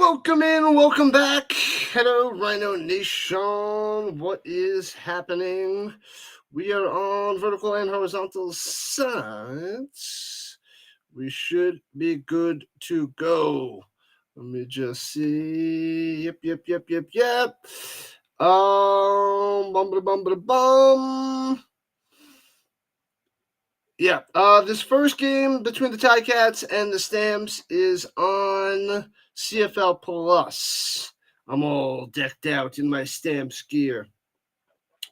Welcome in, welcome back. Hello, Rhino Nation. What is happening? We are on vertical and horizontal sides. We should be good to go. Let me just see. Yep. Bum. Yeah. This first game between the Tai Cats and the Stamps is on CFL Plus. I'm all decked out in my Stamps gear.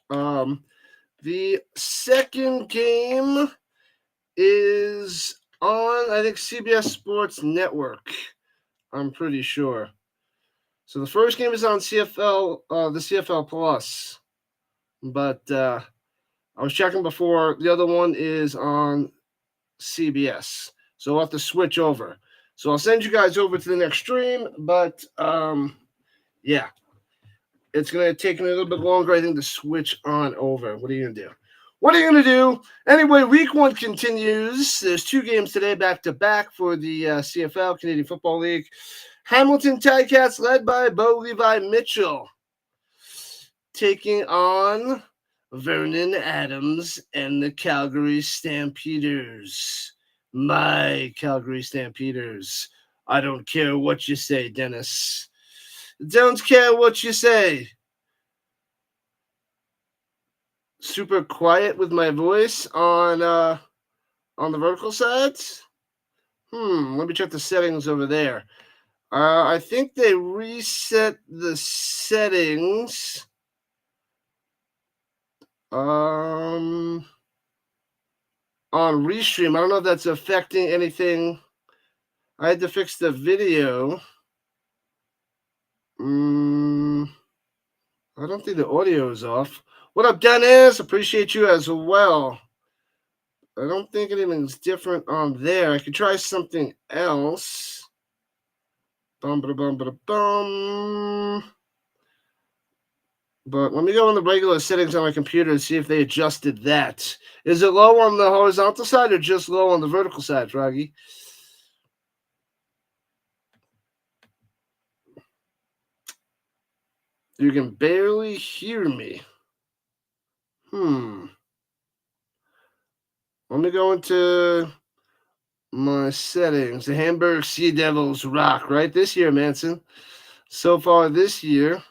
The second game is on, I think, CBS Sports Network. I'm pretty sure. So the first game is on CFL, the CFL Plus. But I was checking before. The other one is on CBS. So I'll have to switch over. So I'll send you guys over to the next stream. But yeah, it's going to take me a little bit longer, I think, to switch on over. What are you going to do? What are you going to do? Anyway, week one continues. There's two games today back-to-back for the CFL, Canadian Football League. Hamilton Tai Cats, led by Levi Mitchell, taking on Vernon Adams and the Calgary Stampeders. My Calgary Stampeders. I don't care what you say, Dennis. Don't care what you say. Super quiet with my voice on the vertical sides. Let me check the settings over there. I think they reset the settings. On Restream. I don't know if that's affecting anything. I had to fix the video. I don't think the audio is off. What up, Dennis? Appreciate you as well. I don't think anything's different on there. I could try something else. But let me go in the regular settings on my computer and see if they adjusted that. Is it low on the horizontal side or just low on the vertical side, Froggy? You can barely hear me. Let me go into my settings. The Hamburg Sea Devils rock, right? This year, Manson. So far this year.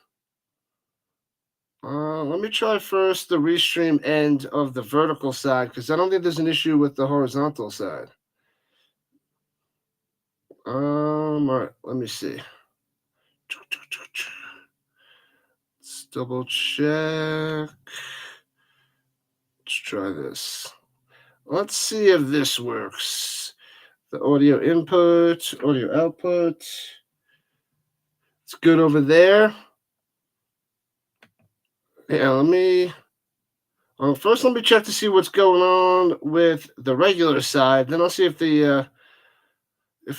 Let me try first the restream end of the vertical side, because I don't think there's an issue with the horizontal side. All right, let me see. Let's double check. Let's try this. Let's see if this works. The audio input, audio output. It's good over there. Yeah, first let me check to see what's going on with the regular side. Then I'll see if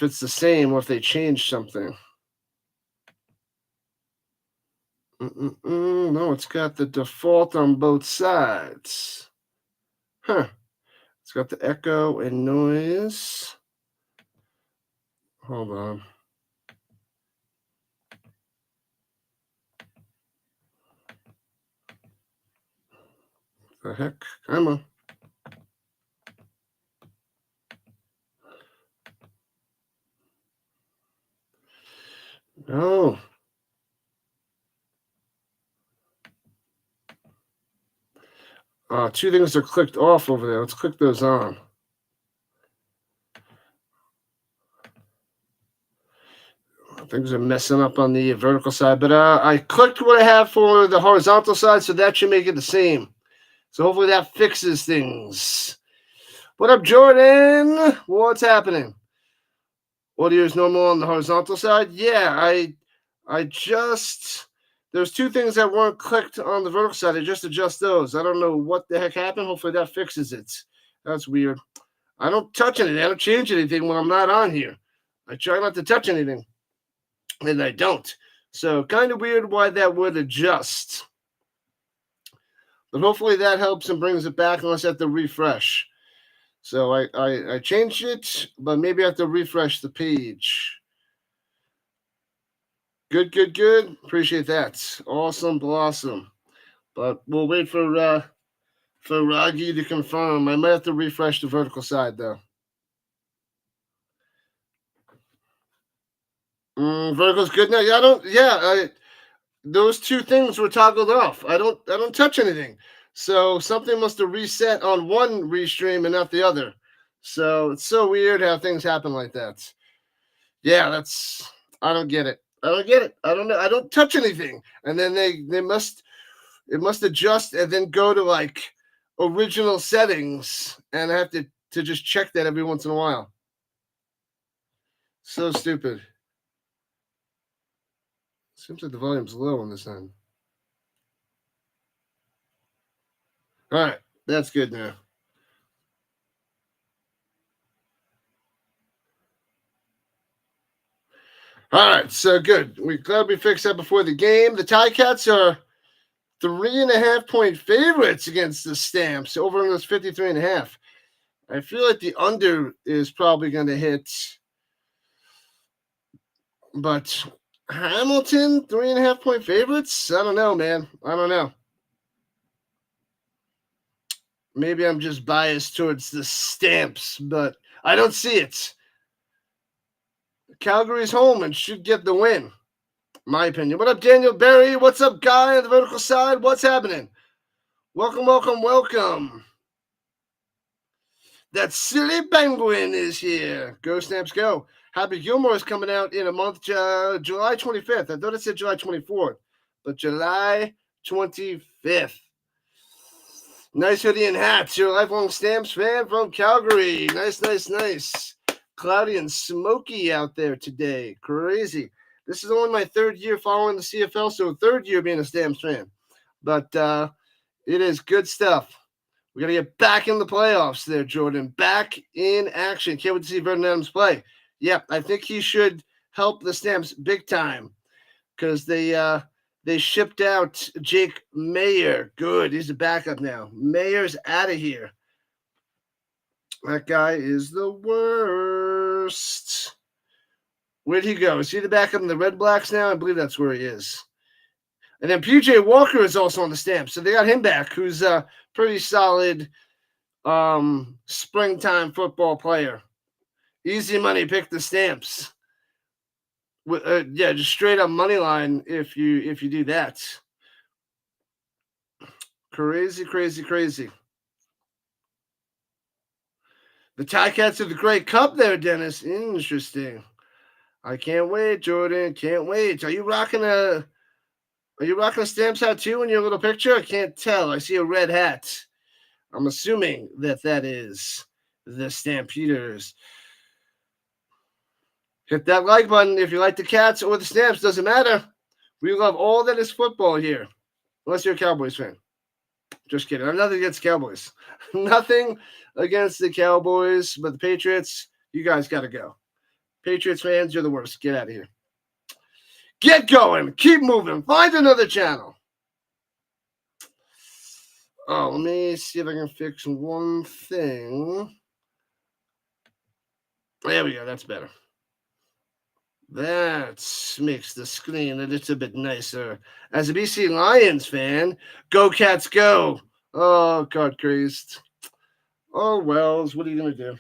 it's the same or if they changed something. No, it's got the default on both sides. It's got the echo and noise. Hold on. The heck? Come on. No. Two things are clicked off over there. Let's click those on. Things are messing up on the vertical side, but I clicked what I have for the horizontal side, so that should make it the same. So hopefully that fixes things. What up, Jordan? What's happening? Audio is normal on the horizontal side? Yeah, I just... There's two things that weren't clicked on the vertical side. I just adjust those. I don't know what the heck happened. Hopefully that fixes it. That's weird. I don't touch anything. I don't change anything when I'm not on here. I try not to touch anything, and I don't. So kind of weird why that would adjust. But hopefully that helps and brings it back unless I have to refresh. So I changed it, but maybe I have to refresh the page. Good. Appreciate that. Awesome, blossom. But we'll wait for Raggy to confirm. I might have to refresh the vertical side though. Vertical's good now. Those two things were toggled off. I don't touch anything. So something must have reset on one restream and not the other. So it's so weird how things happen like that. Yeah, I don't get it. I don't know. I don't touch anything. And then it must adjust and then go to like original settings, and I have to just check that every once in a while. So stupid. Seems like the volume's low on this end. All right, that's good now. All right, so good. We're glad we fixed that before the game. The Tai Cats are 3.5-point favorites against the Stamps. Over on those 53.5. I feel like the under is probably going to hit, but Hamilton 3.5-point favorites. I don't know, man. I don't know. Maybe I'm just biased towards the Stamps, but I don't see it. Calgary's home and should get the win. My opinion. What up, Daniel Berry? What's up, guy on the vertical side? What's happening? Welcome. That silly penguin is here. Go Stamps, go. Happy Gilmore is coming out in a month, July 25th. I thought it said July 24th, but July 25th. Nice hoodie and hats. You're a lifelong Stamps fan from Calgary. Nice. Cloudy and smoky out there today. Crazy. This is only my third year following the CFL, so third year being a Stamps fan. But it is good stuff. We got to get back in the playoffs there, Jordan. Back in action. Can't wait to see Vernon Adams play. Yep, I think he should help the Stamps big time because they shipped out Jake Mayer. Good. He's a backup now. Mayer's out of here. That guy is the worst. Where'd he go? Is he the backup in the Red Blacks now? I believe that's where he is. And then PJ Walker is also on the Stamps. So they got him back, who's a pretty solid springtime football player. Easy money, pick the Stamps. Just straight up money line if you do that. Crazy. The Tai Cats of the Grey Cup there, Dennis. Interesting. I can't wait, Jordan. Can't wait. Are you rocking a Stamps hat too in your little picture? I can't tell. I see a red hat. I'm assuming that is the Stampeders. Hit that like button if you like the Cats or the Stamps. Doesn't matter. We love all that is football here. Unless you're a Cowboys fan. Just kidding. I'm nothing against Cowboys. Nothing against the Cowboys, but the Patriots, you guys got to go. Patriots fans, you're the worst. Get out of here. Get going. Keep moving. Find another channel. Oh, let me see if I can fix one thing. There we go. That's better. That makes the screen a little bit nicer. As a BC Lions fan, go Cats, go. Oh, God crazed. Oh, Wells, what are you going to do?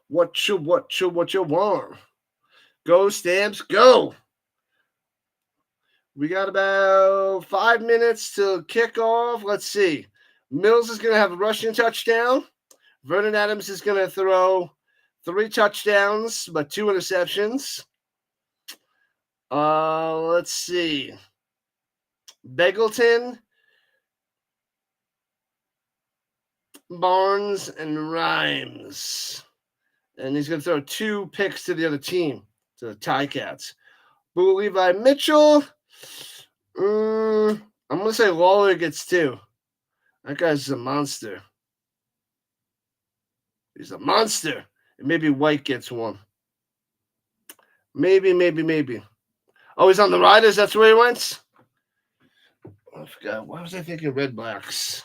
What you want? Go Stamps, go. We got about 5 minutes to kick off. Let's see. Mills is going to have a rushing touchdown. Vernon Adams is going to throw 3 touchdowns, but 2 interceptions. Let's see. Begelton, Barnes, and Rhymes. And he's going to throw 2 picks to the other team, to the Tai Cats. Boo Levi Mitchell. I'm going to say Lawler gets 2. That guy's a monster. He's a monster. And maybe White gets 1. Maybe. Oh, he's on the Riders? That's where he went? I forgot. Why was I thinking Red Blacks?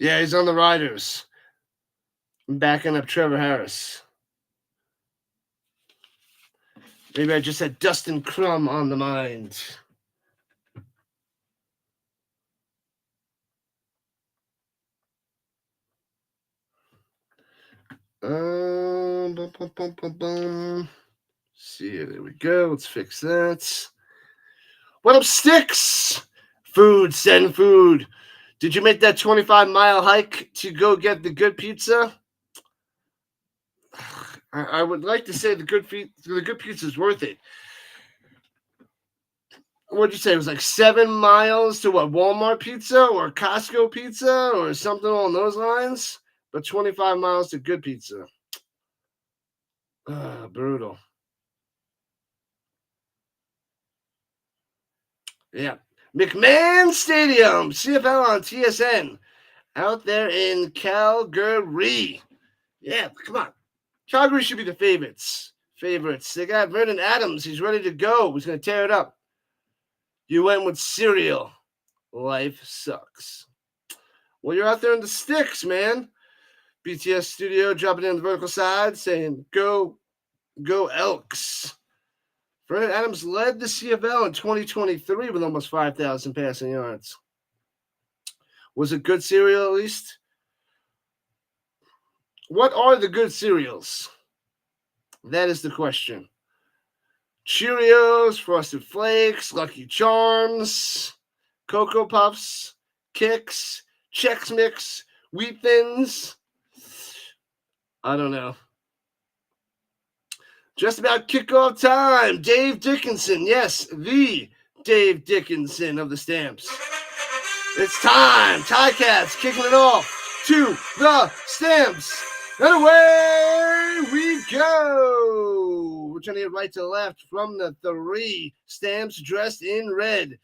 Yeah, he's on the Riders. backing up Trevor Harris. Maybe I just had Dustin Crum on the mind. See, there we go. Let's fix that. What up, Sticks? Food, send food. Did you make that 25-mile hike to go get the good pizza? I would like to say the good pizza is worth it. What'd you say? It was like 7 miles to what, Walmart pizza or Costco pizza or something along those lines? But 25 miles to good pizza. Brutal. Yeah. McMahon Stadium, CFL on TSN. Out there in Calgary. Yeah, come on. Calgary should be the favorites. They got Vernon Adams. He's ready to go. He's going to tear it up. You went with cereal. Life sucks. Well, you're out there in the sticks, man. BTS Studio dropping in the vertical side saying, go Elks. Vernon Adams led the CFL in 2023 with almost 5,000 passing yards. Was it good cereal at least? What are the good cereals? That is the question. Cheerios, Frosted Flakes, Lucky Charms, Cocoa Puffs, Kix, Chex Mix, Wheat Thins. I don't know. Just about kickoff time. Dave Dickinson. Yes, the Dave Dickinson of the Stamps. It's time. Tai Cats kicking it off to the Stamps. And away we go. We're turning it right to left from the 3. Stamps dressed in red.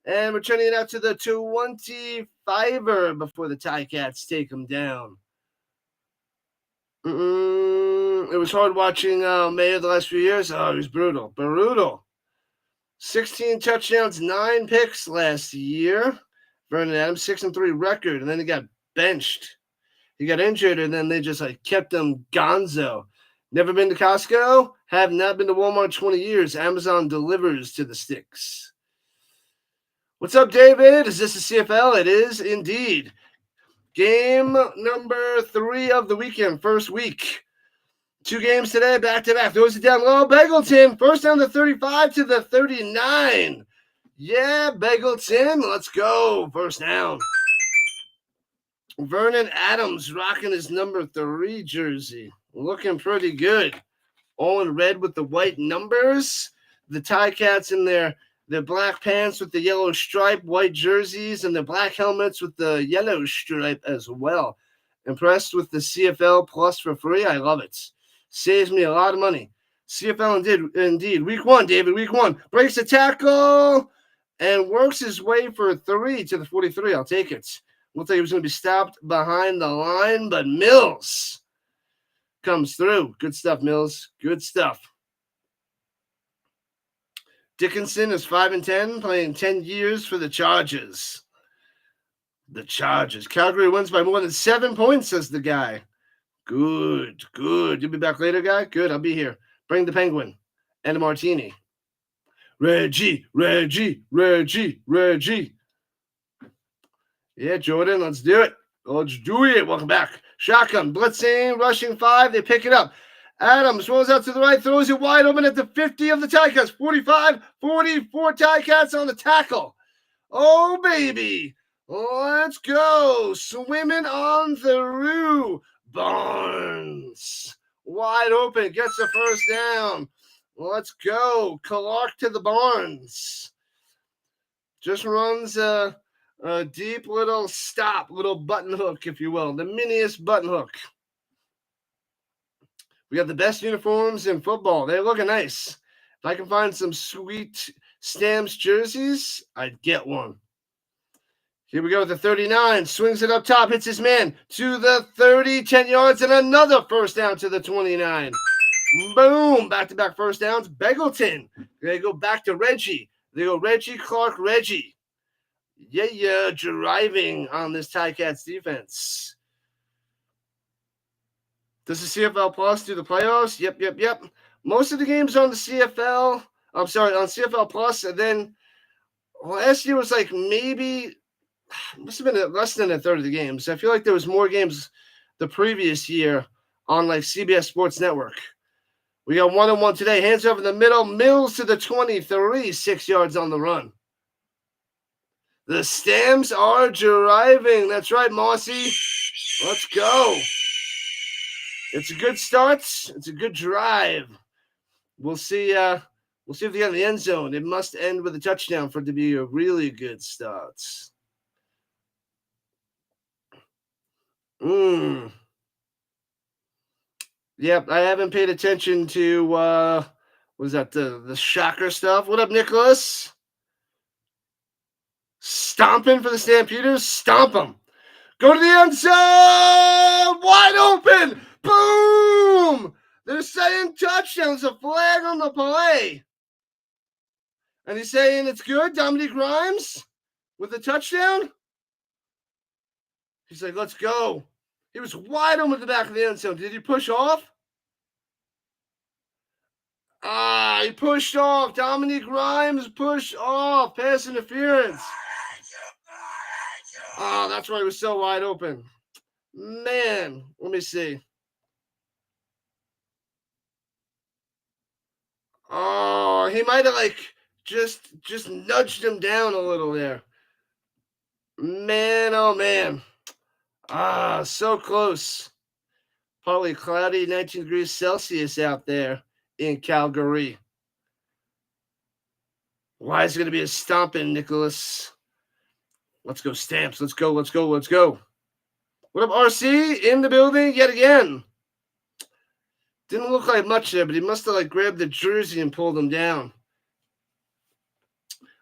And we're turning it out to the 25er before the Tai Cats take them down. It was hard watching Mayo the last few years. Oh, he was brutal. 16 touchdowns, 9 picks last year. Vernon Adams, 6-3 record, and then he got benched. He got injured, and then they just kept him gonzo. Never been to Costco? Have not been to Walmart 20 years. Amazon delivers to the sticks. What's up, David? Is this a CFL? It is indeed. Game number 3 of the weekend, first week. 2 games today, back-to-back. Throws it down low. Begelton, first down to 35 to the 39. Yeah, Begelton, let's go. First down. Vernon Adams rocking his number 3 jersey. Looking pretty good. All in red with the white numbers. The Tai Cats in their black pants with the yellow stripe, white jerseys, and the black helmets with the yellow stripe as well. Impressed with the CFL Plus for free. I love it. Saves me a lot of money. CFL indeed. Week 1, David. Week 1. Breaks the tackle and works his way for 3 to the 43. I'll take it. Looked like he was going to be stopped behind the line, but Mills comes through. Good stuff, Mills. Good stuff. Dickinson is 5-10, playing 10 years for the Chargers. The Chargers. Calgary wins by more than 7 points, says the guy. Good. You'll be back later, guy? Good, I'll be here. Bring the penguin and a martini. Reggie. Yeah, Jordan, let's do it. Welcome back. Shotgun, blitzing, rushing 5. They pick it up. Adams rolls out to the right, throws it wide open at the 50 of the Tai Cats. 45, 44 Tai Cats on the tackle. Oh, baby. Let's go. Swimming on through. Barnes. Wide open. Gets the first down. Let's go. Clark to the Barnes. Just runs a deep little stop, little button hook, if you will. The miniest button hook. We got the best uniforms in football. They're looking nice. If I can find some sweet Stamps jerseys, I'd get one. Here we go with the 39. Swings it up top, hits his man to the 30, 10 yards, and another first down to the 29. Boom! Back-to-back first downs. Begelton. They go back to Reggie. They go Reggie, Clark, Reggie. Yeah, driving on this Tai Cats defense. Does the CFL Plus do the playoffs? Yep. Most of the games are on the CFL. I'm sorry, on CFL Plus, and then last year was like maybe must have been less than a third of the games. I feel like there was more games the previous year on like CBS Sports Network. We got 1-1 today. Hands over the middle. Mills to the 23, 6 yards on the run. The Stamps are driving. That's right, Mossy. Let's go. It's a good start. It's a good drive. We'll see. We'll see if they get in the end zone. It must end with a touchdown for it to be a really good start. Yep, I haven't paid attention to was that the shocker stuff? What up, Nicholas? Stomping for the Stampeders? Stomp them. Go to the end zone! Wide open! Boom! They're saying touchdowns, a flag on the play. And he's saying it's good, Dominique Rhymes, with the touchdown? He's like, let's go. He was wide open at the back of the end zone. Did he push off? He pushed off. Dominique Rhymes pushed off. Pass interference. That's why he was so wide open. Man, let me see. He might have like just nudged him down a little there. Man, oh man. So close. Partly cloudy, 19 degrees Celsius out there in Calgary. Why is it going to be a stomping, Nicholas? Let's go, Stamps. Let's go. What up, RC? In the building yet again. Didn't look like much there, but he must have like grabbed the jersey and pulled him down.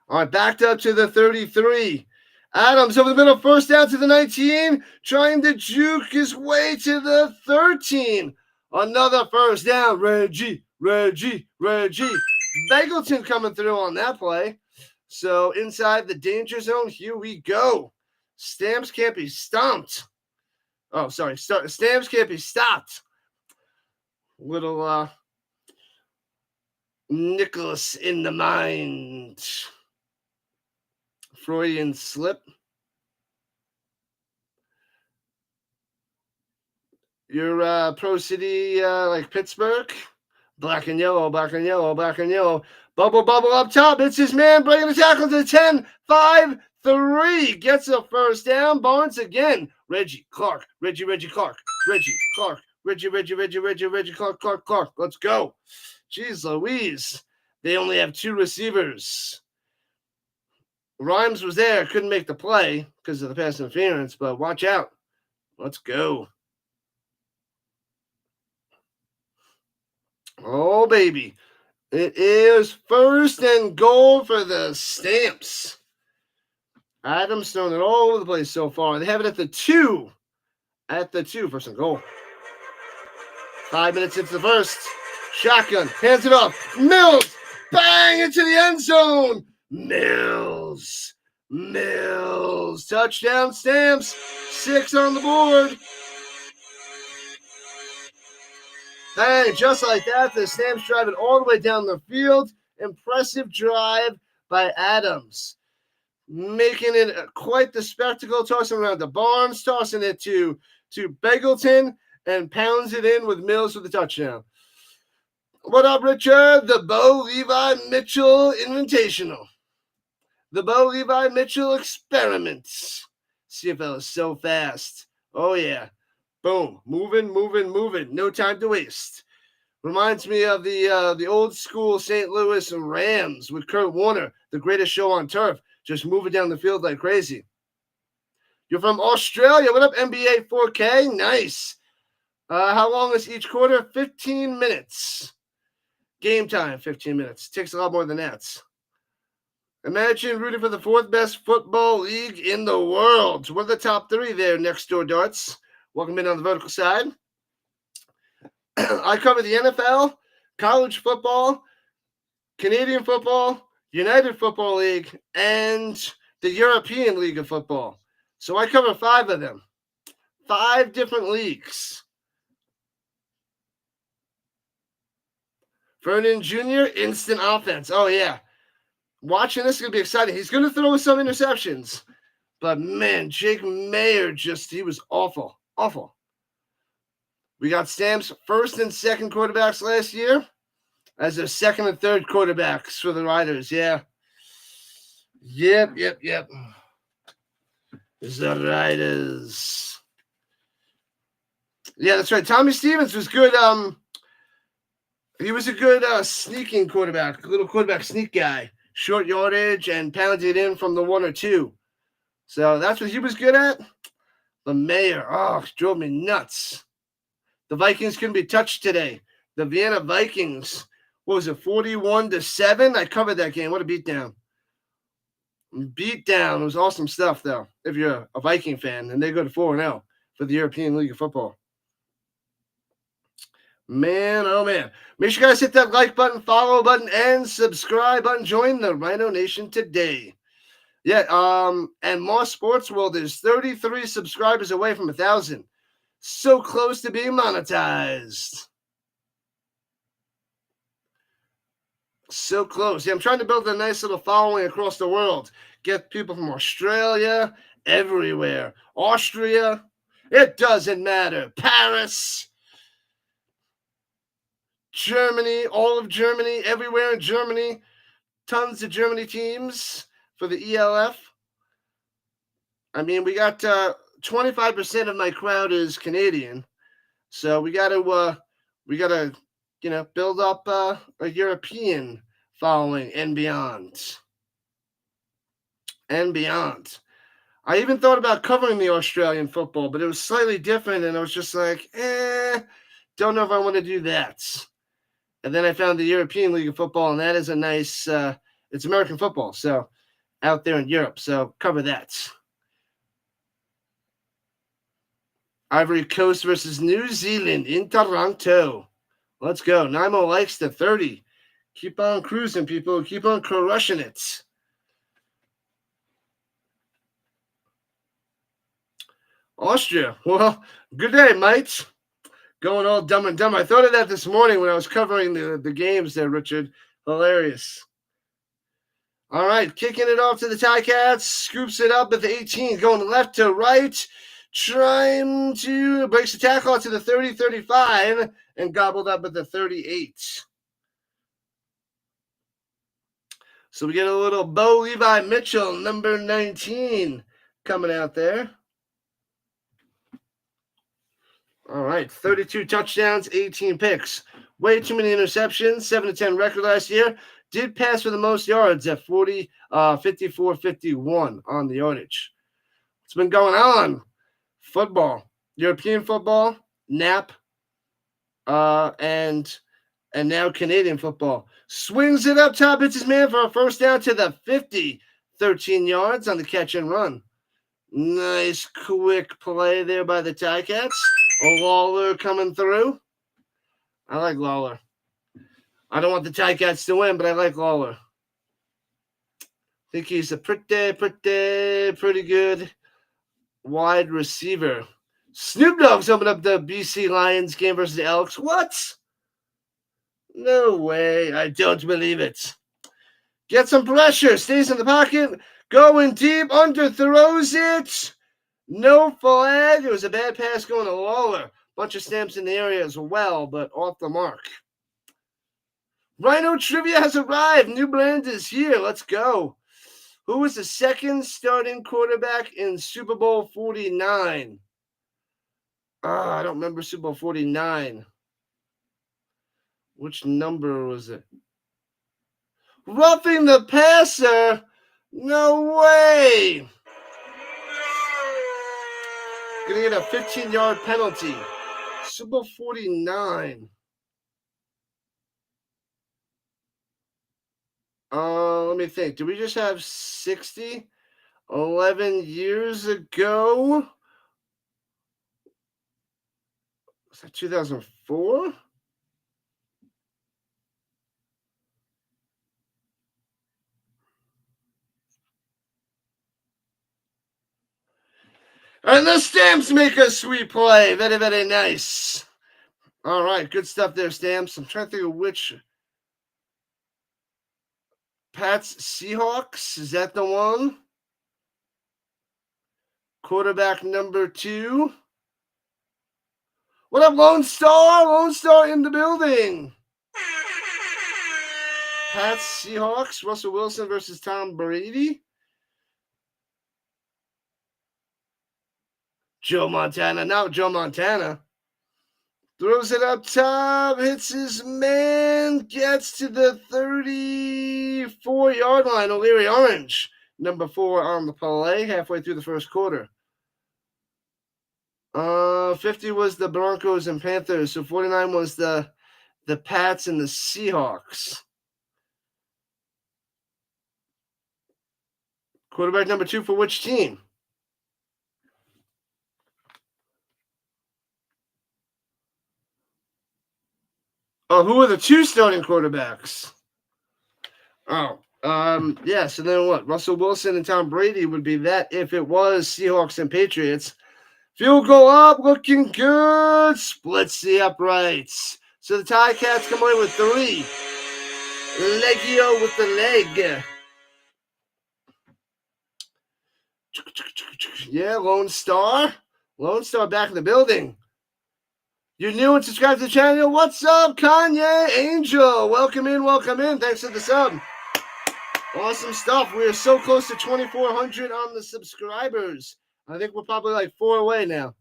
All right, backed up to the 33. Adams over the middle, first down to the 19, trying to juke his way to the 13. Another first down. Reggie. Begelton coming through on that play. So inside the danger zone, here we go. Stamps can't be stomped. Oh, sorry. Stamps can't be stopped. Little Nicholas in the mind. Freudian slip. Your Pro City like Pittsburgh. Black and yellow. Bubble up top. It's his man breaking the tackle to the 10, 5, 3. Gets a first down. Barnes again. Reggie Clark. Reggie Clark. Let's go. Jeez Louise. They only have 2 receivers. Rhymes was there. Couldn't make the play because of the pass interference, but watch out. Let's go. Oh, baby. It is first and goal for the Stamps. Adams throwing it all over the place so far. They have it at the 2. First and goal. 5 minutes into the first. Shotgun. Hands it off. Mills. Bang into the end zone. Mills. Touchdown, Stamps. 6 on the board. Bang, just like that, the Stamps drive it all the way down the field. Impressive drive by Adams. Making it quite the spectacle, tossing around the Barnes, tossing it to Begelton, and pounds it in with Mills for the touchdown. What up, Richard? The Bo Levi Mitchell Invitational. The Bo Levi Mitchell Experiments. CFL is so fast. Oh, yeah. Boom. Moving. No time to waste. Reminds me of the old school St. Louis Rams with Kurt Warner, the greatest show on turf, just moving down the field like crazy. You're from Australia. What up, NBA 4K? Nice. How long is each quarter? 15 minutes. Game time, 15 minutes. Takes a lot more than that. Imagine rooting for the 4th best football league in the world. We're the top 3 there, next door darts. Welcome in on the vertical side. I cover the NFL, college football, Canadian football, United Football League, and the European League of Football. So I cover 5 of them. 5 different leagues. Vernon Jr., instant offense. Oh, yeah. Watching this is going to be exciting. He's going to throw some interceptions. But, man, Jake Mayer he was awful. Awful. We got Stamps first and second quarterbacks last year as their second and third quarterbacks for the Riders. Yeah. Yep. The Riders. Yeah, that's right. Tommy Stevens was good. He was a good sneaking quarterback, little quarterback sneak guy. Short yardage and pounded in from the 1 or 2. So that's what he was good at. The Mayor, drove me nuts. The Vikings couldn't be touched today. The Vienna Vikings, what was it, 41-7? I covered that game. What a beatdown. It was awesome stuff, though, if you're a Viking fan. And they go to 4-0 for the European League of Football. Man, oh man. Make sure you guys hit that like button, follow button, and subscribe button. Join the Rhino Nation today. Yeah, and Moss Sports World is 33 subscribers away from 1,000. So close to being monetized. So close. Yeah, I'm trying to build a nice little following across the world. Get people from Australia, everywhere. Austria, it doesn't matter. Paris, Germany, all of Germany, everywhere in Germany. Tons of Germany teams for the ELF. I mean, we got 25% of my crowd is Canadian, so we got to build up a European following and beyond. And beyond. I even thought about covering the Australian football, but it was slightly different, and I was just like, don't know if I want to do that. And then I found the European League of Football, and that is a nice, it's American football, so out there in Europe, so cover that. Ivory Coast versus New Zealand in Toronto. Let's go. Nimo likes the 30. Keep on cruising, people. Keep on crushing it. Austria. Well, good day, mates. Going all dumb and dumb. I thought of that this morning when I was covering the games there, Richard. Hilarious. All right, kicking it off to the Tai Cats. Scoops it up at the 18, going left to right. Trying to breaks the tackle out to the 30-35 and gobbled up at the 38. So we get a little Bo Levi Mitchell, number 19, coming out there. All right, 32 touchdowns, 18 picks. Way too many interceptions, 7-10 record last year. Did pass for the most yards at 54-51 on the yardage. What's been going on? Football, European football, NAP, and now Canadian football. Swings it up top, hits his man for a first down to the 50, 13 yards on the catch and run. Nice quick play there by the Tai Cats. Lawler coming through. I like Lawler. I don't want the Tai Cats to win, but I like Lawler. I think he's a pretty good wide receiver. Snoop Dogg's opened up the BC Lions game versus the Elks. What? No way. I don't believe it. Get some pressure. Stays in the pocket. Going deep. Underthrows it. No flag. It was a bad pass going to Lawler. Bunch of stamps in the area as well, but off the mark. Rhino Trivia has arrived. New brand is here. Let's go. Who was the second starting quarterback in Super Bowl 49? I don't remember Super Bowl 49. Which number was it? Roughing the passer? No way. Gonna get a 15-yard penalty. Super Bowl 49. Let me think. Did we just have 60? 11 years ago? Was that 2004? And the Stamps make a sweet play. Very, very nice. All right, good stuff there, Stamps. I'm trying to think of which Pats Seahawks. Is that the one? Quarterback number 2. What up, Lone Star? Lone Star in the building. Pats Seahawks. Russell Wilson versus Tom Brady. Joe Montana. Now Joe Montana. Throws it up top, hits his man, gets to the 34-yard line. O'Leary Orange, number 4 on the parlay, halfway through the first quarter. 50 was the Broncos and Panthers, so 49 was the Pats and the Seahawks. Quarterback number 2 for which team? Oh, who are the 2 starting quarterbacks? Oh, yeah, so then what? Russell Wilson and Tom Brady would be that if it was Seahawks and Patriots. Field goal up, looking good. Splits the uprights. So the Tai Cats come away with 3. Legio with the leg. Yeah, Lone Star. Lone Star back in the building. You're new and subscribe to the channel. What's up, Kanye Angel? Welcome in, welcome in. Thanks for the sub. Awesome stuff. We are so close to 2,400 on the subscribers. I think we're probably like 4 away now.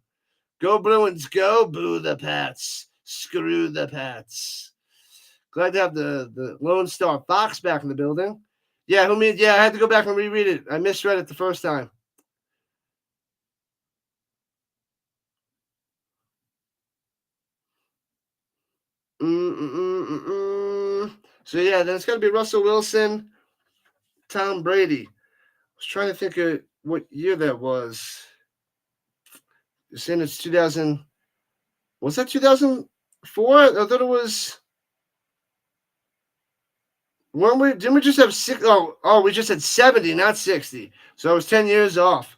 Go Bruins, go. Boo the Pats. Screw the Pats. Glad to have the Lone Star Fox back in the building. Yeah, I had to go back and reread it. I misread it the first time. So, yeah, then it's got to be Russell Wilson, Tom Brady. I was trying to think of what year that was. You're saying it's 2000. Was that 2004? I thought it was. Didn't we just have 6? Oh, we just had 70, not 60. So I was 10 years off.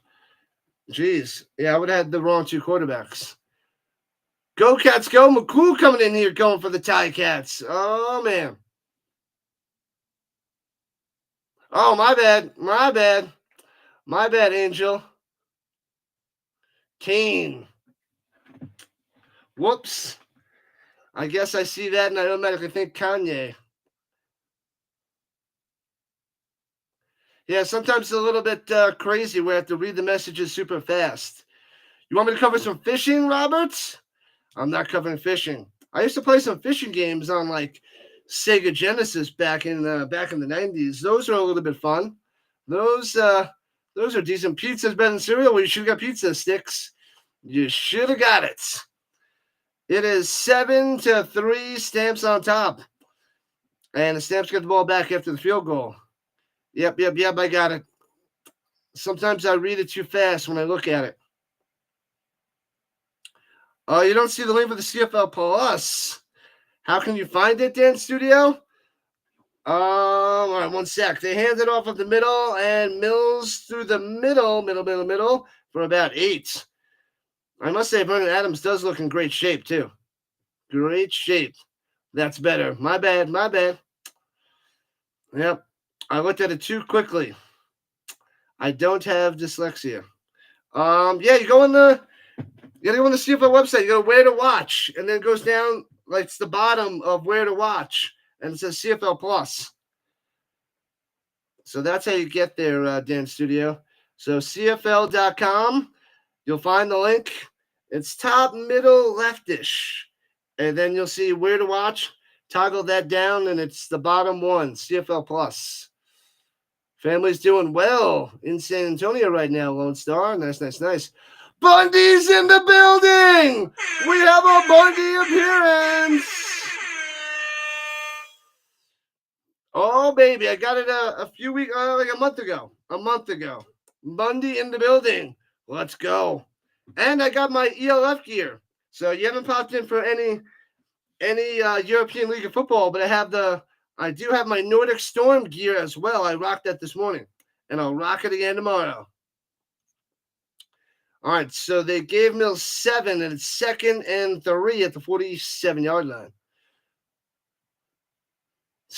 Jeez. Yeah, I would have had the wrong 2 quarterbacks. Go Cats, go. McCool coming in here going for the Tai Cats. Oh, man. Oh, my bad. My bad, Angel. Kane. Whoops. I guess I see that and I automatically think Kanye. Yeah, sometimes it's a little bit crazy. We have to read the messages super fast. You want me to cover some fishing, Roberts? I'm not covering fishing. I used to play some fishing games on like Sega Genesis back in the 90s. Those are a little bit fun. Those are decent. Pizza's better than cereal. Well, you should have got pizza sticks. You should have got it. It is 7-3. Stamps on top, and the Stamps get the ball back after the field goal. Yep. I got it. Sometimes I read it too fast when I look at it. Oh, you don't see the link for the CFL Plus. How can you find it, Dan Studio? All right, 1 sec. They hand it off of the middle, and Mills through the middle for about 8. I must say, Vernon Adams does look in great shape, too. Great shape. That's better. My bad. Yep. I looked at it too quickly. I don't have dyslexia. Yeah, you go on the CFL website. You go where to watch, and then it goes down like it's the bottom of where to watch, and it says CFL Plus. So that's how you get there, Dan Studio. So CFL.com, you'll find the link. It's top, middle, leftish, and then you'll see where to watch. Toggle that down, and it's the bottom one, CFL Plus. Family's doing well in San Antonio right now, Lone Star. Nice. Bundy's in the building! We have a Bundy appearance! Oh, baby, I got it a few weeks, like a month ago. Bundy in the building. Let's go. And I got my ELF gear. So you haven't popped in for any European League of Football, but I do have my Nordic Storm gear as well. I rocked that this morning, and I'll rock it again tomorrow. All right, so they gave Mills 7, and it's 2nd and 3 at the 47-yard line.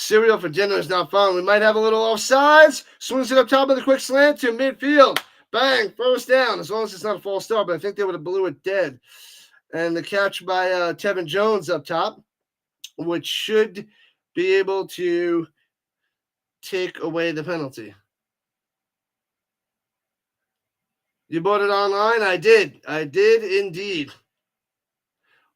Cereal for dinner is not fun. We might have a little offsides. Swings it up top of the quick slant to midfield. Bang, first down, as long as it's not a false start, but I think they would have blew it dead. And the catch by Tevin Jones up top, which should be able to take away the penalty. You bought it online? I did. I did indeed.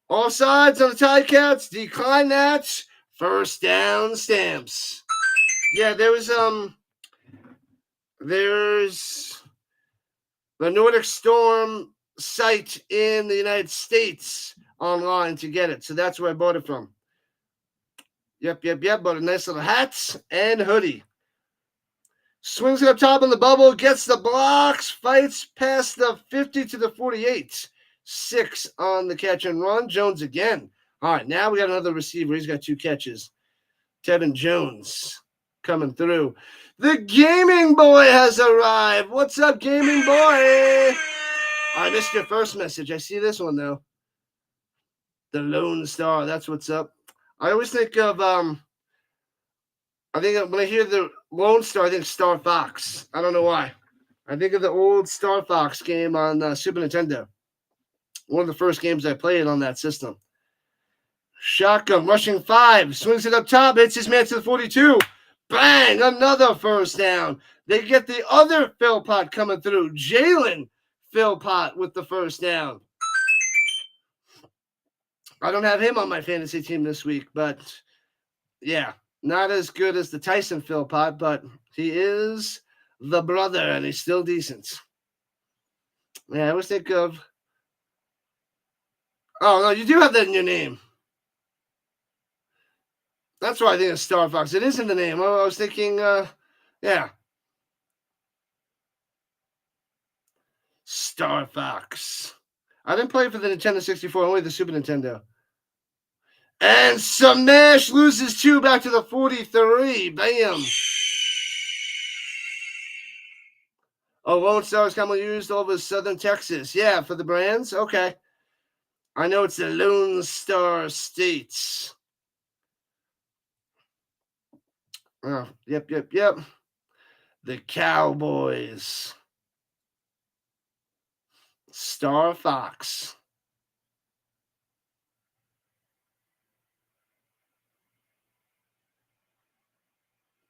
Offsides on the Tai Cats. Decline that. First down Stamps. Yeah, there's the Nordic Storm site in the United States online to get it. So that's where I bought it from. Yep. Bought a nice little hat and hoodie. Swings it up top on the bubble, gets the blocks, fights past the 50 to the 48. 6 on the catch and run. Jones again. All right, now we got another receiver. He's got 2 catches. Tevin Jones coming through. The gaming boy has arrived. What's up, gaming boy? I missed your first message. I see this one, though. The Lone Star. That's what's up. I always think of, I think when I hear the Lone Star, I think Star Fox. I don't know why. I think of the old Star Fox game on Super Nintendo. One of the first games I played on that system. Shotgun, rushing 5. Swings it up top. Hits his man to the 42. Bang! Another first down. They get the other Philpott coming through. Jalen Philpott with the first down. I don't have him on my fantasy team this week, but yeah, not as good as the Tyson Philpott, but he is the brother, and he's still decent. Yeah, I always think of... Oh, no, you do have that in your name. That's why I think it's Star Fox. It is in the name. I was thinking, yeah. Star Fox. I didn't play for the Nintendo 64, only the Super Nintendo. And Smash loses 2 back to the 43. Bam. Oh, Lone Star is commonly used all over southern Texas. Yeah, for the brands? Okay. I know it's the Lone Star States. Oh, yep. The Cowboys. Star Fox.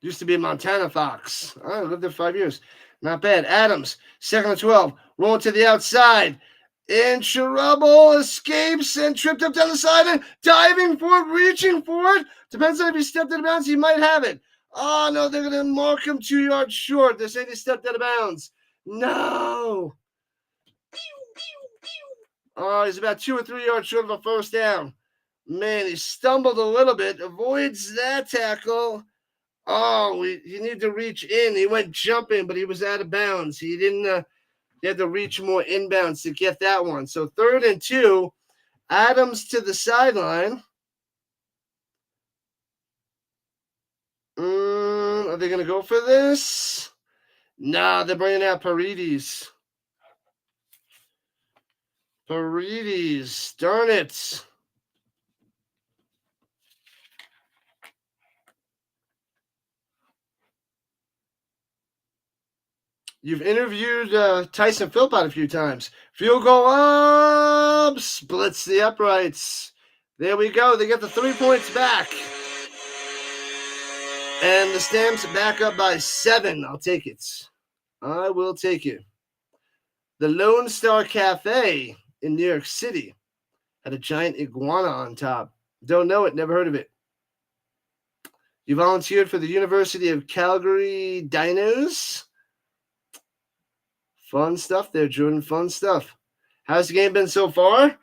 Used to be a Montana Fox. I lived there 5 years. Not bad. Adams, 2nd and 12. Rolling to the outside. In trouble. Escapes and tripped up down the sideline. Diving for it. Reaching for it. Depends on if he stepped out of bounds. He might have it. Oh, no. They're going to mark him 2 yards short. They're saying he stepped out of bounds. No. Oh, he's about 2 or 3 yards short of a first down. Man, he stumbled a little bit. Avoids that tackle. Oh, he needed to reach in. He went jumping, but he was out of bounds. He didn't. He had to reach more inbounds to get that one. So 3rd and 2. Adams to the sideline. Are they going to go for this? Nah, they're bringing out Paredes. Darn it. You've interviewed Tyson Philpott a few times. Field goal up. Splits the uprights. There we go. They get the 3 points back. And the Stamps back up by 7. I'll take it. I will take it. The Lone Star Cafe in New York City had a giant iguana on top. Don't know it. Never heard of it. You volunteered for the University of Calgary Dinos. Fun stuff there, Jordan. Fun stuff. How's the game been so far?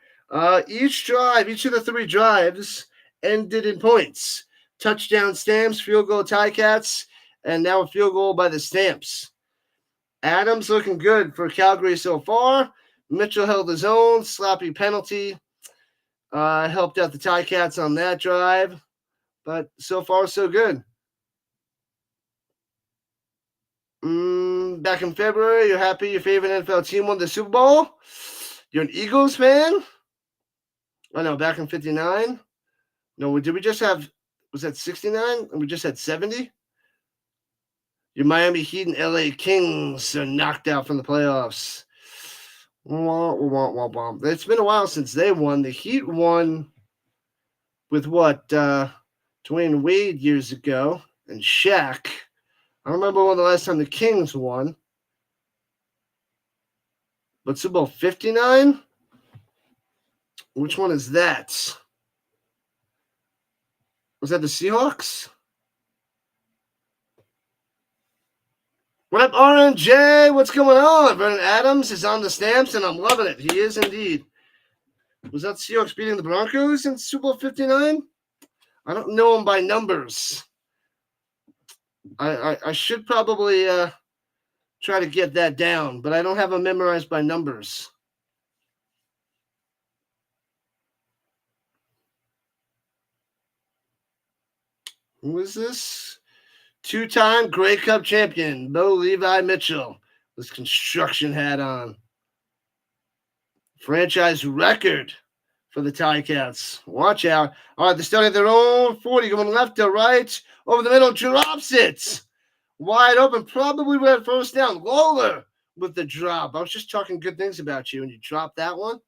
Each of the 3 drives ended in points. Touchdown Stamps, field goal Tai Cats, and now a field goal by the Stamps. Adams looking good for Calgary so far. Mitchell held his own. Sloppy penalty. Helped out the Tai Cats on that drive. But so far, so good. Back in February, you're happy your favorite NFL team won the Super Bowl? You're an Eagles fan? Oh, no, back in 59? No, did we just have Was that 69? And we just had 70? Your Miami Heat and LA Kings are knocked out from the playoffs. It's been a while since they won. The Heat won with what? Dwayne Wade years ago and Shaq. I don't remember when the last time the Kings won. But Super Bowl 59? Which one is that? Was that the Seahawks? What up, RNJ? What's going on? Vernon Adams is on the stamps, and I'm loving it. He is indeed. Was that Seahawks beating the Broncos in Super Bowl 59? I don't know them by numbers. I should probably try to get that down, but I don't have them memorized by numbers. Who is this? Two-time Grey Cup champion, Levi Mitchell, with construction hat on. Franchise record for the Tai Cats. Watch out. All right, they're starting their own 40, going left to right. Over the middle, drops it. Wide open, probably went first down. Lawler with the drop. I was just talking good things about you, and you dropped that one.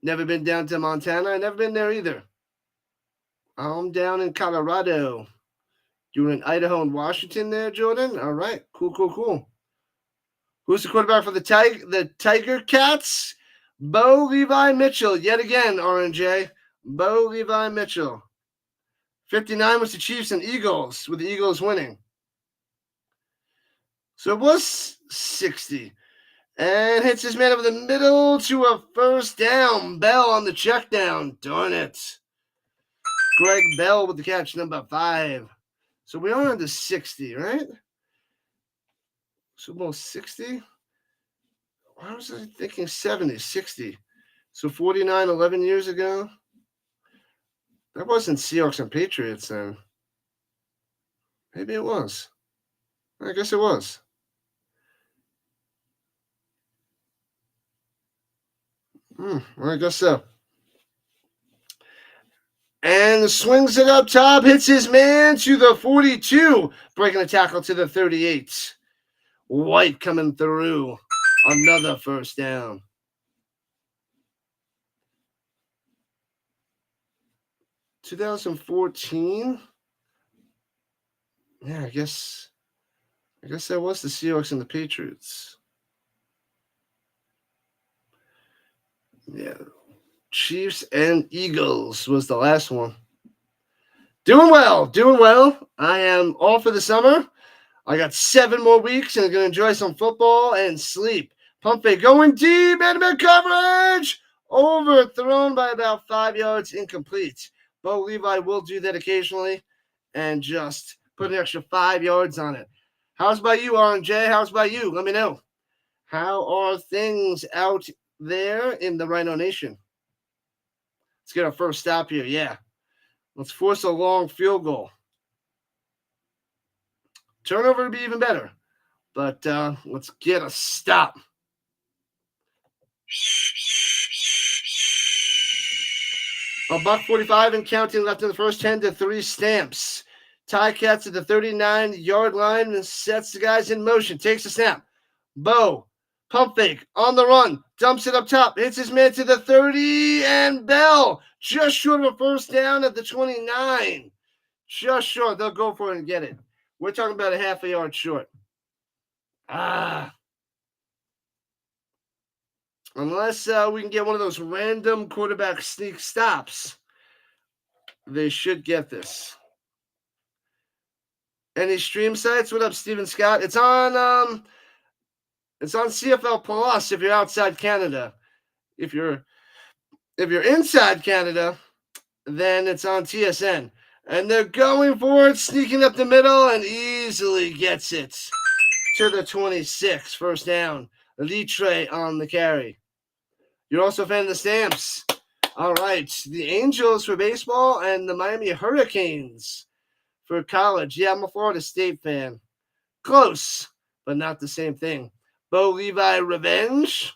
Never been down to Montana. I've never been there either. I'm down in Colorado. You're in Idaho and Washington there, Jordan? All right. Cool. Who's the quarterback for the Tiger Cats? Levi Mitchell. Yet again, RNJ. Levi Mitchell. 59 was the Chiefs and Eagles, with the Eagles winning. So it was 60. And hits his man over the middle to a first down. Bell on the check down. Darn it. Greg Bell with the catch, number 5. So we are on to 60, right? Super Bowl 60? Why was I thinking 70, 60? So 49, 11 years ago? That wasn't Seahawks and Patriots then. Maybe it was. I guess it was. Well, I guess so. And swings it up top, hits his man to the 42, breaking the tackle to the 38. White coming through. Another first down. (2014) Yeah, I guess that was the Seahawks and the Patriots. Yeah. Chiefs and Eagles was the last one. Doing well. I am off for the summer. I got 7 more weeks and I'm going to enjoy some football and sleep. Pump fake going deep, man coverage. Overthrown by about 5 yards, incomplete. Bo Levi will do that occasionally and just put an extra 5 yards on it. How's about you, RJ? How's about you? Let me know. How are things out there in the Rhino Nation? Let's get our first stop here. Yeah. Let's force a long field goal. Turnover would be even better. But let's get a stop. $1.45 and counting left in the first 10 to 3 stamps. Tai Cats at the 39-yard line and sets the guys in motion. Takes a snap. Bo, pump fake, on the run. Dumps it up top. Hits his man to the 30. And Bell, just short of a first down at the 29. Just short. They'll go for it and get it. We're talking about a half a yard short. Unless we can get one of those random quarterback sneak stops, they should get this. Any stream sites? What up, Steven Scott? It's on CFL Plus if you're outside Canada. If you're inside Canada, then it's on TSN. And they're going for it, sneaking up the middle, and easily gets it to the 26. First down. Litre on the carry. You're also a fan of the Stamps. All right. The Angels for baseball and the Miami Hurricanes for college. Yeah, I'm a Florida State fan. Close, but not the same thing. Bo Levi revenge?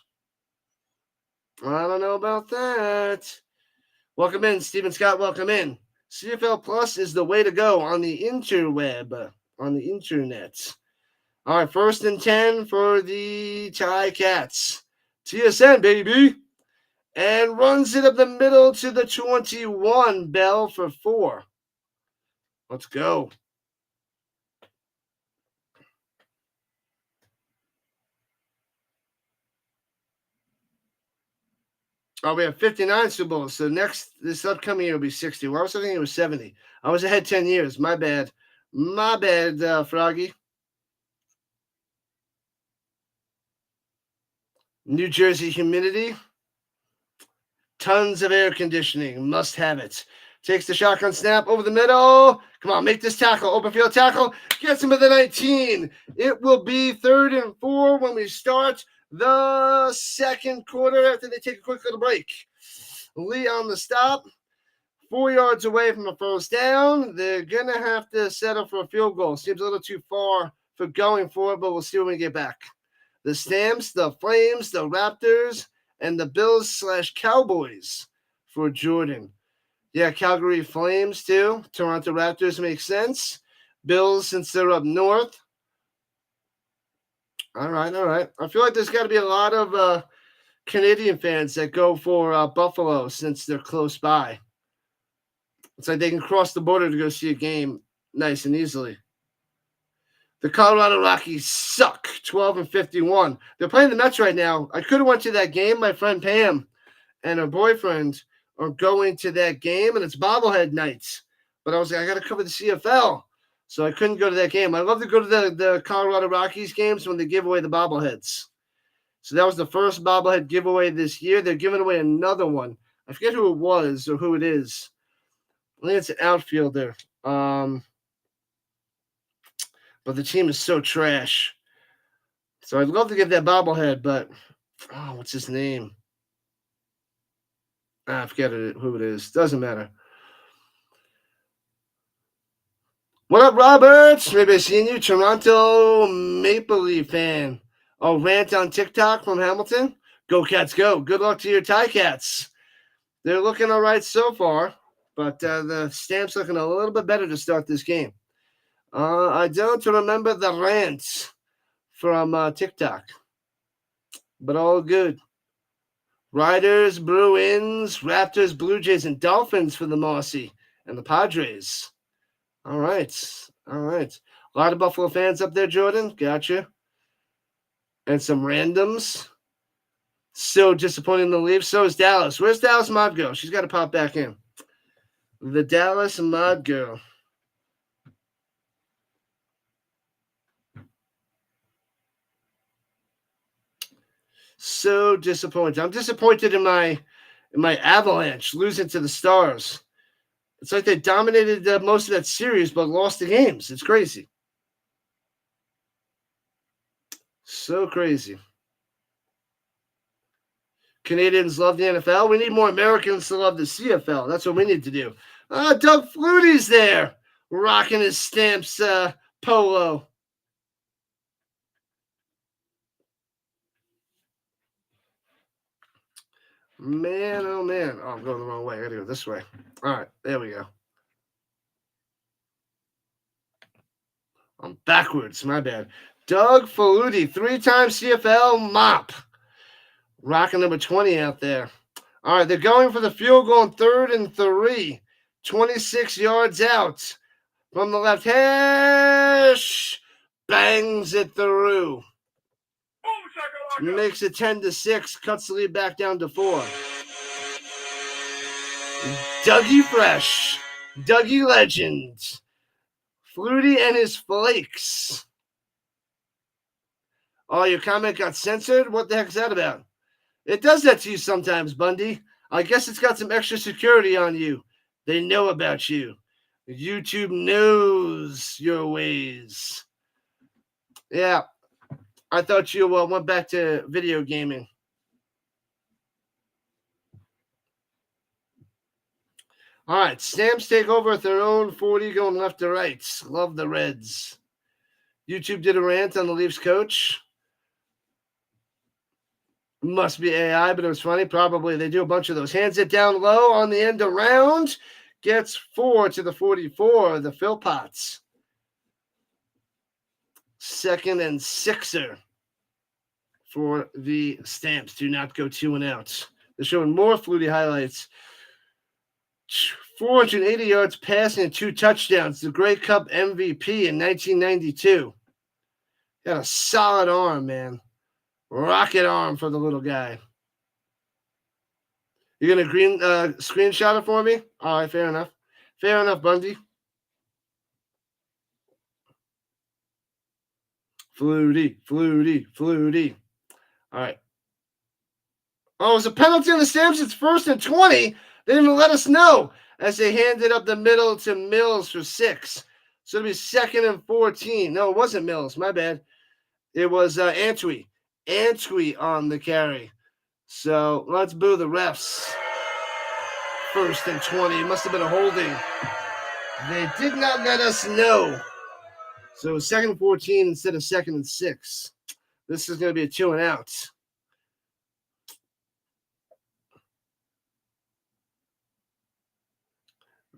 I don't know about that. Welcome in, Stephen Scott. Welcome in. CFL Plus is the way to go on the interweb, on the internet. All right, 1st and 10 for the Tai Cats. TSN, baby. And runs it up the middle to the 21. Bell for 4. Let's go. Oh, we have 59 Super Bowls. So this upcoming year will be 60. Well, I was thinking it was 70. I was ahead 10 years. My bad. My bad, Froggy. New Jersey humidity. Tons of air conditioning. Must have it. Takes the shotgun snap over the middle. Come on, make this tackle. Open field tackle. Gets him at the 19. It will be 3rd and 4 when we start the second quarter after they take a quick little break. Lee on the stop. 4 yards away from a first down. They're going to have to settle for a field goal. Seems a little too far for going for it, but we'll see when we get back. The Stamps, the Flames, the Raptors, and the Bills/Cowboys for Jordan. Yeah, Calgary Flames too. Toronto Raptors makes sense. Bills, since they're up north. All right. I feel like there's got to be a lot of Canadian fans that go for Buffalo since they're close by. It's like they can cross the border to go see a game nice and easily. The Colorado Rockies suck, 12-51. They're playing the Mets right now. I could have went to that game. My friend Pam and her boyfriend are going to that game, and it's bobblehead nights. But I was like, I got to cover the CFL, so I couldn't go to that game. I love to go to the Colorado Rockies games when they give away the bobbleheads. So that was the first bobblehead giveaway this year. They're giving away another one. I forget who it was or who it is. I think it's an outfielder. But the team is so trash. So I'd love to get that bobblehead, but what's his name? I forget who it is. Doesn't matter. What up, Roberts? Maybe I've seen you. Toronto Maple Leaf fan. Oh, rant on TikTok from Hamilton. Go Cats, go. Good luck to your Tai Cats. They're looking all right so far, but the Stamps looking a little bit better to start this game. I don't remember the rant from TikTok, but all good. Riders, Bruins, Raptors, Blue Jays, and Dolphins for the Mossy and the Padres. All right. A lot of Buffalo fans up there, Jordan. Gotcha. And some randoms. So disappointing in the Leafs. So is Dallas. Where's Dallas Mod Girl? She's got to pop back in. The Dallas Mod Girl. So disappointed. I'm disappointed in my Avalanche losing to the Stars. It's like they dominated most of that series, but lost the games. It's crazy. So crazy. Canadians love the NFL. We need more Americans to love the CFL. That's what we need to do. Doug Flutie's there, rocking his Stamps polo. Man, oh man. Oh, I'm going the wrong way. I got to go this way. All right, there we go. I'm backwards. My bad. Doug Flutie, 3-time CFL mop. Rocking number 20 out there. All right, they're going for the field goal on 3rd and 3. 26 yards out. From the left hash. Bangs it through. Makes it 10-6. Cuts the lead back down to 4. Dougie Fresh. Dougie Legend. Flutie and his flakes. Oh, your comment got censored? What the heck is that about? It does that to you sometimes, Bundy. I guess it's got some extra security on you. They know about you. YouTube knows your ways. Yeah. I thought you went back to video gaming. All right. Stamps take over at their own 40 going left to right. Love the Reds. YouTube did a rant on the Leafs coach. Must be AI, but it was funny. Probably they do a bunch of those. Hands it down low on the end around. Gets 4 to the 44. The Philpots. 2nd and 6er for the Stamps. Do not go 2 and out. They're showing more Flutie highlights. 480 yards passing and 2 touchdowns. The Grey Cup MVP in 1992. Got a solid arm, man. Rocket arm for the little guy. You're going to screenshot it for me? All right, fair enough. Fair enough, Bundy. Flutie. All right. Oh, it was a penalty on the Stamps. It's 1st and 20. They didn't even let us know as they handed up the middle to Mills for 6. So it'll be 2nd and 14. No, it wasn't Mills. My bad. It was Antwi. Antwi on the carry. So let's boo the refs. 1st and 20. It must have been a holding. They did not let us know. So 2nd and 14 instead of 2nd and 6. This is going to be a 2 and out.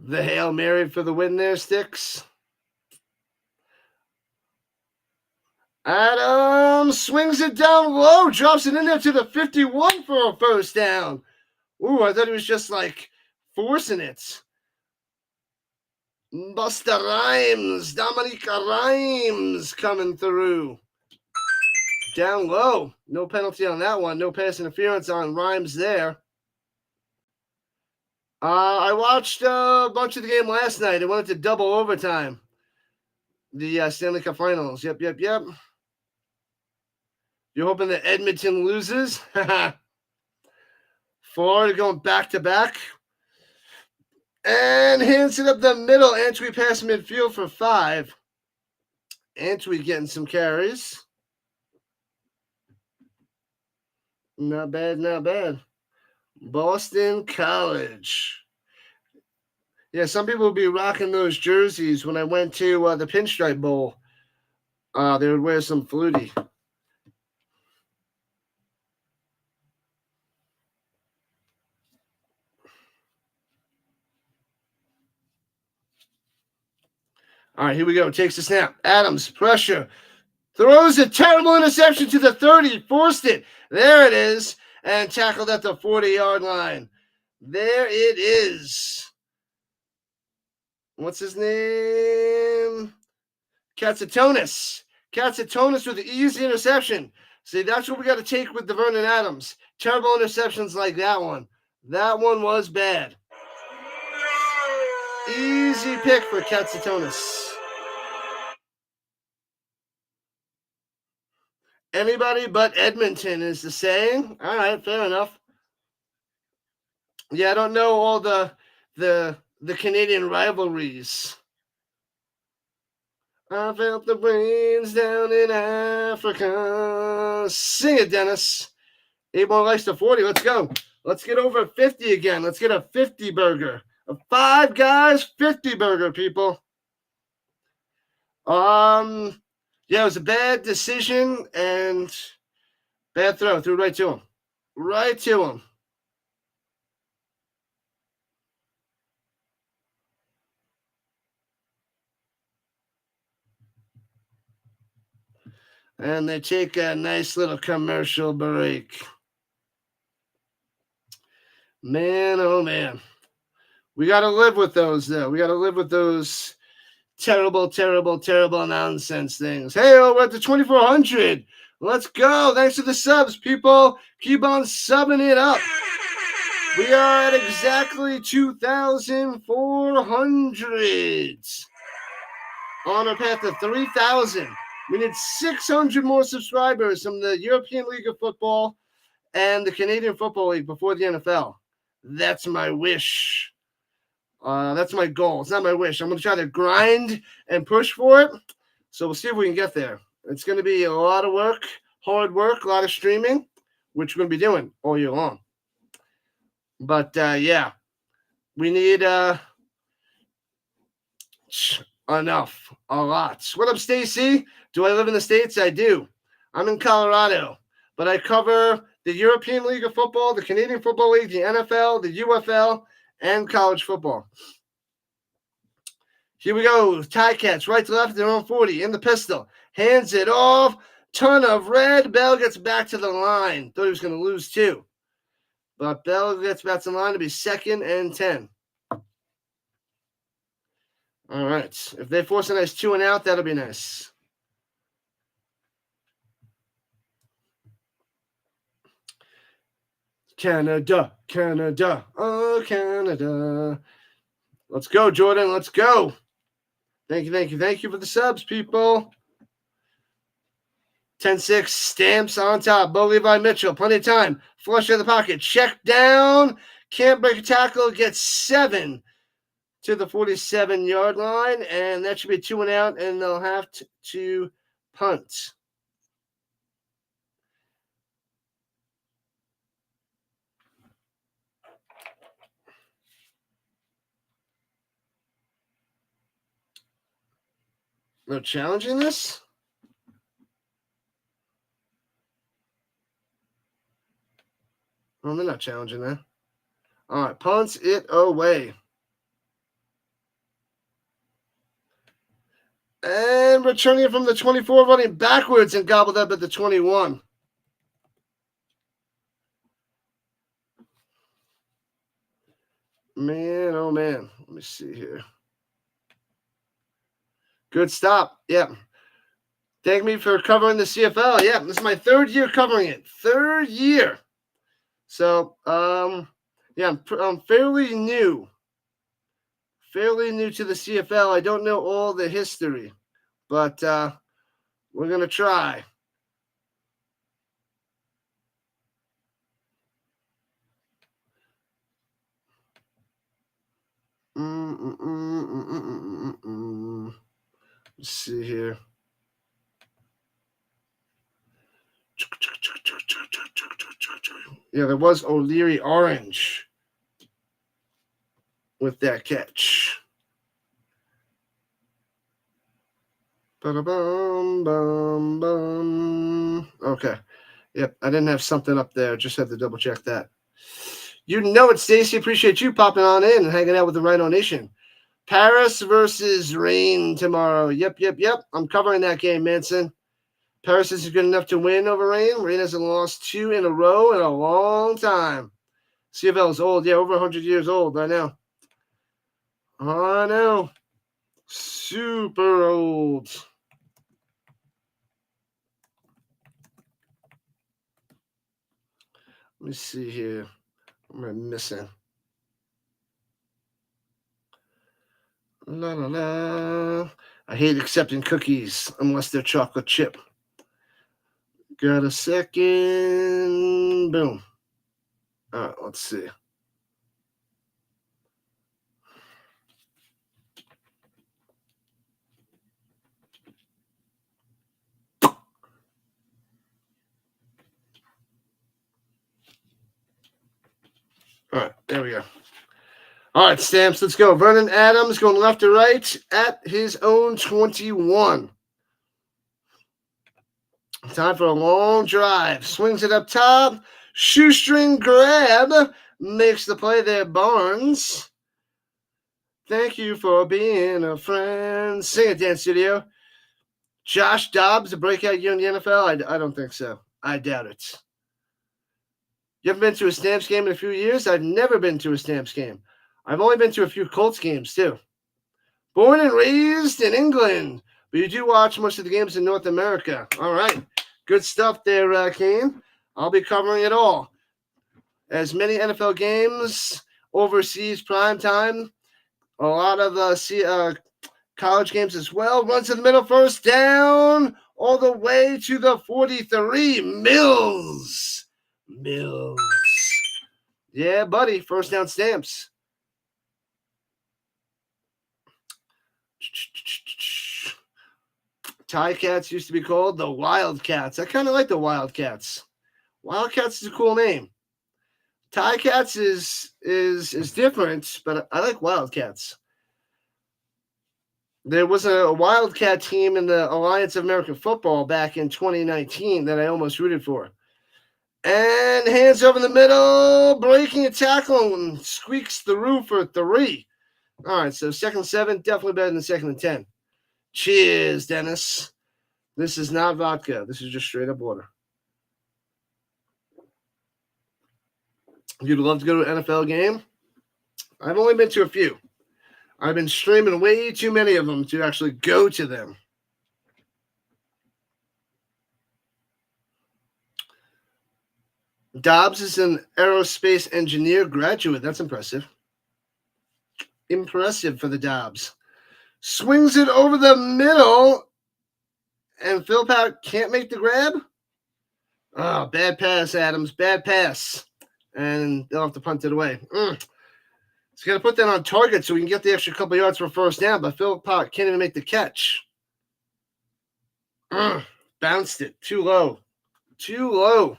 The Hail Mary for the win there, Sticks. Adams swings it down low, drops it in there to the 51 for a 1st down. Ooh, I thought he was just like forcing it. Busta Rhymes, Dominica Rhymes coming through. Down low. No penalty on that one. No pass interference on Rhymes there. I watched a bunch of the game last night. It went into double overtime. The Stanley Cup Finals. Yep. You're hoping that Edmonton loses? Florida going back-to-back. And hands it up the middle. Antwi pass midfield for 5. Antwi getting some carries. Not bad. Boston College. Yeah, some people would be rocking those jerseys when I went to the Pinstripe Bowl. They would wear some Flutie. All right, here we go. Takes the snap. Adams, pressure. Throws a terrible interception to the 30. Forced it. There it is. And tackled at the 40-yard line. There it is. What's his name? Katsatonis. Katsatonis with the easy interception. See, that's what we got to take with the Vernon Adams. Terrible interceptions like that one. That one was bad. Easy pick for Katsatonis. Anybody but Edmonton is the saying. All right, fair enough. Yeah, I don't know all the Canadian rivalries. I felt the rains down in Africa. Sing it, Dennis. 8 more likes to 40. Let's go. Let's get over 50 again. Let's get a 50 burger. A 5 guys 50 burger, people. Yeah, it was a bad decision and bad throw. Threw right to him. Right to him. And they take a nice little commercial break. Man, oh man. We got to live with those, though. We got to live with those terrible nonsense things. Hey, we're at the 2,400. Let's go. Thanks for the subs, people. Keep on subbing it up. We are at exactly 2,400. On our path to 3,000. We need 600 more subscribers from the European League of Football and the Canadian Football League before the NFL. That's my wish. That's my goal. It's not my wish. I'm going to try to grind and push for it. So we'll see if we can get there. It's going to be a lot of work, hard work, a lot of streaming, which we're going to be doing all year long. But, yeah, we need enough, a lot. What up, Stacy? Do I live in the States? I do. I'm in Colorado, but I cover the European League of Football, the Canadian Football League, the NFL, the UFL, and college football. Here we go. Tai Cats, right to left, their own 40, in the pistol. Hands it off. Ton of red. Bell gets back to the line. Thought he was going to lose too. But Bell gets back to the line to be 2nd and 10. All right. If they force a nice 2 and out, that'll be nice. Canada, Canada, oh, Canada. Let's go, Jordan. Let's go. Thank you for the subs, people. 10-6, Stamps on top. Levi Mitchell, plenty of time. Flush out of the pocket. Check down. Can't break a tackle. Gets 7 to the 47-yard line. And that should be 2 and out, and they'll have to punt. No challenging this? Well, they're not challenging that. All right, punts it away. And returning it from the 24, running backwards and gobbled up at the 21. Man, oh man. Let me see here. Good stop. Yep. Thank me for covering the CFL. Yeah, this is my 3rd year covering it. 3rd year. So, yeah, I'm fairly new. Fairly new to the CFL. I don't know all the history, but we're going to try. Let's see here. Yeah, there was O'Leary Orange with that catch. Ba-da-bum, bum, bum. Okay. Yep, I didn't have something up there. Just had to double check that. You know it, Stacy. Appreciate you popping on in and hanging out with the Rhino Nation. Paris versus Reign tomorrow. Yep. I'm covering that game, Manson. Paris is good enough to win over Reign. Reign hasn't lost 2 in a row in a long time. CFL is old. Yeah, over 100 years old. I know. Super old. Let me see here. What am I missing? La la la. I hate accepting cookies unless they're chocolate chip. Got a second. Boom. All right, let's see. All right, there we go. All right, Stamps, let's go. Vernon Adams going left to right at his own 21. Time for a long drive. Swings it up top. Shoestring grab. Makes the play there, Barnes. Thank you for being a friend. Sing it, Dance Studio. Josh Dobbs, a breakout year in the NFL? I don't think so. I doubt it. You haven't been to a Stamps game in a few years? I've never been to a Stamps game. I've only been to a few Colts games, too. Born and raised in England, but you do watch most of the games in North America. All right. Good stuff there, Kane. I'll be covering it all. As many NFL games, overseas prime time, a lot of college games as well. Runs in the middle, first down, all the way to the 43. Mills. Yeah, buddy. First down, Stamps. Tai Cats used to be called the Wildcats. I kind of like the Wildcats. Wildcats is a cool name. Tai Cats is different, but I like Wildcats. There was a Wildcat team in the Alliance of American Football back in 2019 that I almost rooted for. And hands over the middle, breaking a tackle and squeaks through for 3. All right, so 2nd and 7, definitely better than 2nd and 10. Cheers, Dennis. This is not vodka. This is just straight up water. You'd love to go to an NFL game? I've only been to a few. I've been streaming way too many of them to actually go to them. Dobbs is an aerospace engineer graduate. That's impressive. Impressive for the Dobbs. Swings it over the middle, and Philpott can't make the grab. Oh, bad pass, Adams. Bad pass. And they'll have to punt it away. He's got to put that on target so we can get the extra couple yards for first down, but Philpott can't even make the catch. Bounced it. Too low. Too low.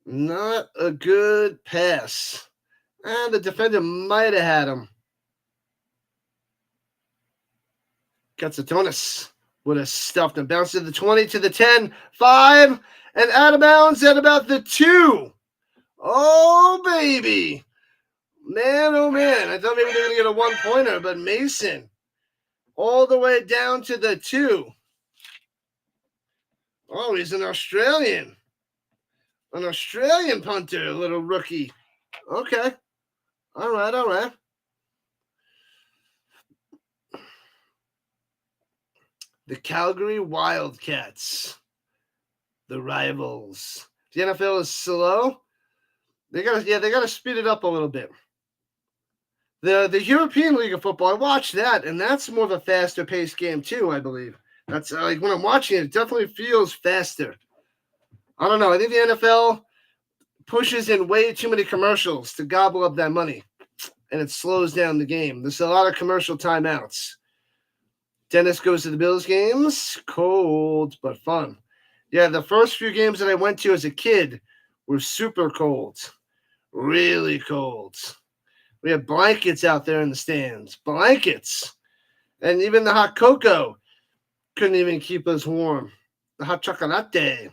Not a good pass. And the defender might have had him. Katsatonis would have stuffed him. Bounced to the 20, to the 10, 5, and out of bounds at about the 2. Oh, baby. Man, oh, man. I thought maybe they were going to get a one-pointer, but Mason all the way down to the 2. Oh, he's an Australian. An Australian punter, little rookie. Okay. All right. The Calgary Wildcats. The rivals. The NFL is slow. They gotta speed it up a little bit. The European League of Football, I watched that, and that's more of a faster paced game too, I believe. That's like when I'm watching it definitely feels faster. I don't know. I think the NFL pushes in way too many commercials to gobble up that money, and it slows down the game. There's a lot of commercial timeouts. Dennis goes to the Bills games. Cold, but fun. Yeah, the first few games that I went to as a kid were super cold. Really cold. We had blankets out there in the stands. Blankets. And even the hot cocoa couldn't even keep us warm. The hot chocolate.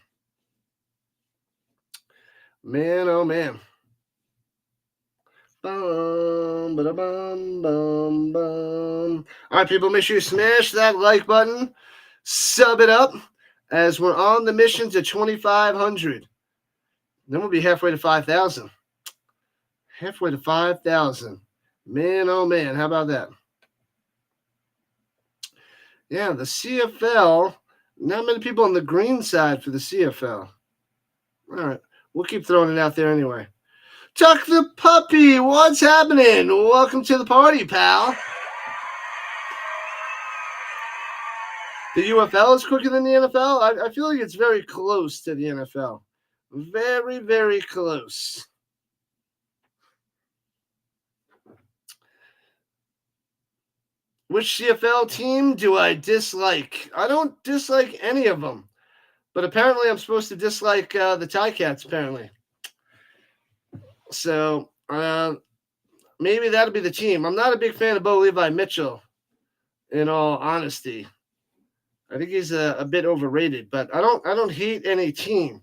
Man, oh man. Bum, ba-da-bum, bum, bum. All right, people, make sure you smash that like button. Sub it up as we're on the mission to 2,500. Then we'll be halfway to 5,000. Halfway to 5,000. Man, oh man, how about that? Yeah, the CFL. Not many people on the green side for the CFL. All right, we'll keep throwing it out there anyway. Tuck the puppy, what's happening? Welcome to the party, pal. The UFL is quicker than the NFL? I feel like it's very close to the NFL. Very, very close. Which CFL team do I dislike? I don't dislike any of them. But apparently I'm supposed to dislike the Tai Cats, apparently. So maybe that'll be the team. I'm not a big fan of Levi Mitchell, in all honesty. I think he's a bit overrated, but I don't hate any team.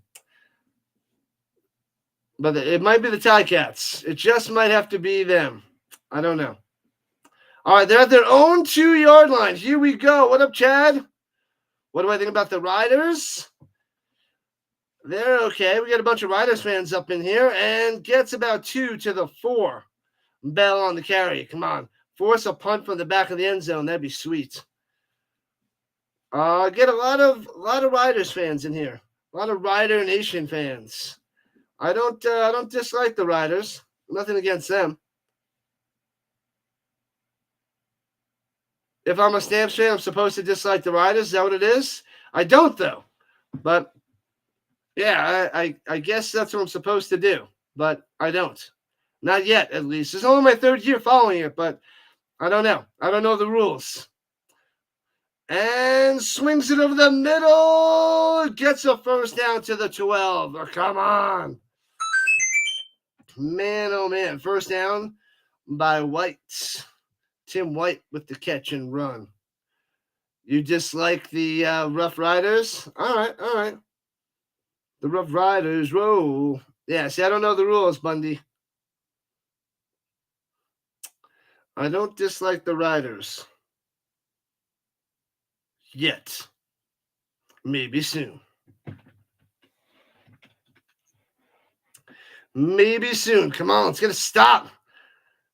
But it might be the Tai Cats. It just might have to be them. I don't know. All right, they're at their own 2-yard line. Here we go. What up, Chad? What do I think about the Riders? They're okay. We got a bunch of Riders fans up in here, and gets about 2 to the 4. Bell on the carry. Come on. Force a punt from the back of the end zone. That'd be sweet. Get a lot of Riders fans in here. A lot of Rider Nation fans. I don't dislike the Riders. Nothing against them. If I'm a Stamps fan, I'm supposed to dislike the Riders. Is that what it is? I don't, though. But yeah, I guess that's what I'm supposed to do. But I don't. Not yet, at least. It's only my 3rd year following it, but I don't know. I don't know the rules. And swings it over the middle. Gets a first down to the 12. Oh, come on. Man, oh, man. First down by White. Tim White with the catch and run. You dislike the Rough Riders? All right. The Rough Riders roll. Yeah, see, I don't know the rules, Bundy. I don't dislike the Riders. Yet. Maybe soon. Maybe soon. Come on, it's going to stop.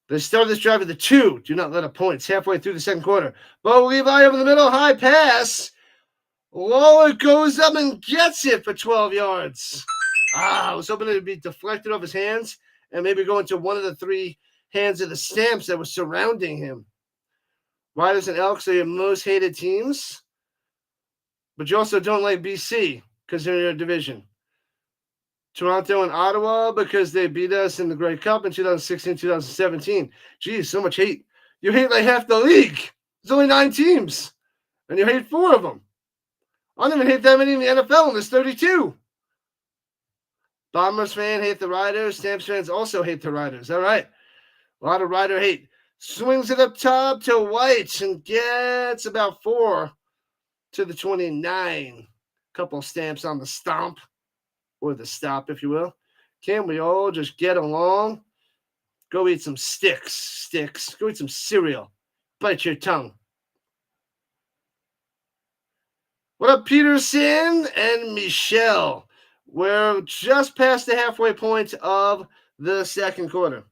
They started this drive with the 2. Do not let up points halfway through the second quarter. Bo Levi over the middle. High pass. Lawler goes up and gets it for 12 yards. I was hoping it would be deflected off his hands and maybe go into one of the 3 hands of the Stamps that was surrounding him. Riders and Elks are your most hated teams, but you also don't like BC because they're in your division. Toronto and Ottawa because they beat us in the Grey Cup in 2016, 2017. Geez, so much hate. You hate like half the league. There's only 9 teams, and you hate 4 of them. I don't even hate that many in the NFL, and there's 32. Bombers fans hate the Riders. Stamps fans also hate the Riders. All right. A lot of Rider hate. Swings it up top to White and gets about 4 to the 29. Couple stamps on the stomp, or the stop, if you will. Can we all just get along? Go eat some sticks. Go eat some cereal. Bite your tongue. What up, Peterson and Michelle? We're just past the halfway point of the second quarter.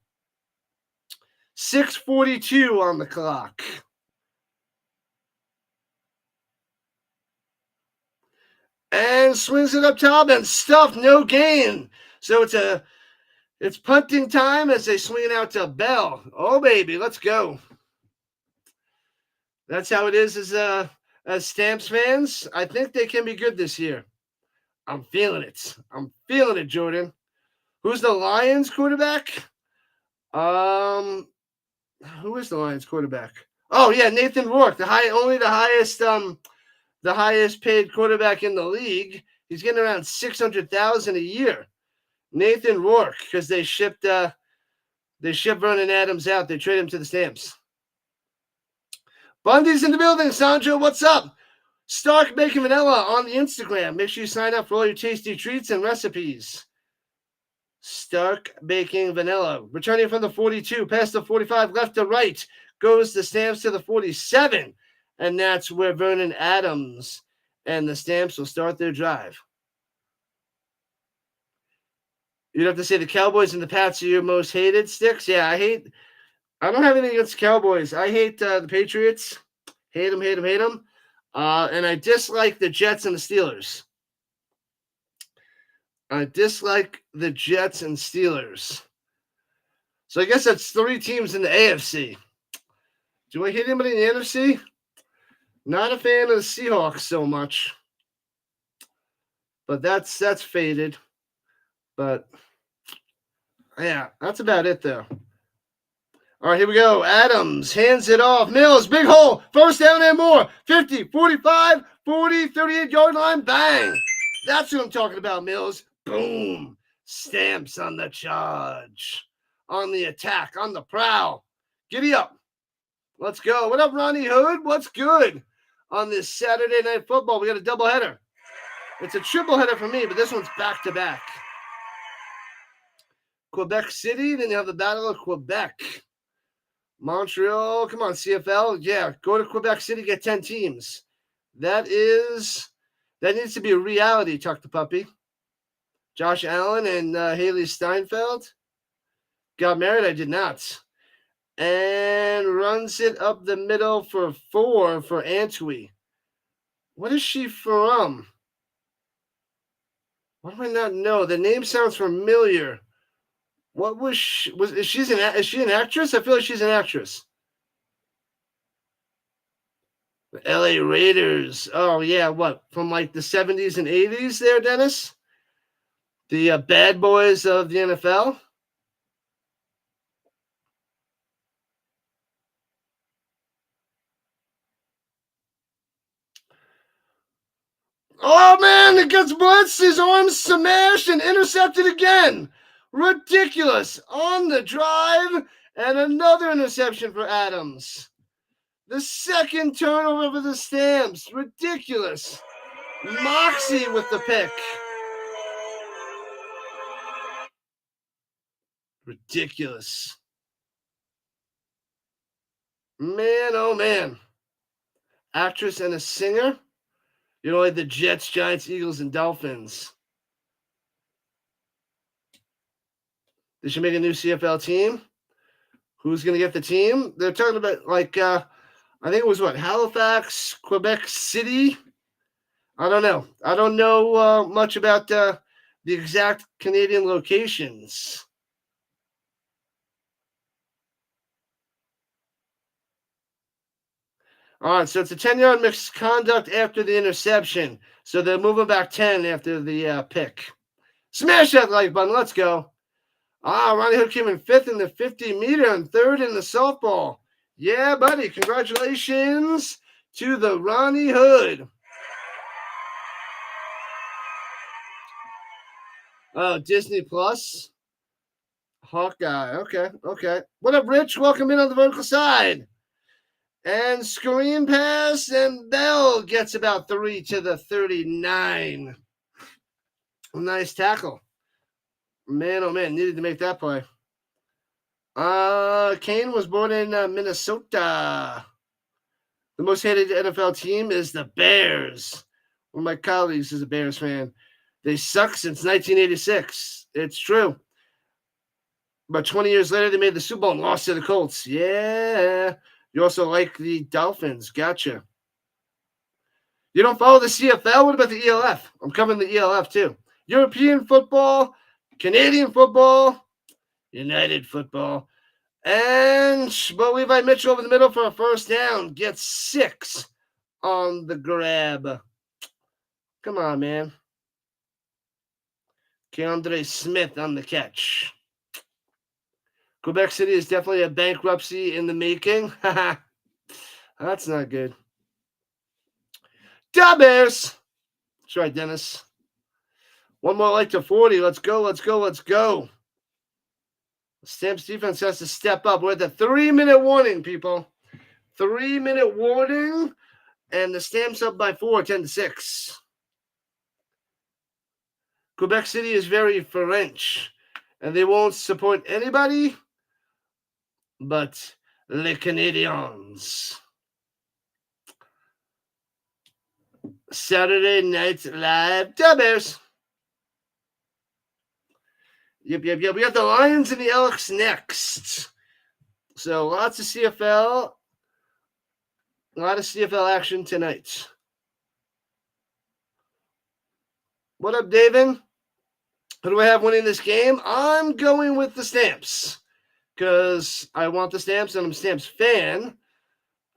6:42 on the clock. And swings it up top and stuffed, no gain. So it's punting time as they swing it out to Bell. Oh, baby, let's go. That's how it is as Stamps fans. I think they can be good this year. I'm feeling it. Jordan. Who's the Lions quarterback? Who is the Lions quarterback? Oh yeah, Nathan Rourke, the highest paid quarterback in the league. He's getting around $600,000 a year. Nathan Rourke, because they shipped Vernon Adams out. They traded him to the Stamps. Bundy's in the building. Sandra, what's up? Stark Bacon Vanilla on the Instagram. Make sure you sign up for all your tasty treats and recipes. Stark Baking Vanilla. Returning from the 42, past the 45, left to right. Goes the Stamps to the 47. And that's where Vernon Adams and the Stamps will start their drive. You'd have to say the Cowboys and the Pats are your most hated sticks. Yeah, I don't have anything against the Cowboys. I hate the Patriots. Hate them. And I dislike the Jets and the Steelers. So I guess that's 3 teams in the AFC. Do I hate anybody in the NFC? Not a fan of the Seahawks so much. But that's faded. But yeah, that's about it though. All right, here we go. Adams hands it off. Mills, big hole. First down and more. 50, 45, 40, 38-yard line. Bang. That's what I'm talking about, Mills. Boom. Stamps on the charge. On the attack. On the prowl. Giddy up. Let's go. What up, Ronnie Hood? What's good? On this Saturday Night Football, we got a doubleheader. It's a triple header for me, but this one's back-to-back. Quebec City, then you have the Battle of Quebec. Montreal, come on, CFL. Yeah, go to Quebec City, get 10 teams. That needs to be a reality, Tuck the Puppy. Josh Allen and Haley Steinfeld got married. I did not. And runs it up the middle for 4 for Antwi. What is she from? What do I not know? The name sounds familiar. What was she? Is she an actress? I feel like she's an actress. The LA Raiders. Oh yeah, what from like the 70s and 80s there, Dennis? The bad boys of the NFL. Oh man, it gets blitzed. His arms smashed and intercepted again. Ridiculous on the drive, and another interception for Adams. The second turnover for the Stamps. Ridiculous. Moxie with the pick. Ridiculous. Man, oh man. Actress and a singer? You know, like the Jets, Giants, Eagles, and Dolphins. They should make a new CFL team. Who's going to get the team? They're talking about, like, I think it was what? Halifax, Quebec City? I don't know. I don't know much about the exact Canadian locations. All right, so it's a 10-yard misconduct after the interception. So they're moving back 10 after the pick. Smash that like button. Let's go. Ronnie Hood came in 5th in the 50-meter and 3rd in the softball. Yeah, buddy. Congratulations to the Ronnie Hood. Oh, Disney Plus. Hawkeye. Okay. What up, Rich? Welcome in on the vertical side. And screen pass, and Bell gets about 3 to the 39. Nice tackle. Man, oh man, needed to make that play. Kane was born in Minnesota. The most hated NFL team is the Bears. One of my colleagues is a Bears fan. They suck since 1986. It's true. But 20 years later, they made the Super Bowl and lost to the Colts. Yeah. You also like the Dolphins. Gotcha. You don't follow the CFL? What about the ELF? I'm covering the ELF too. European football, Canadian football, United football. And Levi Mitchell over the middle for a first down. Gets 6 on the grab. Come on, man. Keandre Smith on the catch. Quebec City is definitely a bankruptcy in the making. That's not good. Bears. That's right, Dennis. One more like to 40. Let's go. Stamps defense has to step up. We're at the 3-minute warning, people. 3-minute warning. And the Stamps up by 4, 10-6. Quebec City is very French. And they won't support anybody but les Canadiens. Saturday Night Live. Bears. Yep. We got the Lions and the Elks next. So lots of CFL. A lot of CFL action tonight. What up, David? Who do I have winning this game? I'm going with the Stamps because I want the Stamps and I'm a Stamps fan.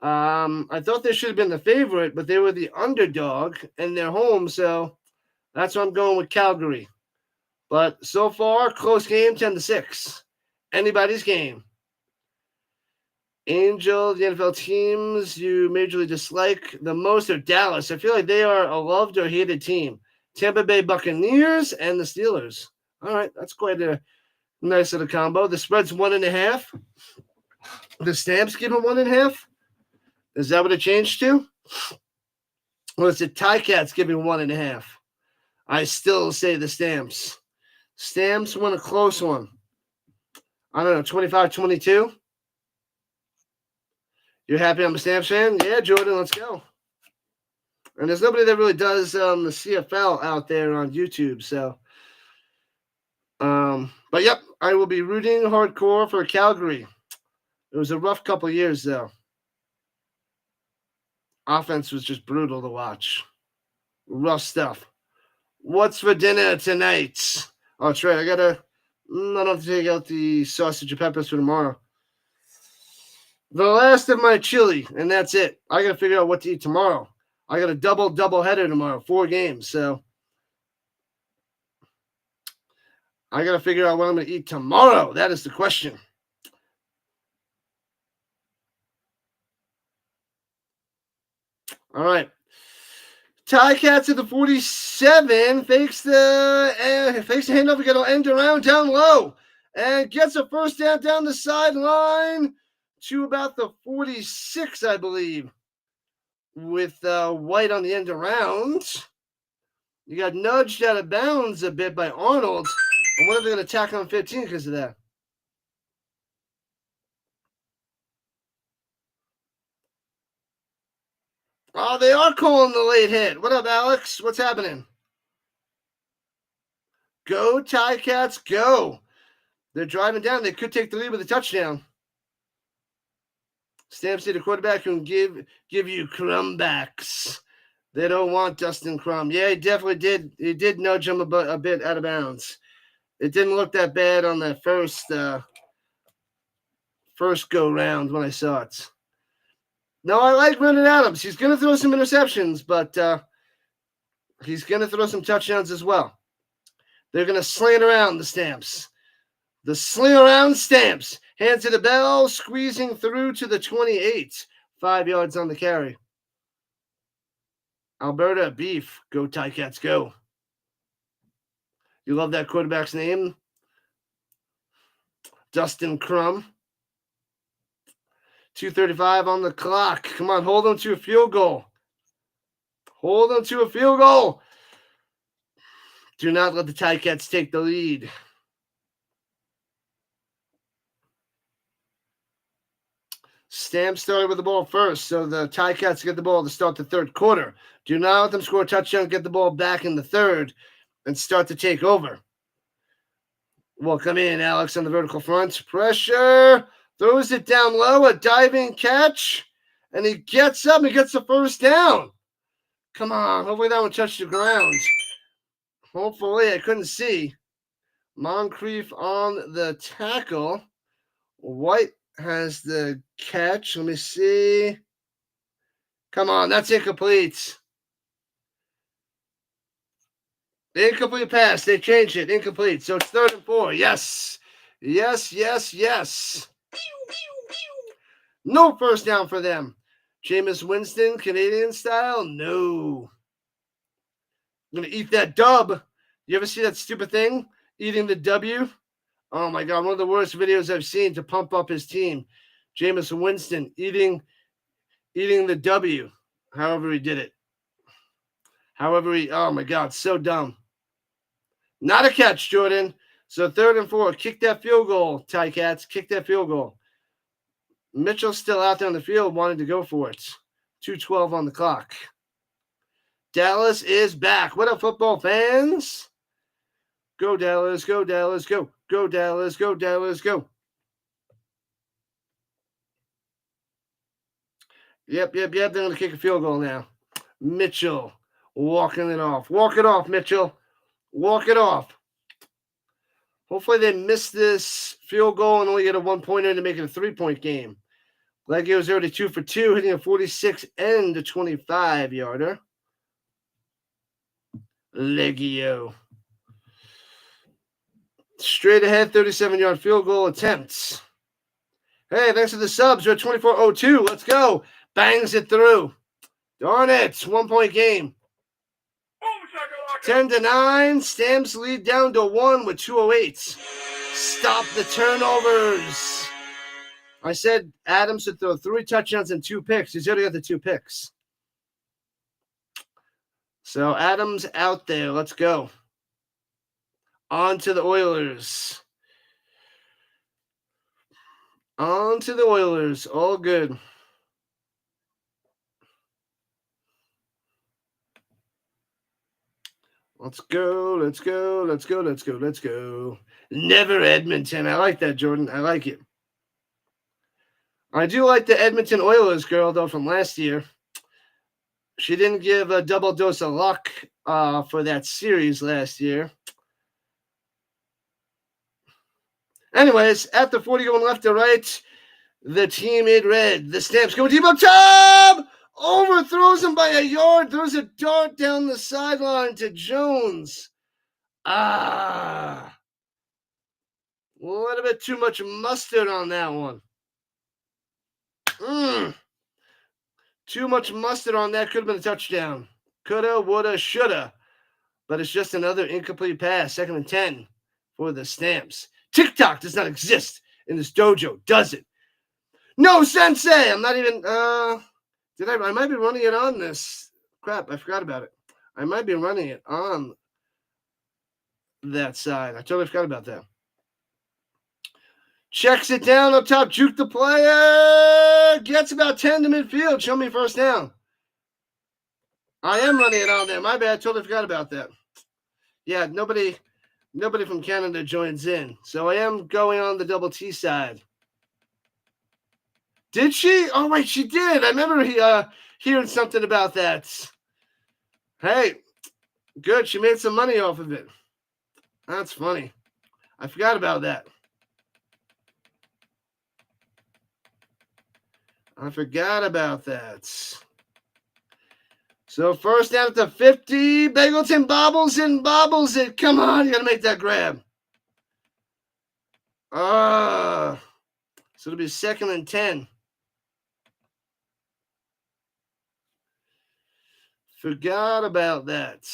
I thought they should have been the favorite, but they were the underdog and they're home, so that's why I'm going with Calgary. But so far, close game, 10-6. Anybody's game. Angel, the NFL teams you majorly dislike the most are Dallas. I feel like they are a loved or hated team. Tampa Bay Buccaneers and the Steelers. All right, that's quite a nice little combo. The spread's 1.5. The Stamps give them 1.5. Is that what it changed to? Or is it Tai Cats giving 1.5? I still say the Stamps. Stamps won a close one. I don't know, 25-22. You're happy I'm a Stamps fan? Yeah, Jordan, let's go. And there's nobody that really does the CFL out there on YouTube, so. But yep, I will be rooting hardcore for Calgary. It was a rough couple of years, though. Offense was just brutal to watch. Rough stuff. What's for dinner tonight? Oh, that's right. I don't have to take out the sausage and peppers for tomorrow. The last of my chili, and that's it. I got to figure out what to eat tomorrow. I got a double header tomorrow, 4 games. So I got to figure out what I'm going to eat tomorrow. That is the question. All right. Tai Cats at the 47 fakes the handoff. We got to end around down low and gets a first down the sideline to about the 46, I believe, with White on the end around. You got nudged out of bounds a bit by Arnold. And what if they're going to tackle on 15 because of that? Oh, they are calling the late hit. What up, Alex? What's happening? Go, Tai Cats, go. They're driving down. They could take the lead with a touchdown. Stamps need a quarterback who can give you crumbacks. They don't want Dustin Crum. Yeah, he definitely did. He did nudge him a bit out of bounds. It didn't look that bad on that first go round when I saw it. No, I like Vernon Adams. He's going to throw some interceptions, but he's going to throw some touchdowns as well. They're going to sling around the Stamps. The sling around Stamps. Hands to the bell, squeezing through to the 28. 5 yards on the carry. Alberta Beef. Go, Tai Cats, go. You love that quarterback's name? Dustin Crum. 2:35 on the clock. Come on, hold them to a field goal. Hold them to a field goal. Do not let the Tai Cats take the lead. Stamps started with the ball first, so the Tai Cats get the ball to start the third quarter. Do not let them score a touchdown, get the ball back in the third, and start to take over. Welcome in, Alex, on the vertical front. Pressure. Throws it down low, a diving catch, and he gets up and gets the first down. Come on, hopefully that one touched the ground. Hopefully, I couldn't see. Moncrief on the tackle. White has the catch. Let me see. Come on, that's incomplete. Incomplete pass. They changed it. Incomplete. So it's 3rd and 4. Yes. Yes, yes, yes. No first down for them. Jameis Winston, Canadian style? No. I'm going to eat that dub. You ever see that stupid thing? Eating the W? Oh, my God. One of the worst videos I've seen to pump up his team. Jameis Winston eating the W. However he did it. Oh, my God. So dumb. Not a catch, Jordan. So 3rd and 4. Kick that field goal, Tai Cats. Kick that field goal. Mitchell's still out there on the field, wanting to go for it. 2:12 on the clock. Dallas is back. What up, football fans? Go, Dallas. Go, Dallas. Go. Go, Dallas. Go, Dallas. Go. Yep. They're going to kick a field goal now. Mitchell walking it off. Walk it off, Mitchell. Walk it off. Hopefully they miss this field goal and only get a 1-pointer to make it a 3-point game. Leggio's already 2 for 2, hitting a 46 and a 25-yarder. Leggio. Straight ahead, 37-yard field goal attempts. Hey, thanks for the subs. We're at 24:02. Let's go. Bangs it through. Darn it. 1-point game. 10-9. Stamps lead down to 1 with 2:08. Stop the turnovers. I said Adams would throw 3 touchdowns and 2 picks. He's already got the 2 picks. So Adams out there. Let's go. On to the Oilers. On to the Oilers. All good. Let's go. Let's go. Let's go. Let's go. Let's go. Never Edmonton. I like that, Jordan. I like it. I do like the Edmonton Oilers girl, though, from last year. She didn't give a double dose of luck for that series last year. Anyways, after 40 going left to right, the team in red, the Stamps go deep up top! Overthrows him by a yard, throws a dart down the sideline to Jones. A little bit too much mustard on that one. Too much mustard on that. Could have been a touchdown. Coulda, woulda, shoulda. But it's just another incomplete pass. 2nd and 10 for the Stamps. TikTok does not exist in this dojo, does it? No, Sensei! I'm not even... I might be running it on this. Crap, I forgot about it. I might be running it on that side. I totally forgot about that. Checks it down up top. Juke the player. Gets about 10 to midfield. Show me first down. I am running it on there. My bad. Totally forgot about that. Yeah, nobody from Canada joins in. So I am going on the double T side. Did she? Oh, wait, she did. I remember hearing something about that. Hey, good. She made some money off of it. That's funny. I forgot about that. I forgot about that. So first down at the 50. Begelton bobbles it. Come on, you got to make that grab. So it'll be 2nd and 10. Forgot about that.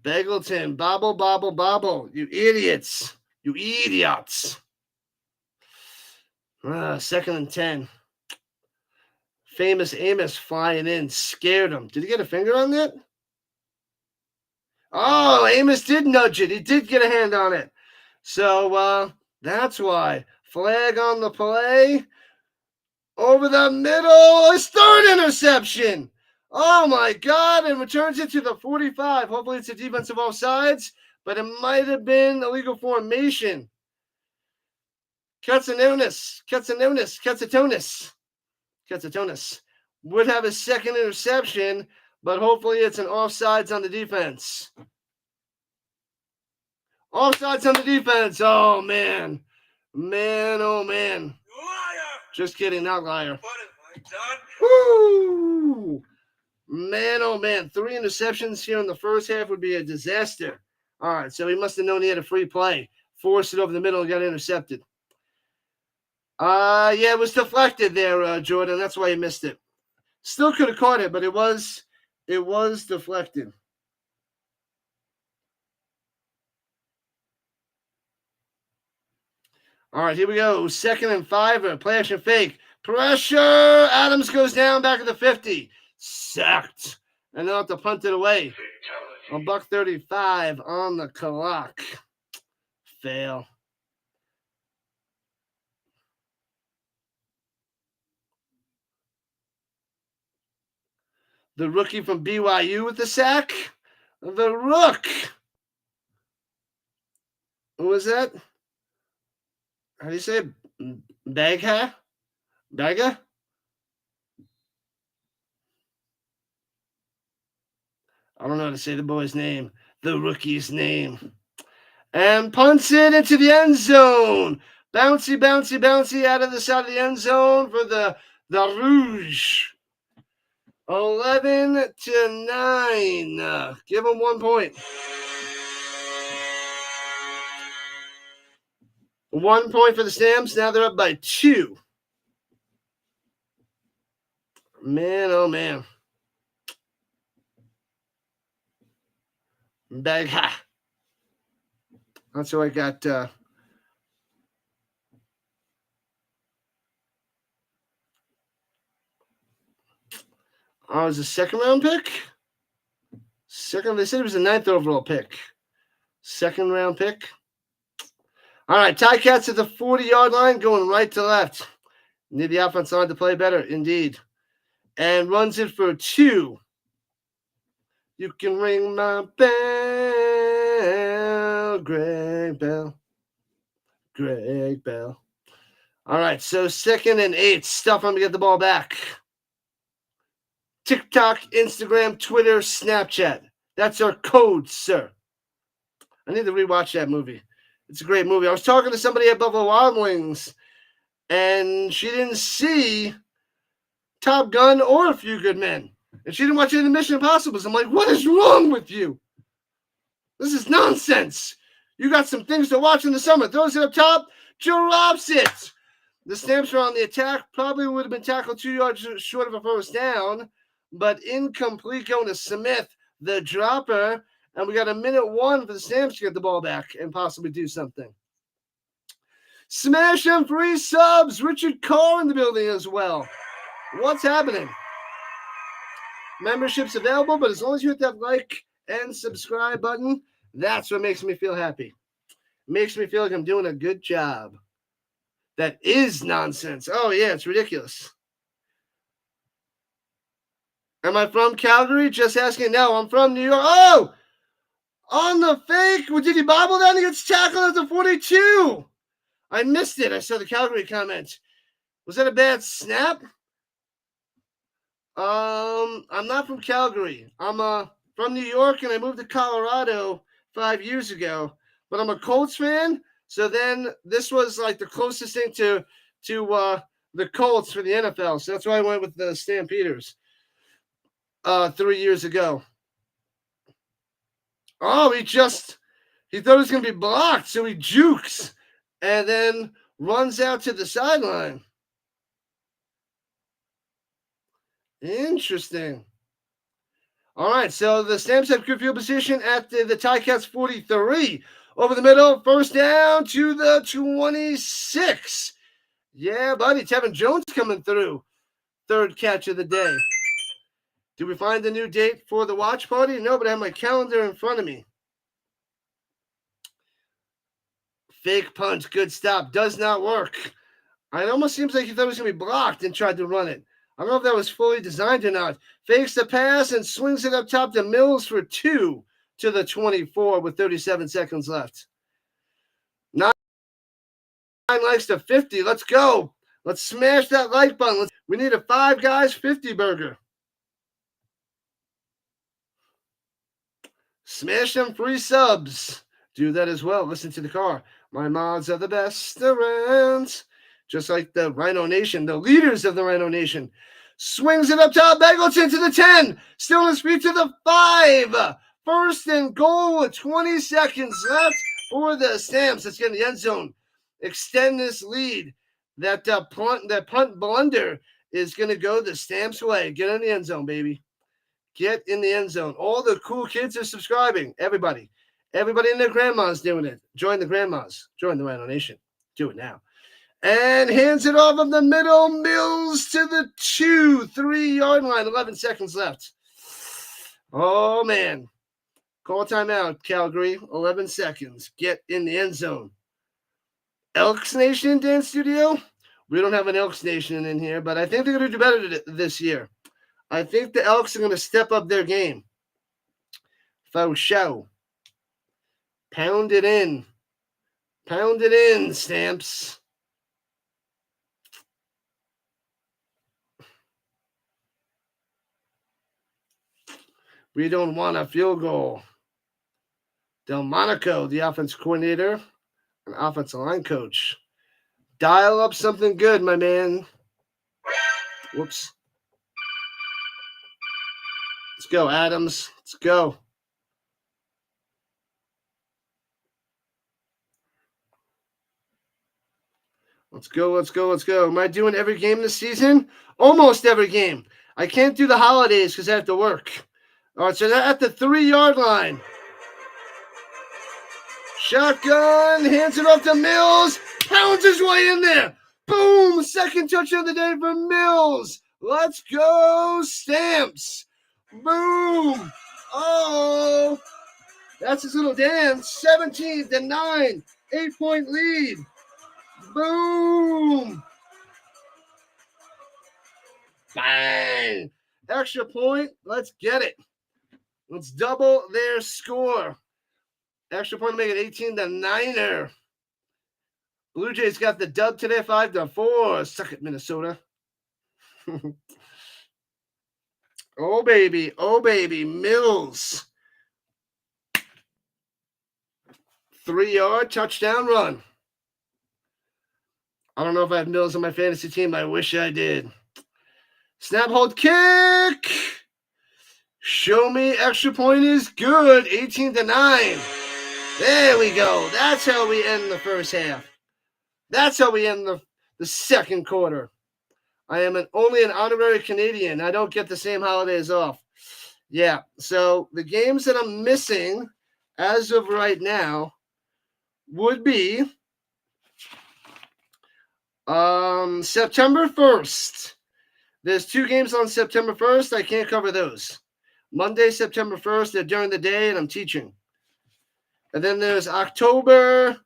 Begelton, bobble. You idiots. 2nd and 10. Famous Amos flying in. Scared him. Did he get a finger on that? Oh, Amos did nudge it. He did get a hand on it. So that's why. Flag on the play. Over the middle. His 3rd interception. Oh, my God. And returns it to the 45. Hopefully it's a defensive offsides, but it might have been illegal formation. Katsatonis would have a 2nd interception, but hopefully it's an offsides on the defense. Offsides on the defense. Oh, man. Oh, man. Liar. Just kidding, not liar. What have I done? Woo! Man, oh, man. 3 interceptions here in the first half would be a disaster. All right, so he must have known he had a free play. Forced it over the middle and got intercepted. Yeah, it was deflected there, Jordan. That's why he missed it. Still could have caught it, but it was deflected. All right, here we go. 2nd and 5. Play action fake. Pressure. Adams goes down back at the 50. Sacked. And they'll have to punt it away. $1:35 on the clock. Fail. The rookie from BYU with the sack. The Rook. Who was that? How do you say it? Baga? I don't know how to say the boy's name. The rookie's name. And punts it into the end zone. Bouncy out of the side of the end zone for the Rouge. 11-9. Give them 1 point. 1 point for the Stamps. Now they're up by 2. Man, oh man. Bagha. That's how I got. Was a 2nd round pick. They said it was a 9th overall pick. 2nd round pick. All right, Tai Cats at the 40-yard line, going right to left. Need the offense line to play better, indeed. And runs it for 2. You can ring my bell, Greg Bell. All right, so 2nd and 8. Stuff him to get the ball back. TikTok, Instagram, Twitter, Snapchat. That's our code, sir. I need to rewatch that movie. It's a great movie. I was talking to somebody at Buffalo Wild Wings, and she didn't see Top Gun or A Few Good Men. And she didn't watch any of the Mission Impossibles. I'm like, what is wrong with you? This is nonsense. You got some things to watch in the summer. Throws it up top, drops it. The Stamps are on the attack. Probably would have been tackled 2 yards short of a first down, but incomplete going to Smith, the dropper. And we got 1:01 for the Stamps to get the ball back and possibly do something. Smash them free subs. Richard Carr in the building as well. What's happening? Membership's available, but as long as you hit that like and subscribe button, that's what makes me feel happy. Makes me feel like I'm doing a good job. That is nonsense. Oh, yeah, it's ridiculous. Am I from Calgary? Just asking. No, I'm from New York. Oh! On the fake. Did he bobble down? He gets tackled at the 42. I missed it. I saw the Calgary comment. Was that a bad snap? I'm not from Calgary. I'm from New York, and I moved to Colorado 5 years ago. But I'm a Colts fan. So then this was like the closest thing to the Colts for the NFL. So that's why I went with the Stampeders 3 years ago. Oh, he thought it was going to be blocked, so he jukes and then runs out to the sideline. Interesting. All right, so the Stamps have good field position at the Tai Cats 43. Over the middle, first down to the 26. Yeah, buddy, Tevin Jones coming through. Third catch of the day. Did we find a new date for the watch party? No, but I have my calendar in front of me. Fake punch, good stop. Does not work. It almost seems like he thought it was going to be blocked and tried to run it. I don't know if that was fully designed or not. Fakes the pass and swings it up top to Mills for 2 to the 24 with 37 seconds left. 9 likes to 50. Let's go. Let's smash that like button. We need a 5 guys 50 burger. Smash them free subs. Do that as well. Listen to the car. My mods are the best around. Just like the Rhino Nation, the leaders of the Rhino Nation. Swings it up top. Begelton to the 10. Still in his feet to the 5. First and goal with 20 seconds left for the Stamps. Let's get in the end zone. Extend this lead. That punt blunder is going to go the Stamps' way. Get in the end zone, baby. Get in the end zone. All the cool kids are subscribing. Everybody and their grandma's doing it. Join the grandmas. Join the Rhino Nation. Do it now. And hands it off of the middle. Mills to the 3-yard line. 11 seconds left. Oh, man. Call timeout, Calgary. 11 seconds. Get in the end zone. Elks Nation Dance Studio? We don't have an Elks Nation in here, but I think they're going to do better this year. I think the Elks are going to step up their game. Faux show. Pound it in. Pound it in, Stamps. We don't want a field goal. Delmonico, the offense coordinator and offensive line coach. Dial up something good, my man. Whoops. Let's go, Adams. Let's go. Let's go, let's go, let's go. Am I doing every game this season? Almost every game. I can't do the holidays because I have to work. All right, so they're at the 3-yard line. Shotgun, hands it off to Mills. Pounds his way in there. Boom, second touchdown of the day for Mills. Let's go, Stamps. Boom. Oh, that's his little dance. 17-9, 8-point lead. Boom. Bang. Extra point. Let's get it. Let's double their score. Extra point to make it 18-9. Blue Jays got the dub today, 5-4. Suck it, Minnesota. Oh, baby. Oh, baby. Mills. 3-yard touchdown run. I don't know if I have Mills on my fantasy team. I wish I did. Snap, hold, kick. Show me extra point is good. 18-9. There we go. That's how we end the first half. That's how we end the second quarter. I am only an honorary Canadian. I don't get the same holidays off. Yeah, so the games that I'm missing as of right now would be September 1st. There's 2 games on September 1st. I can't cover those. Monday, September 1st, they're during the day, and I'm teaching. And then there's October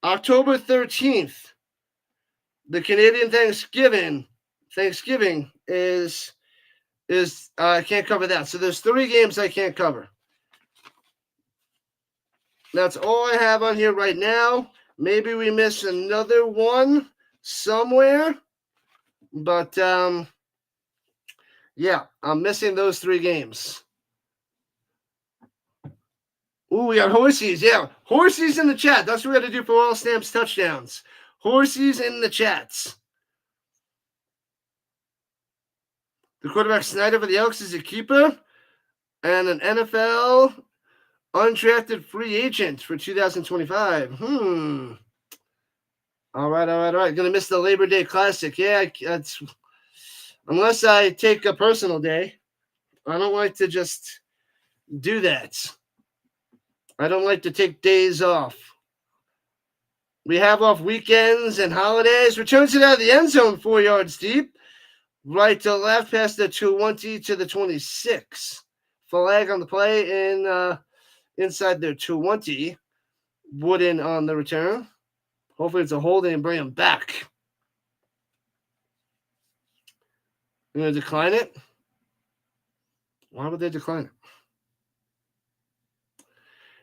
13th. The Canadian Thanksgiving is I can't cover that. So there's 3 games I can't cover. That's all I have on here right now. Maybe we missed another one somewhere. But, yeah, I'm missing those 3 games. Ooh, we got Horsies. Yeah, Horsies in the chat. That's what we got to do for all Stamps touchdowns. Horsies in the chats. The quarterback Snyder for the Elks is a keeper. And an NFL undrafted free agent for 2025. All right. Going to miss the Labor Day Classic. Yeah, that's unless I take a personal day. I don't like to just do that. I don't like to take days off. We have off weekends and holidays. Returns it out of the end zone 4 yards deep. Right to left past the 20 to the 26. Flag on the play in inside their 20. Wooden on the return. Hopefully it's a holding and bring him back. I'm going to decline it. Why would they decline it?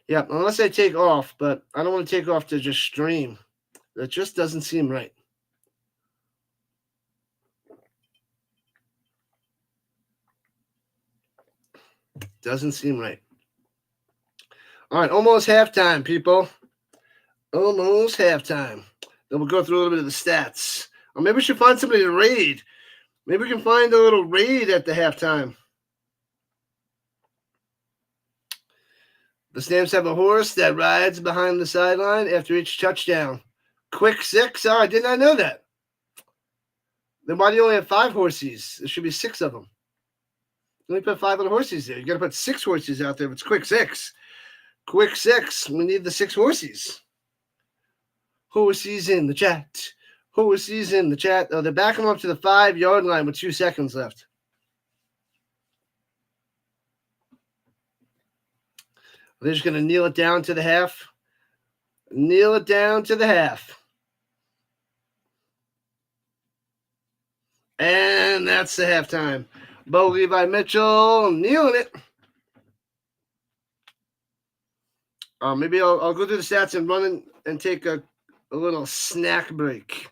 Yeah, unless I take off, but I don't want to take off to just stream. That just doesn't seem right. Doesn't seem right. All right, almost halftime, people. Almost halftime. Then we'll go through a little bit of the stats. Or maybe we should find somebody to raid. Maybe we can find a little raid at the halftime. The Stamps have a horse that rides behind the sideline after each touchdown. Quick 6? Oh, I did not know that. Then why do you only have 5 horses? There should be 6 of them. You only put 5 little horses there. You got to put 6 horses out there if it's quick 6. Quick 6. We need the 6 horses. Horses in the chat. Horses in the chat. Oh, they're backing them up to the 5-yard line with 2 seconds left. They're just going to kneel it down to the half. Kneel it down to the half. And that's the halftime. Bo Levi Mitchell kneeling it. Maybe I'll go through the stats and run and take a little snack break.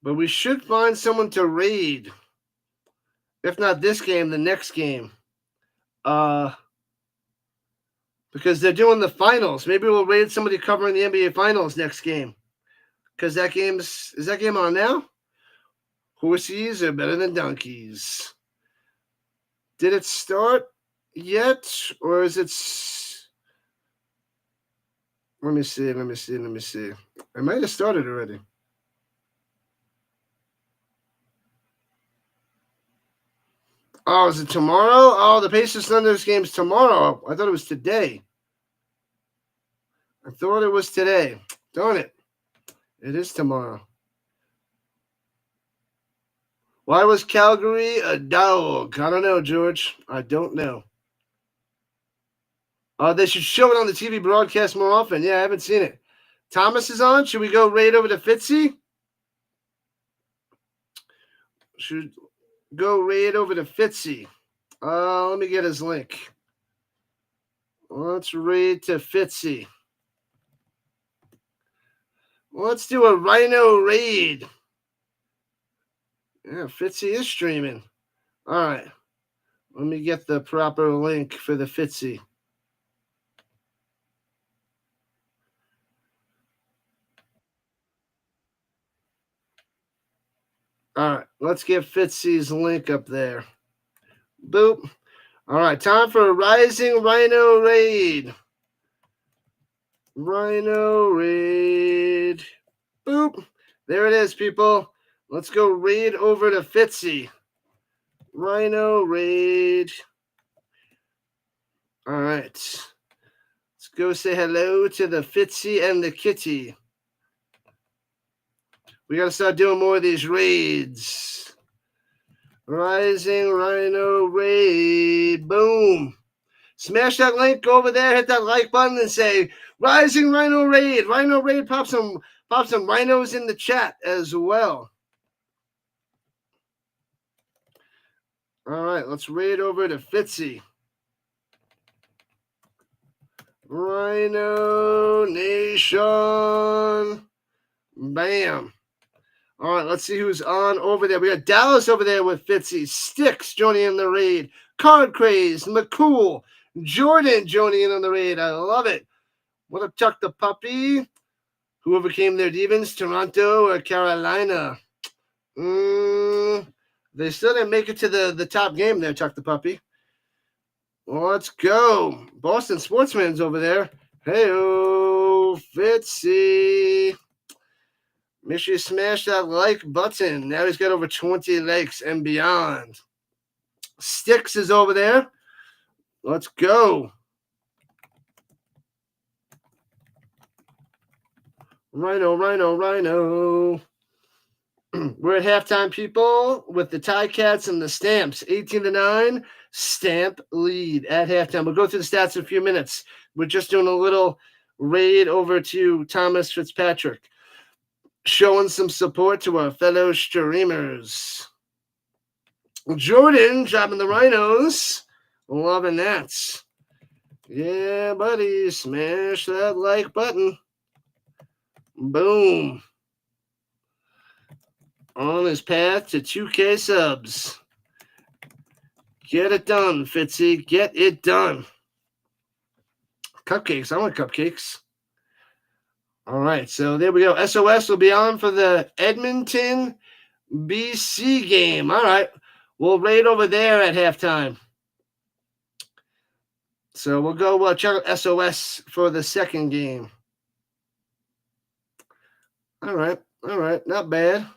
But we should find someone to raid. If not this game, the next game. Because they're doing the finals. Maybe we'll raid somebody covering the NBA Finals next game. Because is that game on now? Horses are better than donkeys. Did it start yet? Or is it... Let me see. I might have started already. Oh, is it tomorrow? Oh, the Pacers Thunders game's tomorrow. I thought it was today. Darn it. It is tomorrow. Why was Calgary a dog? I don't know, George. I don't know. They should show it on the TV broadcast more often. Yeah, I haven't seen it. Thomas is on. Should we go raid over to Fitzy? Should go raid over to Fitzy. Let me get his link. Let's raid to Fitzy. Let's do a Rhino raid. Yeah, Fitzy is streaming. All right. Let me get the proper link for the Fitzy. All right. Let's get Fitzy's link up there. Boop. All right. Time for a Rising Rhino raid. Rhino raid. Boop. There it is, people. Let's go raid over to Fitzy. Rhino raid. All right. Let's go say hello to the Fitzy and the Kitty. We got to start doing more of these raids. Rising Rhino raid. Boom. Smash that link. Go over there. Hit that like button and say, Rising Rhino raid. Rhino raid. Pop some rhinos in the chat as well. All right, let's raid over to Fitzy. Rhino Nation. Bam. All right, let's see who's on over there. We got Dallas over there with Fitzy. Sticks joining in the raid. Card Craze, McCool, Jordan joining in on the raid. I love it. What up, Chuck the Puppy? Whoever came there, Devens, Toronto, or Carolina? They still didn't make it to the top game there, Chuck the Puppy. Well, let's go. Boston Sportsman's over there. Hey-o, Fitzy. Make sure you smash that like button. Now he's got over 20 likes and beyond. Sticks is over there. Let's go. Rhino, Rhino, Rhino. We're at halftime, people, with the Tai Cats and the Stamps. 18-9, Stamp lead at halftime. We'll go through the stats in a few minutes. We're just doing a little raid over to Thomas Fitzpatrick, showing some support to our fellow streamers. Jordan dropping the Rhinos. Loving that. Yeah, buddy. Smash that like button. Boom. On his path to 2K subs. Get it done, Fitzy. Get it done. Cupcakes. I want cupcakes. All right, so there we go. SOS will be on for the Edmonton, BC game. All right, we'll raid over there at halftime. So we'll go check out SOS for the second game. All right, not bad.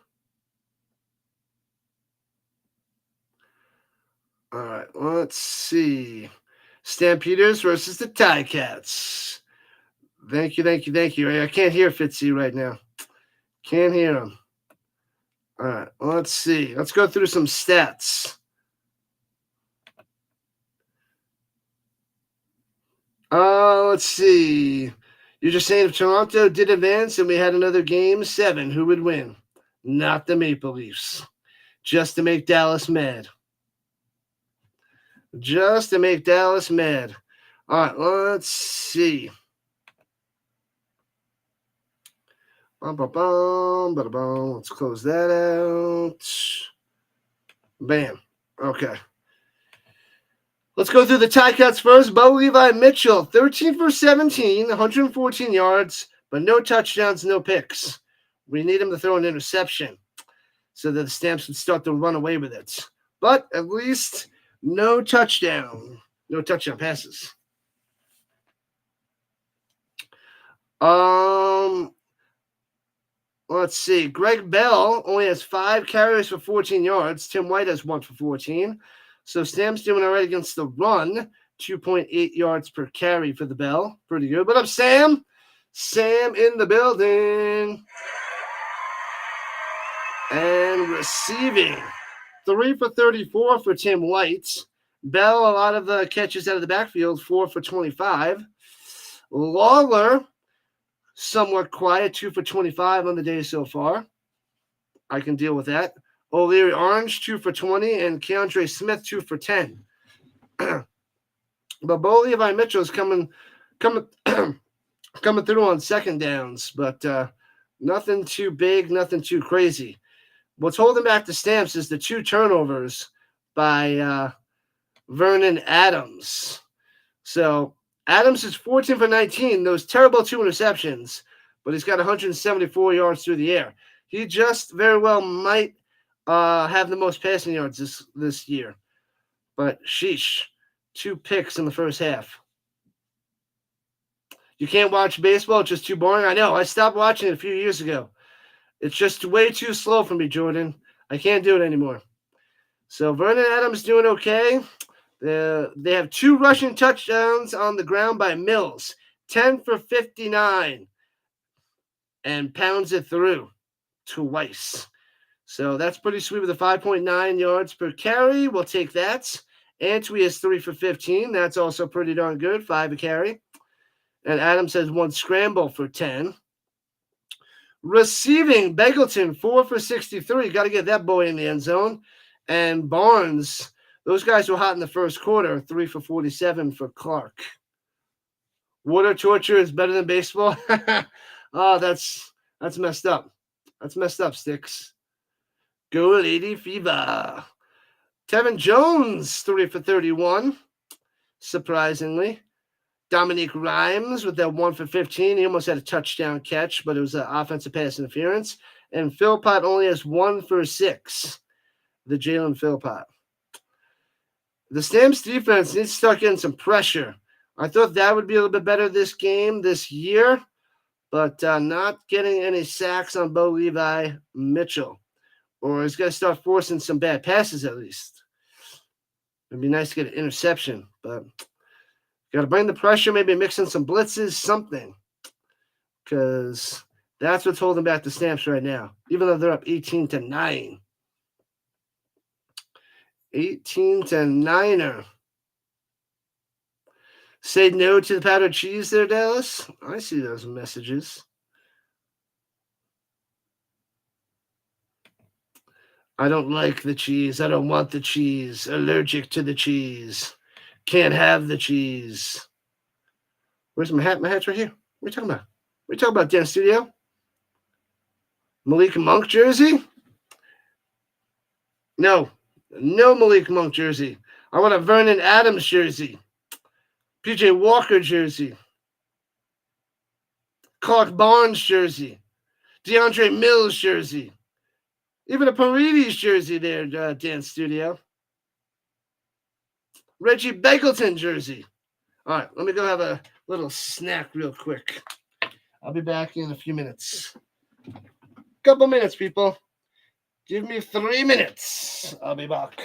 All right, let's see. Stampeders versus the Tai Cats. Thank you. I can't hear Fitzy right now. Can't hear him. All right, let's see. Let's go through some stats. Let's see. You're just saying if Toronto did advance and we had another game 7, who would win? Not the Maple Leafs. Just to make Dallas mad. Just to make Dallas mad. All right, let's see. Let's close that out. Bam. Okay. Let's go through the Tai Cats first. Levi Mitchell, 13 for 17, 114 yards, but no touchdowns, no picks. We need him to throw an interception so that the Stamps would start to run away with it. But at least no touchdown passes. Let's see. Greg Bell only has 5 carries for 14 yards. Tim White has 1 for 14. So Stamps doing all right against the run. 2.8 yards per carry for the Bell. Pretty good. What up, Sam? Sam in the building. And receiving. 3 for 34 for Tim White. Bell, a lot of the catches out of the backfield. 4 for 25. Lawler, somewhat quiet. 2 for 25 on the day so far. I can deal with that. O'Leary Orange, 2 for 20, and Keandre Smith, 2 for 10. But Levi Mitchell is coming through on second downs, but nothing too big, nothing too crazy. What's holding back the Stamps is the 2 turnovers by Vernon Adams. So Adams is 14 for 19, those terrible 2 interceptions, but he's got 174 yards through the air. He just very well might have the most passing yards this year. But sheesh, 2 picks in the first half. You can't watch baseball, it's just too boring. I know, I stopped watching it a few years ago. It's just way too slow for me, Jordan. I can't do it anymore. So Vernon Adams doing okay. They have 2 rushing touchdowns on the ground by Mills. 10 for 59. And pounds it through twice. So that's pretty sweet with a 5.9 yards per carry. We'll take that. Antwi has 3 for 15. That's also pretty darn good. 5 a carry. And Adams has 1 scramble for 10. Receiving, Begelton, 4 for 63. Got to get that boy in the end zone. And Barnes, Those guys were hot in the first quarter, 3 for 47 for Clark. Water torture is better than baseball? Oh, that's messed up. That's messed up, Sticks. Go Lady Fever. Tevin Jones, 3 for 31, surprisingly. Dominique Rhymes with that 1 for 15. He almost had a touchdown catch, but it was an offensive pass interference. And Philpott only has 1 for 6. The Jalen Philpott. The Stamps defense needs to start getting some pressure. I thought that would be a little bit better this year, but not getting any sacks on Bo Levi Mitchell. Or he's got to start forcing some bad passes at least. It'd be nice to get an interception, but got to bring the pressure, maybe mix in some blitzes, something. Because that's what's holding back the Stamps right now, even though they're up 18-9. 18-9er. Say no to the powdered cheese there, Dallas. I see those messages. I don't like the cheese. I don't want the cheese. Allergic to the cheese. Can't have the cheese. Where's my hat? My hat's right here. What are you talking about? What are you talking about, Dan Studio? Malik Monk jersey? No. No Malik Monk jersey. I want a Vernon Adams jersey. PJ Walker jersey. Clark Barnes jersey. DeAndre Mills jersey. Even a Paredes jersey there, Dan Studio. Reggie Begelton jersey. All right, let me go have a little snack real quick. I'll be back in a few minutes. Couple minutes, people. Give me 3 minutes. I'll be back.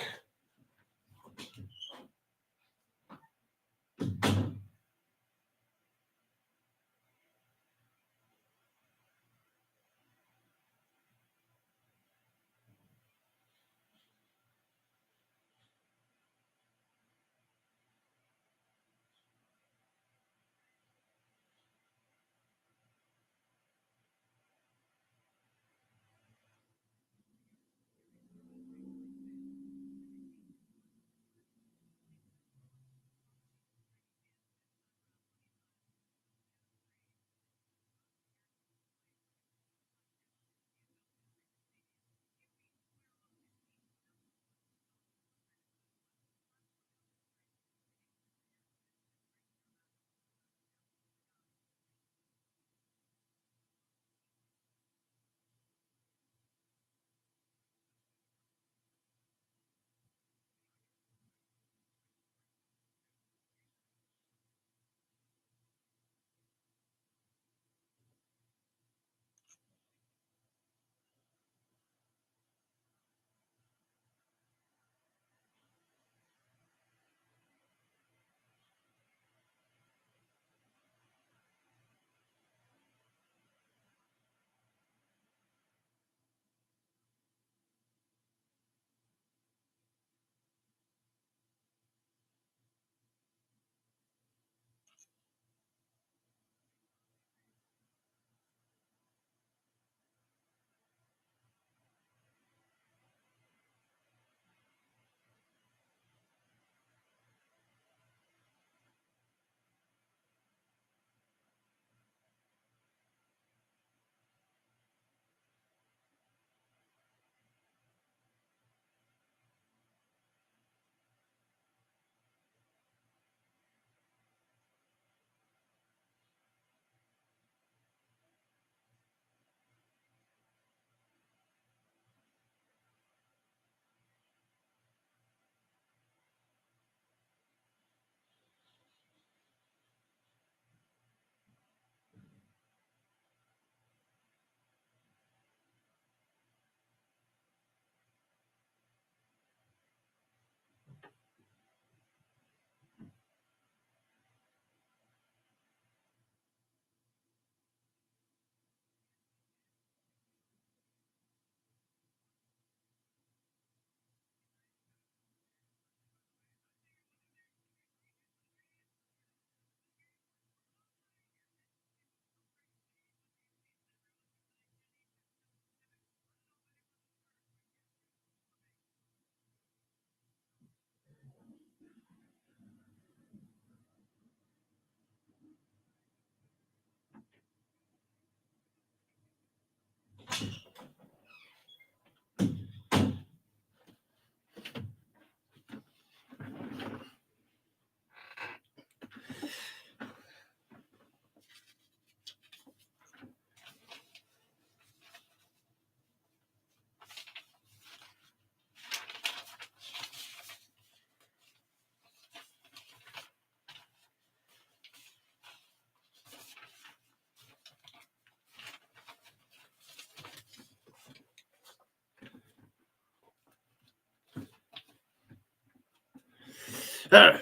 All right.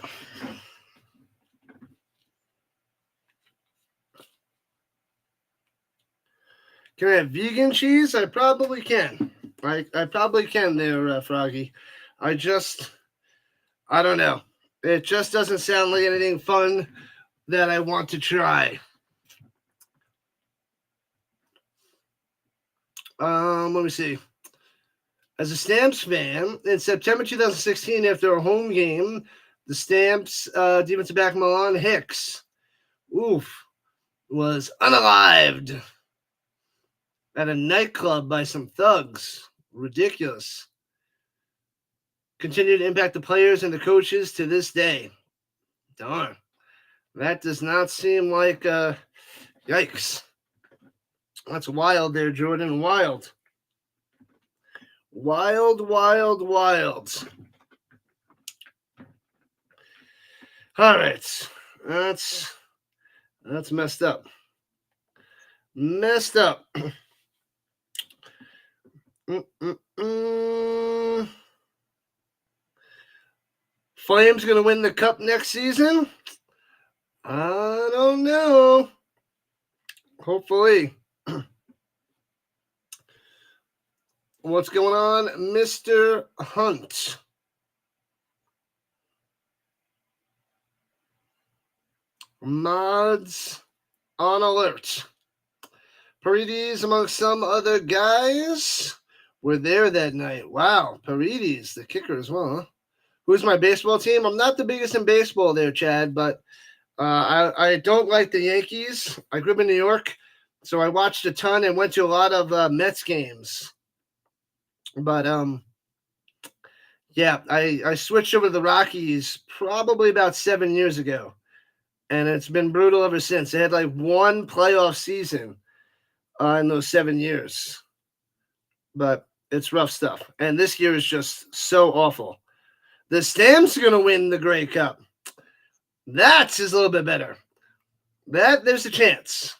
Can I have vegan cheese? I probably can. I probably can there, Froggy. I don't know. It just doesn't sound like anything fun that I want to try. Let me see. As a Stamps fan, in September 2016, after a home game, the Stamps defensive back Milan Hicks, was unalived at a nightclub by some thugs. Ridiculous. Continue to impact the players and the coaches to this day. Darn. That does not seem like yikes. That's wild there, Jordan. Wild. Wild. All right. That's messed up. Flames going to win the cup next season? I don't know. Hopefully. What's going on, Mr. Hunt? Mods on alert. Paredes, among some other guys, were there that night. Wow, Paredes, the kicker as well, huh? Who's my baseball team? I'm not the biggest in baseball there, Chad, but I don't like the Yankees. I grew up in New York, so I watched a ton and went to a lot of Mets games. But yeah, I switched over to the Rockies probably about 7 years ago, and it's been brutal ever since. They had like one playoff season in those 7 years, but it's rough stuff. And this year is just so awful. The Stamps are going to win the Grey Cup. That's a little bit better. There's a chance.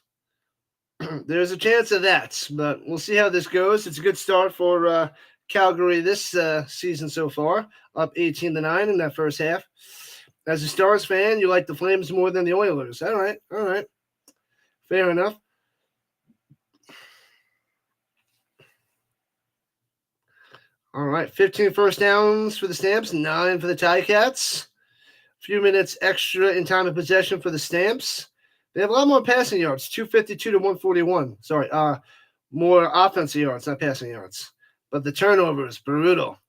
There's a chance of that, but we'll see how this goes. It's a good start for Calgary this season so far, up 18-9 in that first half. As a Stars fan, you like the Flames more than the Oilers. All right. Fair enough. All right, 15 first downs for the Stamps, 9 for the Tai Cats. A few minutes extra in time of possession for the Stamps. They have a lot more passing yards, 252 to 141. Sorry, more offensive yards, not passing yards. But the turnovers, brutal.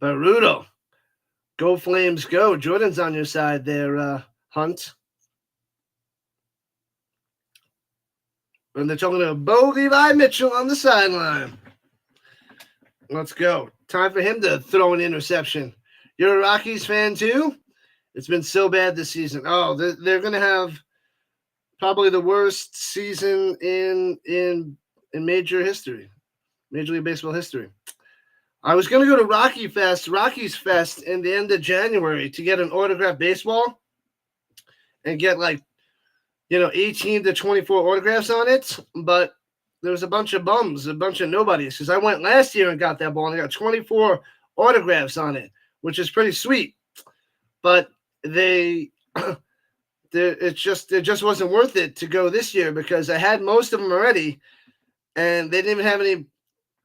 Go Flames, go. Jordan's on your side there, Hunt. And they're talking to Bo Levi Mitchell on the sideline. Let's go. Time for him to throw an interception. You're a Rockies fan too? It's been so bad this season. Oh, they're going to have probably the worst season in Major League Baseball history. I was going to go to Rockies Fest in the end of January to get an autographed baseball and get 18 to 24 autographs on it, but there was a bunch of bums, a bunch of nobodies, because I went last year and got that ball and I got 24 autographs on it, which is pretty sweet. But it just wasn't worth it to go this year because I had most of them already, and they didn't even have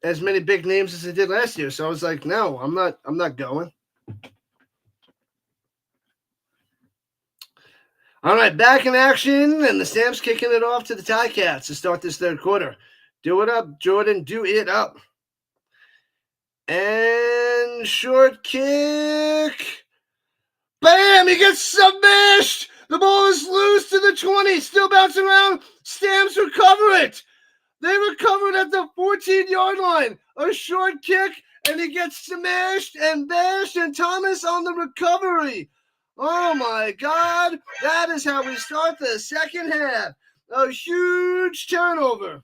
as many big names as they did last year. So I was like, no, I'm not going. All right, back in action, and the Stamps kicking it off to the Tai Cats to start this third quarter. Do it up, Jordan. Do it up. And short kick. Bam! He gets smashed. The ball is loose to the 20. Still bouncing around. Stamps recover it. They recovered at the 14-yard line. A short kick, and he gets smashed and bashed, and Thomas on the recovery. Oh, my God. That is how we start the second half. A huge turnover.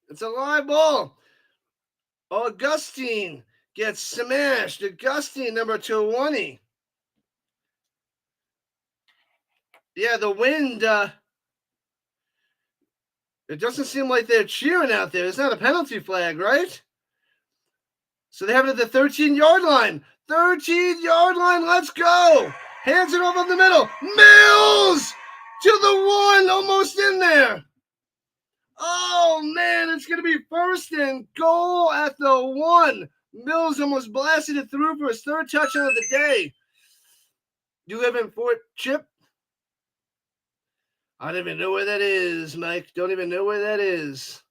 It's a live ball. Augustine gets smashed. Augustine, number 220. Yeah, the wind, it doesn't seem like they're cheering out there. It's not a penalty flag, right? So they have it at the 13-yard line. 13-yard line, let's go. Hands it over the middle. Mills to the 1, almost in there. Oh, man, it's going to be first and goal at the 1. Mills almost blasted it through for his 3rd touchdown of the day. You live in Fort Chip? I don't even know where that is, Mike. Don't even know where that is.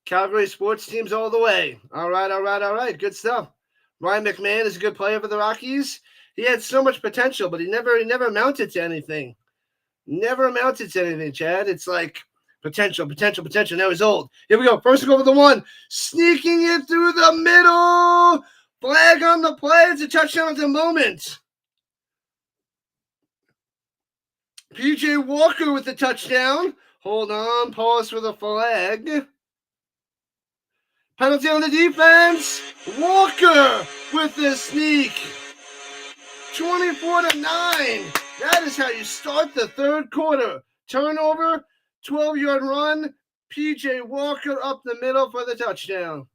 Calgary sports teams all the way. All right. Good stuff. Ryan McMahon is a good player for the Rockies. He had so much potential, but he never amounted to anything. Never amounted to anything, Chad. It's like potential. Now he's old. Here we go. First go for the 1. Sneaking it through the middle. Flag on the play. It's a touchdown at the moment. PJ Walker with the touchdown. Hold on. Pause for the flag. Penalty on the defense. Walker with the sneak. 24-9. That is how you start the 3rd quarter. Turnover, 12-yard run. PJ Walker up the middle for the touchdown.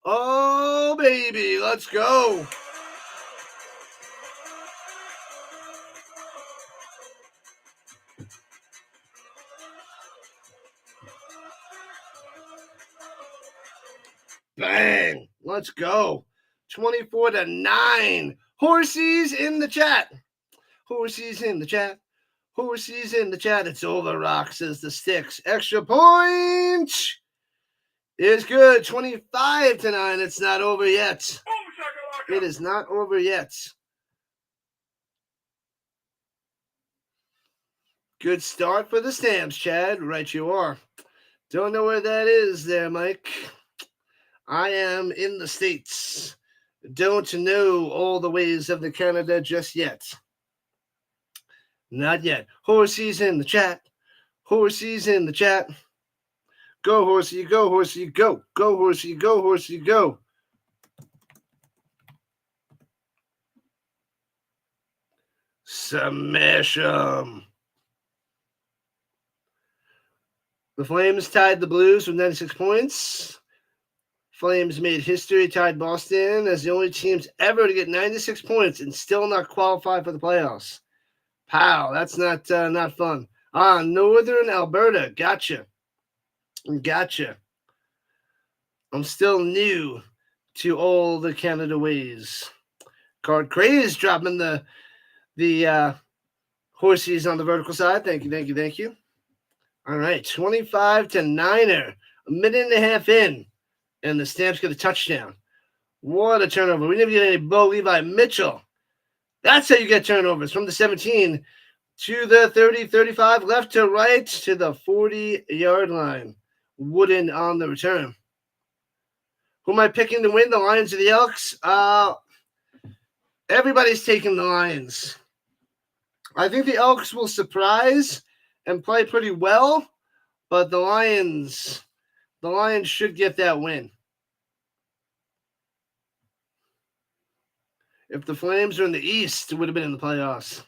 Oh, baby. Let's go. Bang. Let's go. 24-9. Horsies in the chat. Horsies in the chat. Horsies in the chat. It's over, Rock, says the Sticks. Extra point is good. 25-9. It's not over yet. It is not over yet. Good start for the Stamps, Chad. Right you are. Don't know where that is there, Mike. I am in the States. Don't know all the ways of the Canada just yet. Not yet. Horsies in the chat. Horsies in the chat. Go, Horsey, go, Horsey, go. Go, Horsey, go, Horsey, go. Smash 'em. The Flames tied the Blues with 96 points. Flames made history, tied Boston as the only teams ever to get 96 points and still not qualify for the playoffs. Pow, that's not fun. Northern Alberta, gotcha. I'm still new to all the Canada ways. Card Craze dropping the Horsies on the vertical side. Thank you. All right, 25-9. A minute and a half in. And the Stamps get a touchdown. What a turnover. We didn't even get any Levi Mitchell. That's how you get turnovers. From the 17 to the 30, 35, left to right to the 40-yard line. Wooden on the return. Who am I picking to win, the Lions or the Elks? Everybody's taking the Lions. I think the Elks will surprise and play pretty well, but the Lions should get that win. If the Flames are in the East, it would have been in the playoffs.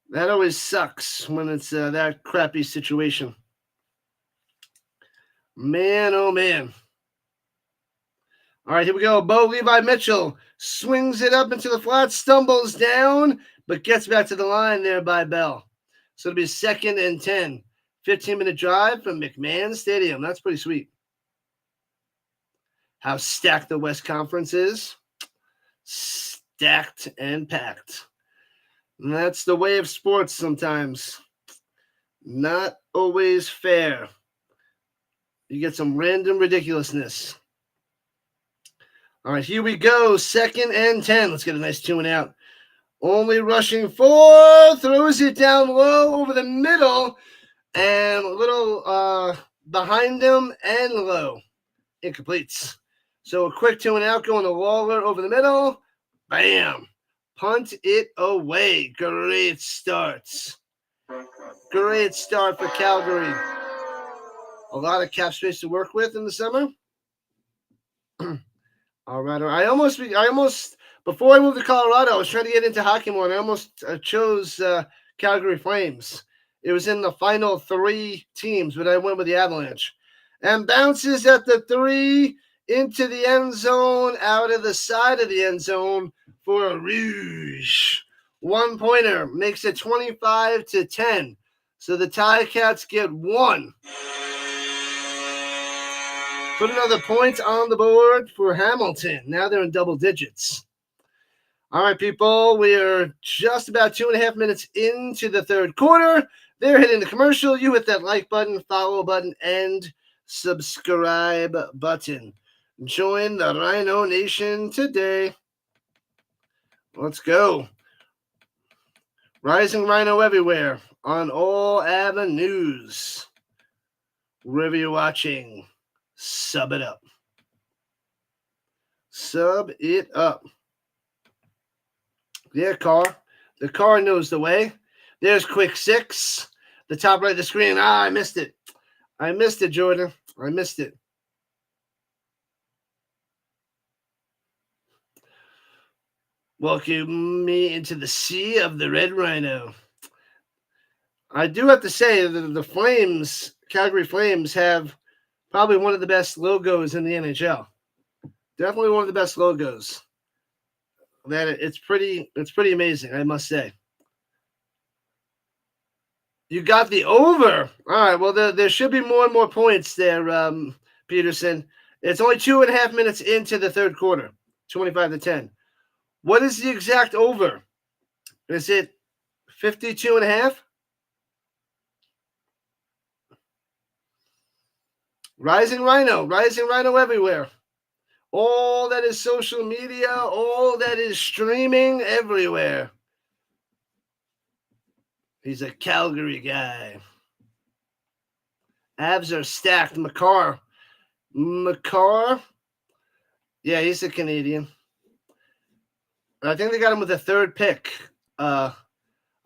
That always sucks when it's that crappy situation. Man, oh man. All right, here we go. Levi Mitchell swings it up into the flat, stumbles down, but gets back to the line there by Bell. So it'll be 2nd and 10. 15-minute drive from McMahon Stadium. That's pretty sweet. How stacked the West Conference is. Stacked and packed. And that's the way of sports sometimes. Not always fair. You get some random ridiculousness. All right, here we go. 2nd and 10. Let's get a nice 2-and-out. Only rushing 4. Throws it down low over the middle. And a little behind him and low. Incompletes. So a quick 2-and-out going to Lawler over the middle. Bam. Punt it away. Great starts. Great start for Calgary. A lot of cap space to work with in the summer. All right. I almost, before I moved to Colorado, I was trying to get into hockey more, and I almost chose Calgary Flames. It was in the final 3 teams, but I went with the Avalanche. And bounces at the 3 into the end zone, out of the side of the end zone for a rouge. 1-pointer makes it 25-10. So the Tai Cats get 1. Put another point on the board for Hamilton. Now they're in double digits. All right, people, we are just about 2.5 minutes into the third quarter. They're hitting the commercial. You hit that like button, follow button, and subscribe button. Join the Rhino Nation today. Let's go. Rising Rhino everywhere on all avenues. Wherever you're watching, sub it up. Sub it up. Yeah, car. The car knows the way. There's quick 6. The top right of the screen. I missed it. I missed it, Jordan. I missed it. Welcome me into the sea of the Red Rhino. I do have to say that the Flames, Calgary Flames, have probably one of the best logos in the NHL. Definitely one of the best logos. That it's pretty amazing, I must say. You got the over. All right, well, there should be more and more points there, Peterson. It's only 2.5 minutes into the third quarter, 25-10. What is the exact over? Is it 52.5? Rising Rhino everywhere. All that is social media, all that is streaming everywhere. He's a Calgary guy. Avs are stacked. McCarr. Yeah, he's a Canadian. I think they got him with a 3rd pick. I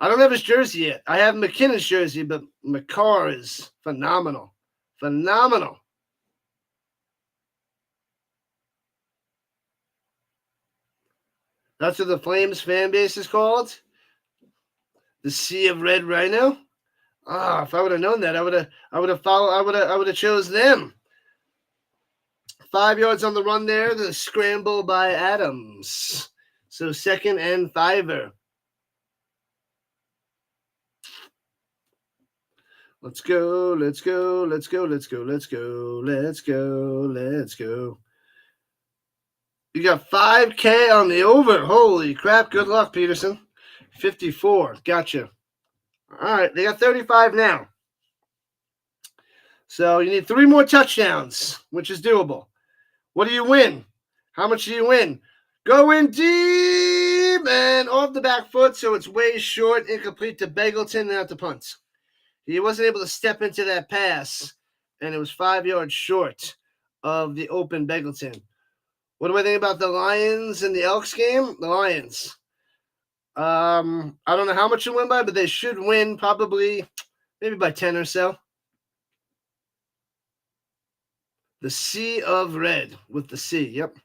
don't have his jersey yet. I have McKinnon's jersey, but McCarr is phenomenal. Phenomenal. That's what the Flames fan base is called. The Sea of Red Rhino. If I would have known that, I would have chose them. 5 yards on the run there. The scramble by Adams. So 2nd and 5. Let's go. You got 5K on the over. Holy crap. Good luck, Peterson. 54. Gotcha. All right. They got 35 now. So you need 3 more touchdowns, which is doable. What do you win? How much do you win? Going deep and off the back foot, so it's way short, incomplete to Begelton and out the punt. He wasn't able to step into that pass, and it was 5 yards short of the open Begelton. What do I think about the Lions and the Elks game? The Lions. I don't know how much you'll win by, but they should win probably maybe by 10 or so. The Sea of Red with the C. Yep.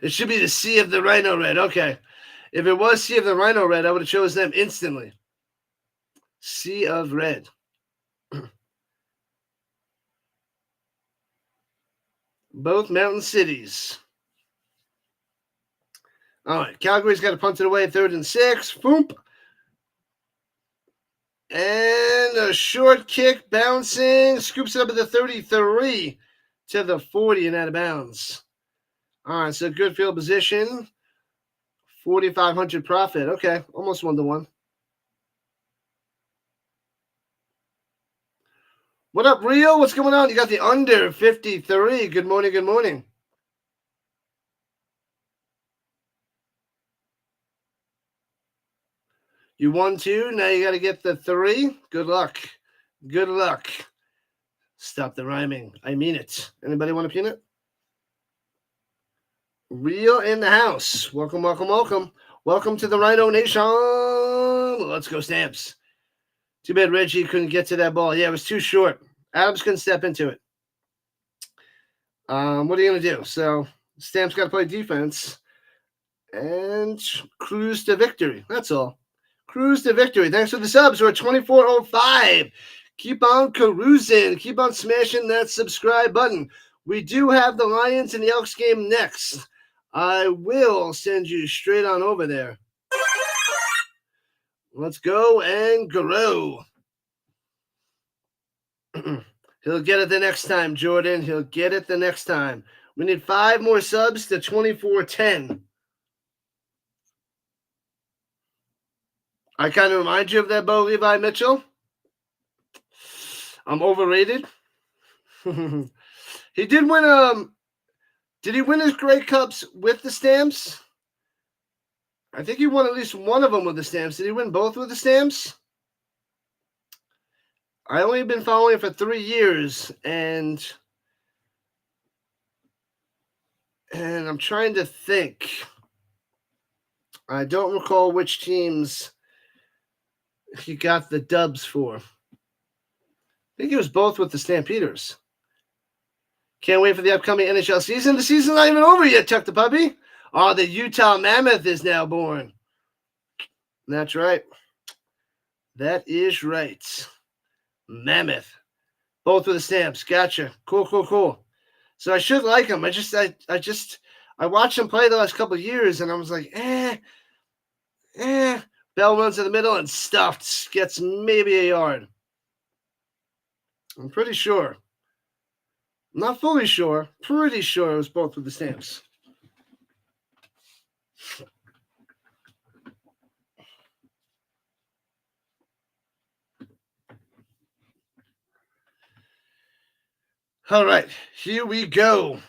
It should be the Sea of the Rhino Red. Okay. If it was Sea of the Rhino Red, I would have chose them instantly. Sea of Red. Both mountain cities. All right. Calgary's got to punt it away. 3rd and 6. Boom. And a short kick bouncing. Scoops it up at the 33 to the 40 and out of bounds. All right. So good field position. 4,500 profit. Okay. Almost 1-to-1. What up, Rio? What's going on? You got the under 53. Good morning. Good morning. You won 2. Now you got to get the 3. Good luck. Good luck. Stop the rhyming. I mean it. Anybody want a peanut? Rio in the house. Welcome, welcome, welcome. Welcome to the Rhino Nation. Let's go, Stamps. Too bad Reggie couldn't get to that ball. Yeah, it was too short. Adams couldn't step into it. What are you going to do? So, Stamps got to play defense and cruise to victory. That's all. Cruise to victory. Thanks for the subs. We're at 24:05. Keep on cruising. Keep on smashing that subscribe button. We do have the Lions and the Elks game next. I will send you straight on over there. Let's go and grow. He'll get it the next time, Jordan. He'll get it the next time. We need 5 more subs to 2410. I kind of remind you of that Bo Levi Mitchell. I'm overrated. He did win did he win his Grey Cups with the Stamps? I think he won at least one of them with the Stamps. Did he win both with the Stamps? I only been following for 3 years, and I'm trying to think. I don't recall which teams he got the dubs for. I think it was both with the Stampeders. Can't wait for the upcoming NHL season. The season's not even over yet, Chuck the Puppy. Oh, the Utah Mammoth is now born. That's right. That is right. Mammoth. Both with the Stamps. Gotcha. Cool. So I should like him. I watched him play the last couple of years, and I was like, Bell runs in the middle and stuffed. Gets maybe a yard. I'm pretty sure. Not fully sure. Pretty sure it was both with the Stamps. All right, here we go.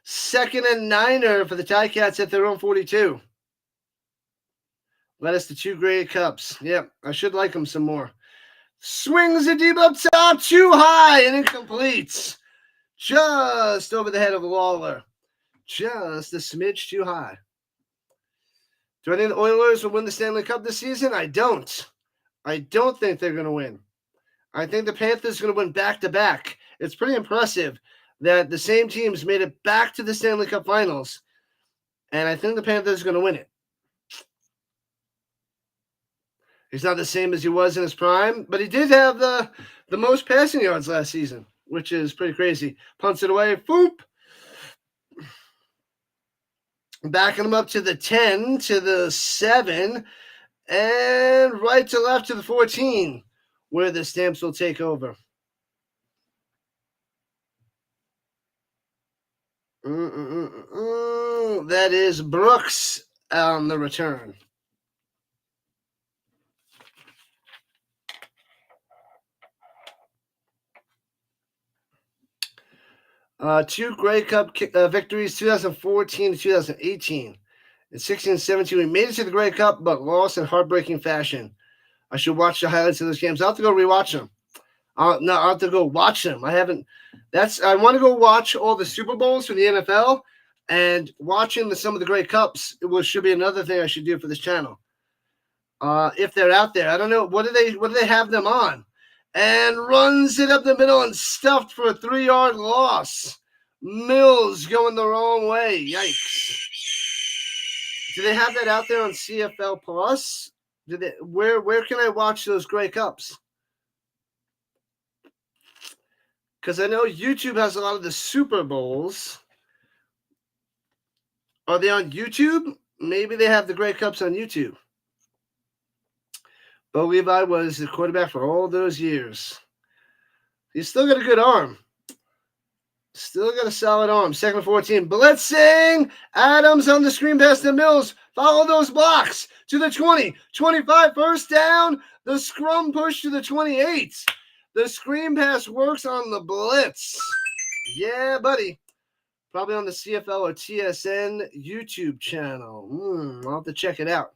2nd and 9 for the Tai Cats at their own 42. Led us to 2 Grey Cups. Yep, I should like them some more. Swings it deep up top, too high and incomplete. Just over the head of Lawler. Just a smidge too high. Do I think the Oilers will win the Stanley Cup this season? I don't. I don't think they're going to win. I think the Panthers are going to win back-to-back. It's pretty impressive that the same teams made it back to the Stanley Cup Finals, and I think the Panthers are going to win it. He's not the same as he was in his prime, but he did have the most passing yards last season, which is pretty crazy. Punts it away. Boop. Backing him up to the 10, to the 7, and right to left to the 14, where the Stamps will take over. That is Brooks on the return. Two Grey Cup victories, 2014 to 2018. In 16 and 17, we made it to the Grey Cup, but lost in heartbreaking fashion. I should watch the highlights of those games. I'll have to go rewatch them. I'll have to go watch them. I want to go watch all the Super Bowls for the NFL, and watching some of the Grey Cups should be another thing I should do for this channel. If they're out there, I don't know. What do they have them on? And runs it up the middle and stuffed for a 3-yard loss. Mills going the wrong way. Yikes. Do they have that out there on CFL Plus? Where can I watch those Grey Cups? Because I know YouTube has a lot of the Super Bowls. Are they on YouTube? Maybe they have the Grey Cups on YouTube. Bo Levi was the quarterback for all those years. He's still got a good arm. Still got a solid arm. 2nd and 14. Blitzing. Adams on the screen pass to Mills. Follow those blocks to the 20. 25, first down. The scrum push to the 28. The screen pass works on the blitz. Yeah, buddy. Probably on the CFL or TSN YouTube channel. I'll have to check it out.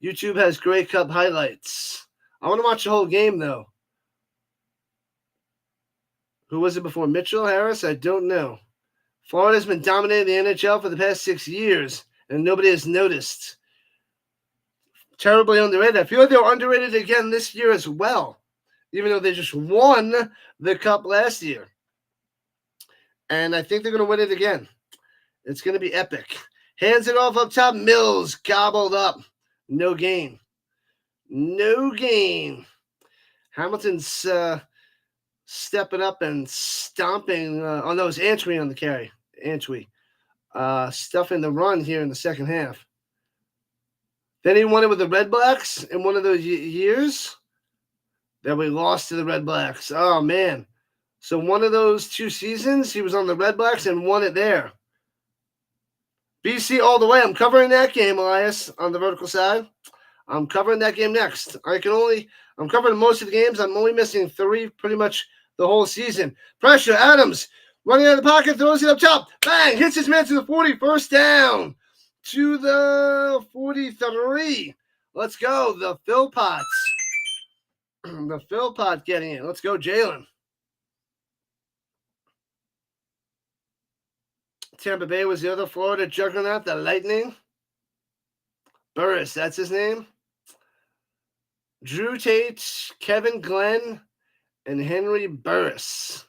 YouTube has Grey Cup highlights. I want to watch the whole game, though. Who was it before? Mitchell, Harris? I don't know. Florida's been dominating the NHL for the past 6 years, and nobody has noticed. Terribly underrated. I feel like they were underrated again this year as well, even though they just won the Cup last year. And I think they're going to win it again. It's going to be epic. Hands it off up top. Mills gobbled up. No gain. No gain. Hamilton's stepping up and stomping. Oh, no, it was Antwi on the carry. Antwi. Stuffing the run here in the second half. Then he won it with the Red Blacks in one of those years that we lost to the Red Blacks. Oh, man. So one of those 2 seasons, he was on the Red Blacks and won it there. BC all the way. I'm covering that game, Elias, on the vertical side. I'm covering that game next. I'm covering most of the games. I'm only missing 3 pretty much the whole season. Pressure, Adams, running out of the pocket, throws it up top. Bang, hits his man to the 40, first down. To the 43. Let's go, the Philpots. The Philpot getting it. Let's go, Jalen. Tampa Bay was the other Florida juggernaut, the Lightning. Burris, that's his name. Drew Tate, Kevin Glenn, and Henry Burris.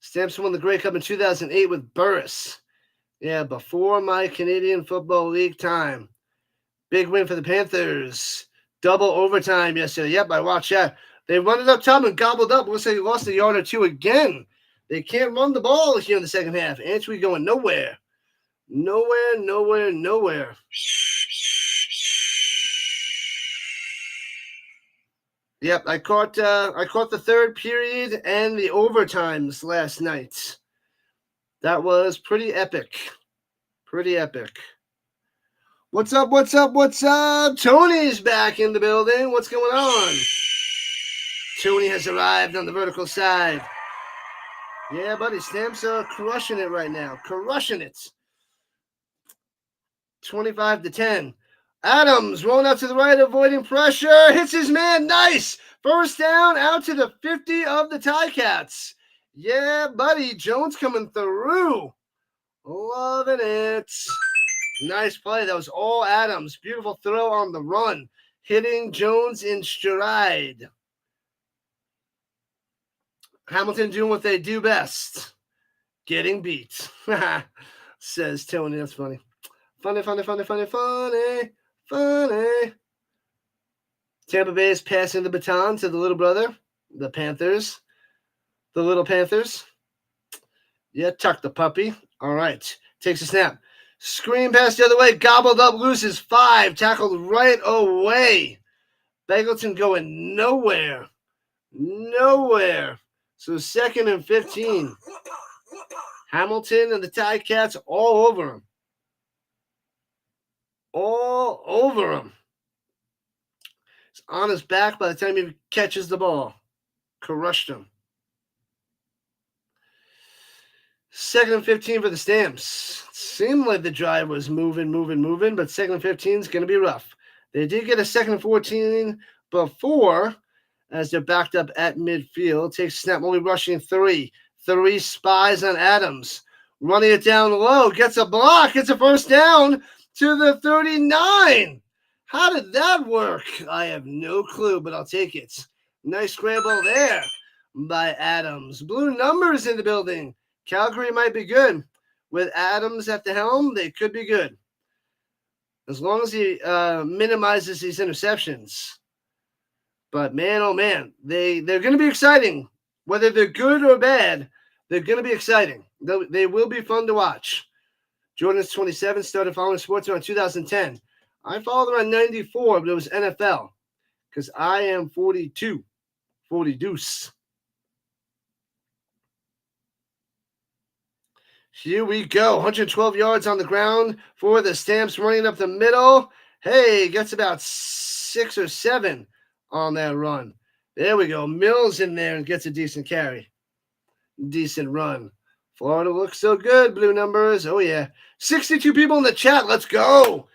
Stamps won the Grey Cup in 2008 with Burris. Yeah, before my Canadian Football League time. Big win for the Panthers. Double overtime yesterday. Yep, I watched that. They run it up top and gobbled up. Looks like they lost a yard or 2 again. They can't run the ball here in the second half. Antwi going nowhere. Nowhere. Yep, I caught the third period and the overtimes last night. That was pretty epic. What's up? Tony's back in the building. What's going on? Tony has arrived on the vertical side. Yeah, buddy, Stamps are crushing it right now. Crushing it. 25-10. Adams rolling out to the right, avoiding pressure. Hits his man. Nice. First down out to the 50 of the Tai Cats. Yeah, buddy. Jones coming through. Loving it. Nice play. That was all Adams. Beautiful throw on the run. Hitting Jones in stride. Hamilton doing what they do best. Getting beat. Says Tony. That's funny. Funny. Tampa Bay is passing the baton to the little brother, the Panthers. The little Panthers. Yeah, tuck the puppy. All right. Takes a snap. Screen pass the other way. Gobbled up. Loses 5. Tackled right away. Begelton going nowhere. So 2nd and 15. Hamilton and the Tai Cats all over him. He's on his back by the time he catches the ball. Crushed him. 2nd and 15 for the Stamps. Seemed like the drive was moving, but 2nd and 15 is going to be rough. They did get a 2nd and 14 before, as they're backed up at midfield. Takes a snap, only rushing 3. 3 spies on Adams. Running it down low. Gets a block. Gets a first down to the 39. How did that work? I have no clue, but I'll take it. Nice scramble there by Adams. Blue numbers in the building. Calgary might be good. With Adams at the helm, they could be good. As long as he minimizes these interceptions. But man, oh man, they're going to be exciting. Whether they're good or bad, they're going to be exciting. They will be fun to watch. Jordan's 27, started following sports around 2010. I followed around 94, but it was NFL. Because I am 42. 40 deuce. Here we go. 112 yards on the ground for the Stamps, running up the middle. Hey, gets about 6 or 7 on that run. There we go. Mills in there and gets a decent carry. Decent run. Florida looks so good. Blue numbers. Oh, yeah. 62 people in the chat. Let's go.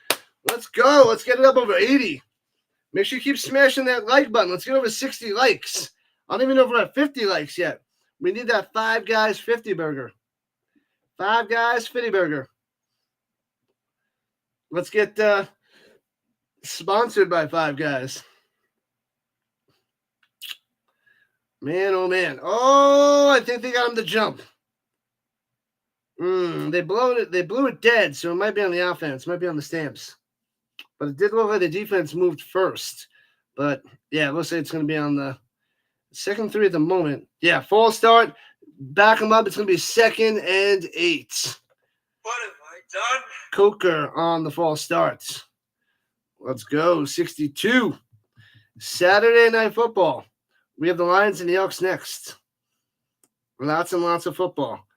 Let's get it up over 80. Make sure you keep smashing that like button. Let's get over 60 likes. I don't even know if we're at 50 likes yet. We need that 5 Guys 50 burger. 5 Guys 50 burger. Let's get sponsored by 5 Guys. Man, oh man. Oh, I think they got him to jump. They blew it dead, so it might be on the offense. It might be on the Stamps. But it did look like the defense moved first. But yeah, it looks like it's gonna be on the Second 3 at the moment. Yeah, false start. Back them up. It's going to be 2nd and 8. What have I done? Coker on the false start. Let's go. 62. Saturday Night Football. We have the Lions and the Elks next. Lots and lots of football.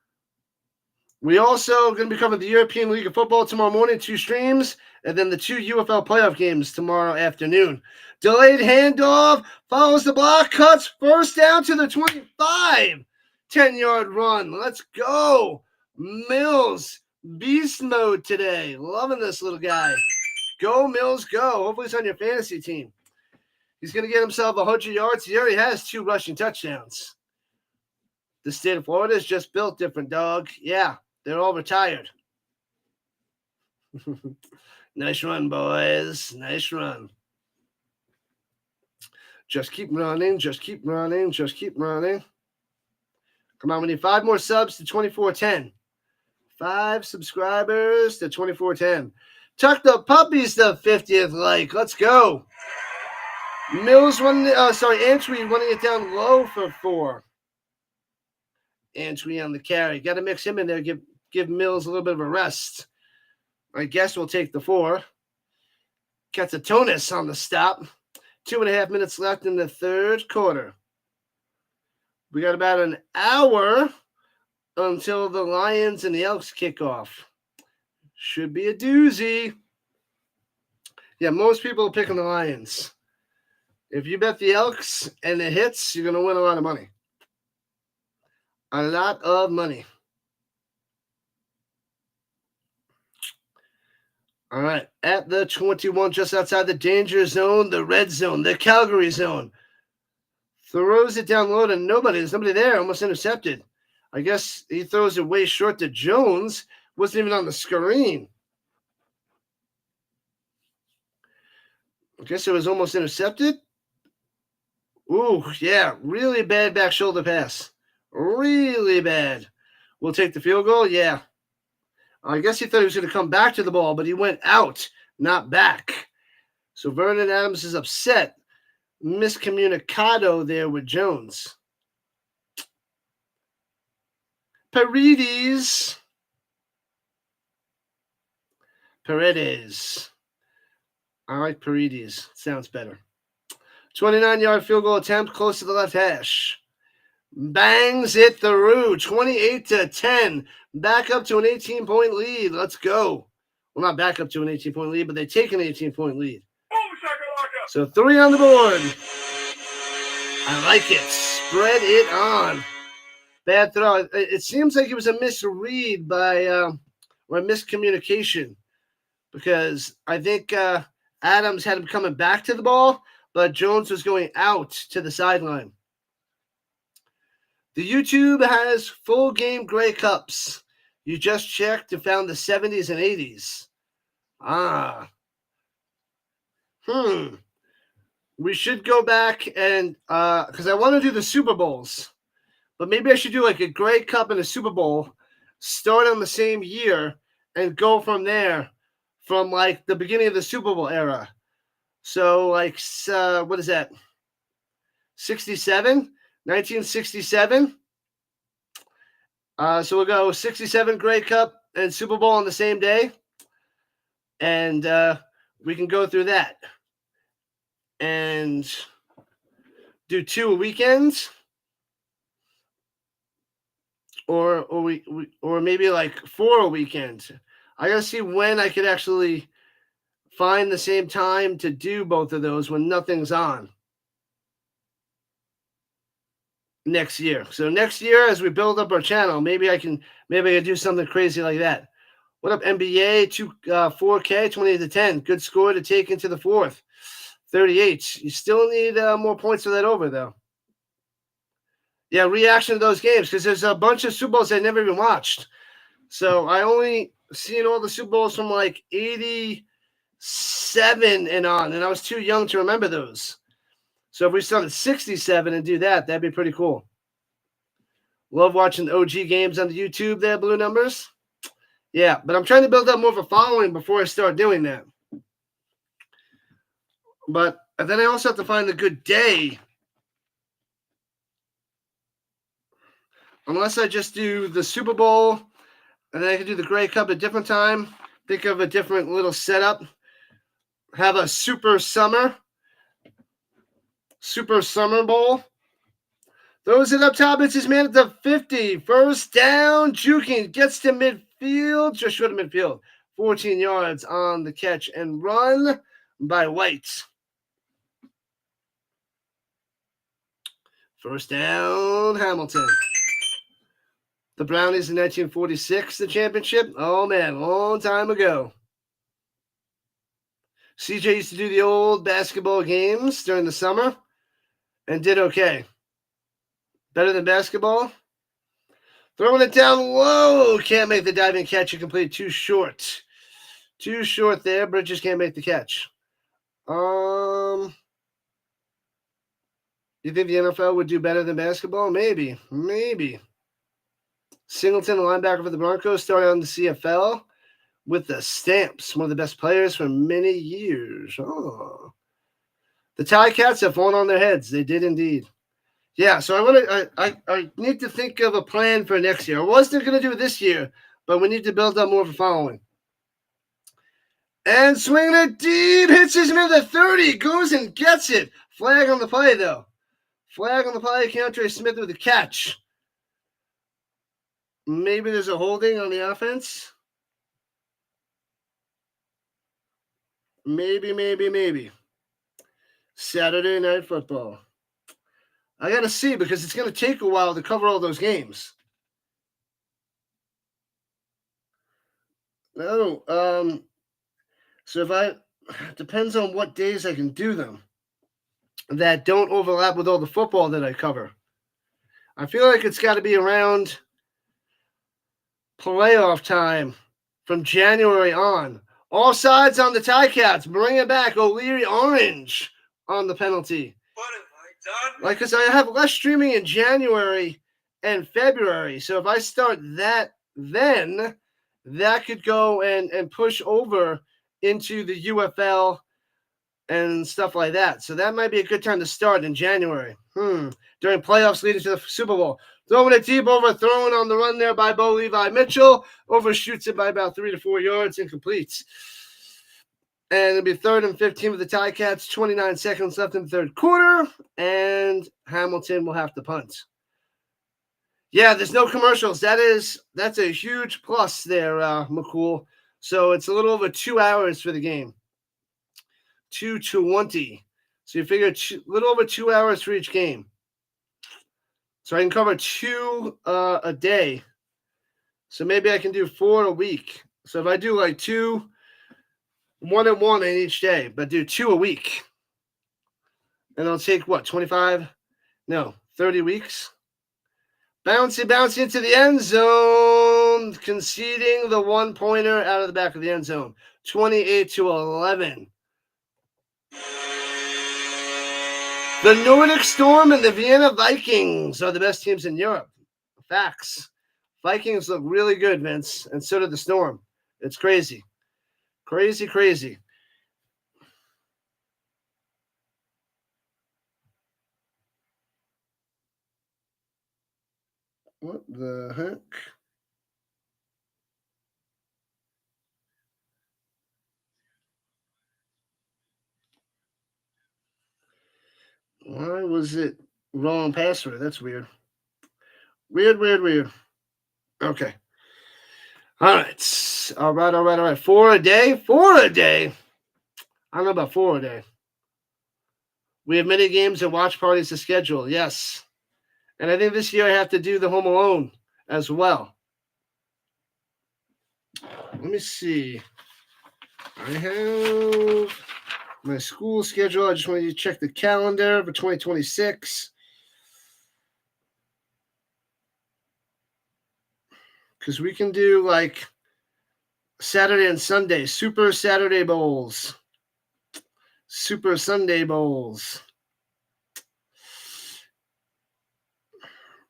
We also going to be covering the European League of Football tomorrow morning, 2 streams, and then the 2 UFL playoff games tomorrow afternoon. Delayed handoff, follows the block, cuts, first down to the 25. 10-yard run. Let's go. Mills, beast mode today. Loving this little guy. Go, Mills, go. Hopefully it's on your fantasy team. He's going to get himself 100 yards. He already has 2 rushing touchdowns. The state of Florida is just built different, dog. Yeah, they're all retired. Nice run, boys. Nice run. Just keep running. Just keep running. Just keep running. Come on, we need 5 more subs to 2410. 5 subscribers to 2410. Tuck the puppies to 50th like. Let's go. Mills running. Antwi running it down low for 4. Antwi on the carry. Got to mix him in there. Give Mills a little bit of a rest. I guess we'll take the 4. Katatonis on the stop. 2.5 minutes left in the third quarter. We got about an hour until the Lions and the Elks kick off. Should be a doozy. Yeah, most people are picking the Lions. If you bet the Elks and it hits, you're going to win a lot of money. A lot of money. All right. At the 21, just outside the danger zone, the red zone, the Calgary zone. Throws it down low to nobody. There's nobody there. Almost intercepted. I guess he throws it way short to Jones. Wasn't even on the screen. I guess it was almost intercepted. Ooh, yeah. Really bad back shoulder pass. Really bad. We'll take the field goal. Yeah. I guess he thought he was going to come back to the ball, but he went out, not back. So Vernon Adams is upset. Miscommunicado there with Jones. Paredes. I like Paredes. Sounds better. 29-yard field goal attempt close to the left hash. Bangs it through. 28-10. Back up to an 18-point lead. Let's go. Well, not back up to an 18-point lead, but they take an 18-point lead. So 3 on the board. I like it. Spread it on. Bad throw. It seems like it was a misread by or a miscommunication, because I think Adams had him coming back to the ball, but Jones was going out to the sideline. The YouTube has full game Grey Cups. You just checked and found the 70s and 80s. We should go back and because I want to do the Super Bowls, but maybe I should do like a Grey Cup and a Super Bowl, start on the same year and go from there, from like the beginning of the Super Bowl era. So like what is that? 1967. So we'll go 67 Grey Cup and Super Bowl on the same day, and we can go through that and do 2 weekends, or maybe like 4 a weekend. I gotta see when I could actually find the same time to do both of those when nothing's on next year. So next year, as we build up our channel, maybe I can do something crazy like that. What up, NBA? 4K, 28-10. Good score to take into the fourth. 38. You still need more points for that over, though. Yeah, reaction to those games, because there's a bunch of Super Bowls I never even watched. So I only seen all the Super Bowls from like 87 and on, and I was too young to remember those. So if we started 67 and do that, that'd be pretty cool. Love watching the OG games on the YouTube there, Blue Numbers. Yeah, but I'm trying to build up more of a following before I start doing that. But then I also have to find a good day unless I just do the Super Bowl and then I can do the Grey Cup at a different time, think of a different little setup, have a Super Summer Bowl. Throws it up top. It's his man at the 50. First down. Juking. Gets to midfield. Just short of midfield. 14 yards on the catch and run by White. First down. Hamilton. The Brownies in 1946, the championship. Oh, man. Long time ago. CJ used to do the old basketball games during the summer and did okay. Better than basketball. Throwing it down low. Can't make the diving catch. You complete too short. Too short there. Bridges can't make the catch. You think the NFL would do better than basketball? Maybe. Singleton, the linebacker for the Broncos, started on the CFL with the Stamps. One of the best players for many years. Oh. The Tai Cats have fallen on their heads. They did indeed. Yeah, so I need to think of a plan for next year. I wasn't going to do it this year, but we need to build up more of a following. And swinging it deep, hits his man at the 30, goes and gets it. Flag on the play, though. Flag on the play, Keontae Smith with the catch. Maybe there's a holding on the offense. Maybe. Saturday Night Football. I got to see because it's going to take a while to cover all those games. No, so depends on what days I can do them that don't overlap with all the football that I cover. I feel like it's got to be around playoff time from January on. All sides on the Tai Cats. Bring it back. O'Leary orange on the penalty. What have I done? Like, because I have less streaming in January and February. So if I start that then, that could go and push over into the UFL and stuff like that. So that might be a good time to start in January. During playoffs leading to the Super Bowl. Throwing it deep, overthrown on the run there by Levi Mitchell. Overshoots it by about 3 to 4 yards and completes. And it'll be 3rd and 15 with the Tai Cats. 29 seconds left in the third quarter. And Hamilton will have to punt. Yeah, there's no commercials. That's a huge plus there, McCool. So it's a little over 2 hours for the game. 2:20. So you figure a little over 2 hours for each game. So I can cover 2 a day. So maybe I can do 4 a week. So if I do like 2, 1 and 1 in each day, but do 2 a week. And it'll take 30 weeks. Bouncy into the end zone, conceding the 1-pointer out of the back of the end zone. 28-11. The Nordic Storm and the Vienna Vikings are the best teams in Europe. Facts. Vikings look really good, Vince, and so did the Storm. It's crazy. Crazy. What the heck? Why was it wrong password? That's weird. Weird. Okay. All right. 4 a day? 4 a day? I don't know about 4 a day. We have many games and watch parties to schedule. Yes. And I think this year I have to do the Home Alone as well. Let me see. I have my school schedule. I just want you to check the calendar for 2026. Because we can do like Saturday and Sunday, Super Saturday Bowls, Super Sunday Bowls.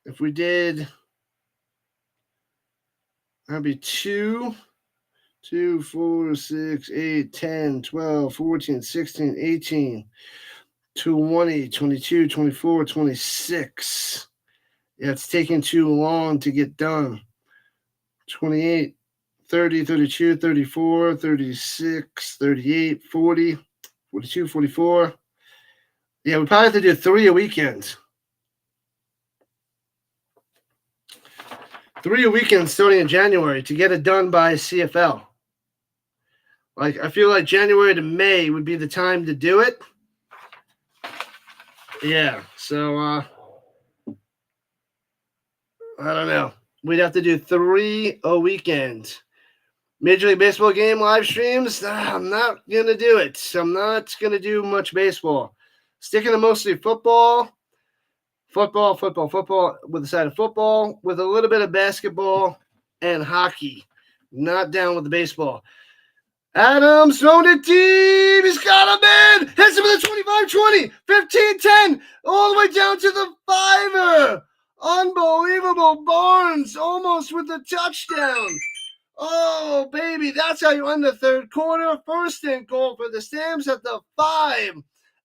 If we did, that'd be 2, 4, 6, 8, 10, 12, 14, 16, 18, 20, 22, 24, 26. Yeah, it's taking too long to get done. 28, 30, 32, 34, 36, 38, 40, 42, 44. Yeah, we probably have to do 3 a weekend. 3 a weekend starting in January to get it done by CFL. Like, I feel like January to May would be the time to do it. Yeah, so I don't know. We'd have to do 3 a weekend. Major League Baseball game live streams, I'm not going to do it. I'm not going to do much baseball. Sticking to mostly football with a side of football, with a little bit of basketball and hockey. Not down with the baseball. Adams throwing it deep. He's got him in. Hits him with a 25-20, 15-10, all the way down to the 5er. Unbelievable. Barnes almost with the touchdown. Oh, baby, that's how you end the third quarter. First and goal for the Stamps at the 5.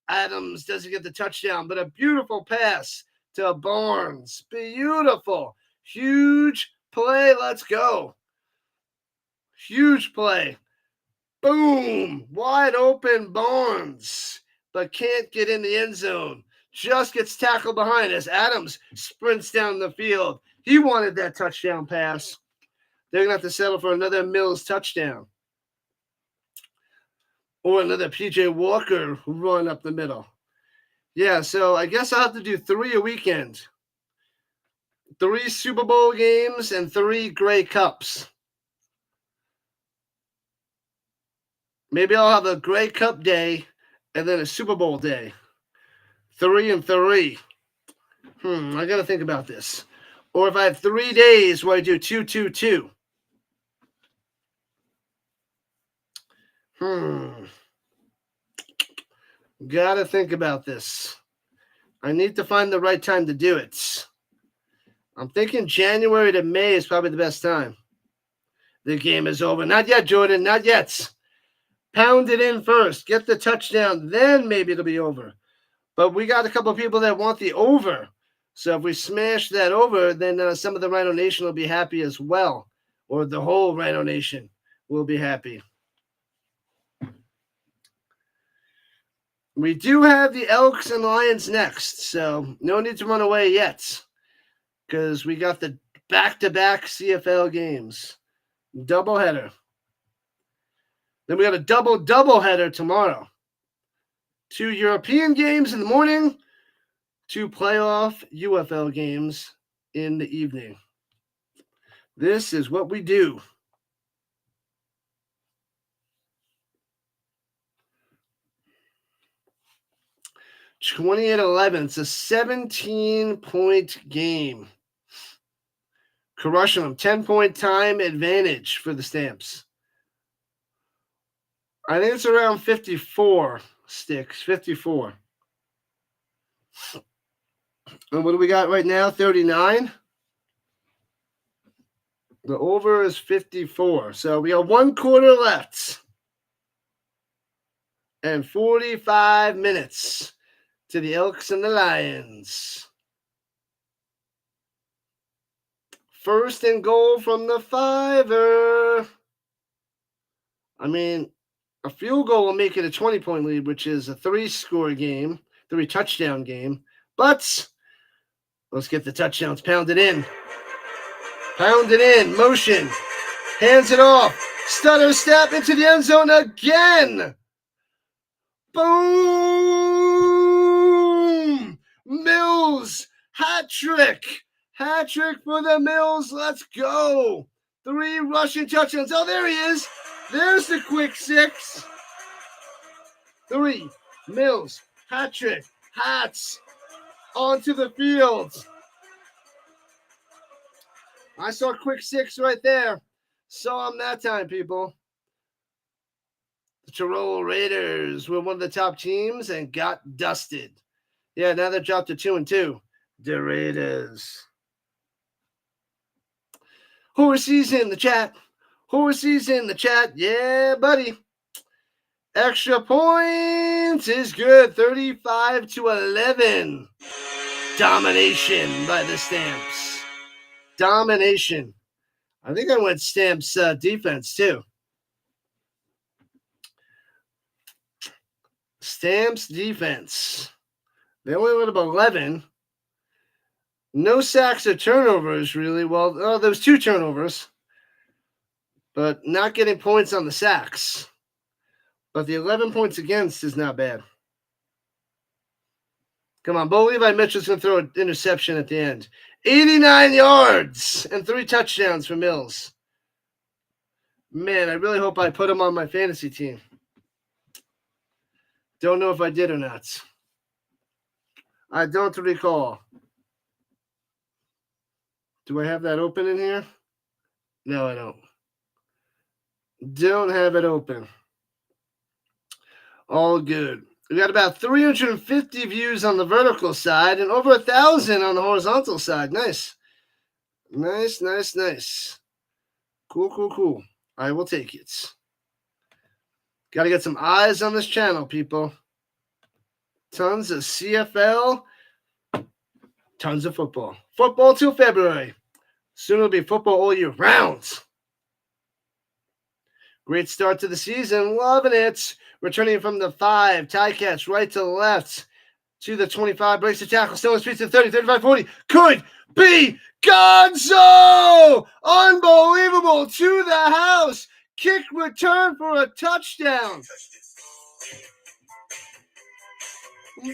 Adams doesn't get the touchdown, but a beautiful pass to Barnes. Beautiful. Huge play. Let's go. Huge play. Boom. Wide open Barnes, but can't get in the end zone. Just gets tackled behind as Adams sprints down the field. He wanted that touchdown pass. They're going to have to settle for another Mills touchdown. Or another P.J. Walker run up the middle. Yeah, so I guess I'll have to do 3 a weekend. 3 Super Bowl games and 3 Grey Cups. Maybe I'll have a Grey Cup day and then a Super Bowl day. 3 and 3. I got to think about this. Or if I have 3 days where I do 2-2-2. Gotta think about this. I need to find the right time to do it. I'm thinking January to May is probably the best time. The game is over. Not yet, Jordan. Not yet. Pound it in first. Get the touchdown. Then maybe it'll be over. But we got a couple of people that want the over. So if we smash that over, then some of the Rhino Nation will be happy as well. Or the whole Rhino Nation will be happy. We do have the Elks and Lions next, so no need to run away yet because we got the back-to-back CFL games. Doubleheader. Then we got a doubleheader tomorrow. 2 European games in the morning, 2 playoff UFL games in the evening. This is what we do. 28-11. It's a 17-point game. Crushing them. 10-point time advantage for the Stamps. I think it's around 54 sticks. 54. And what do we got right now? 39. The over is 54. So we have 1 quarter left. And 45 minutes to the Elks and the Lions. First and goal from the 5er. I mean, a field goal will make it a 20-point lead, which is a 3-score game, 3-touchdown game. But let's get the touchdowns. Pound it in. Pound it in. Motion. Hands it off. Stutter step into the end zone again. Boom! Mills. Hat trick. Hat trick for the Mills. Let's go. 3 rushing touchdowns. Oh, there he is. There's the quick 6. 3. Mills. Hat trick. Hats. Onto the field. I saw quick 6 right there. Saw him that time, people. The Toronto Raiders were one of the top teams and got dusted. Yeah, now they're dropped to 2-2. The Raiders. Horsey's in the chat. Horsey's in the chat. Yeah, buddy. Extra points is good. 35-11. Domination by the Stamps. Domination. I think I went Stamps defense too. Stamps defense. They only went about 11. No sacks or turnovers, really. Well, there was 2 turnovers, but not getting points on the sacks. But the 11 points against is not bad. Come on, Bo Levi Mitchell's going to throw an interception at the end. 89 yards and 3 touchdowns for Mills. Man, I really hope I put him on my fantasy team. Don't know if I did or not. I don't recall. Do I have that open in here? No, I don't. Don't have it open. All good. We got about 350 views on the vertical side and over 1,000 on the horizontal side. Nice. Nice, nice, nice. Cool, cool, cool. I will take it. Got to get some eyes on this channel, people. Tons of CFL. Tons of football. Football till February. Soon it'll be football all year round. Great start to the season. Loving it. Returning from the 5. Tai Cats right to left. To the 25. Breaks the tackle. Still in speed to the 30. 35, 40. Could be Gonzo! Unbelievable. To the house. Kick return for a touchdown.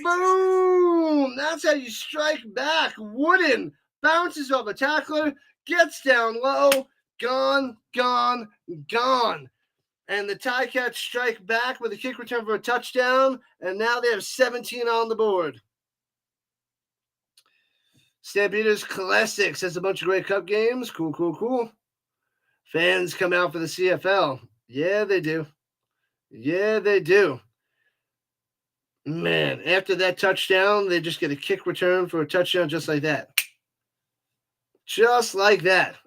Boom! That's how you strike back. Wooden bounces off a tackler. Gets down low. Gone, gone, gone. And the Tai Cats strike back with a kick return for a touchdown. And now they have 17 on the board. Stampeders Classics has a bunch of great cup games. Cool, cool, cool. Fans come out for the CFL. Yeah, they do. Yeah, they do. Man, after that touchdown, they just get a kick return for a touchdown just like that. Just like that.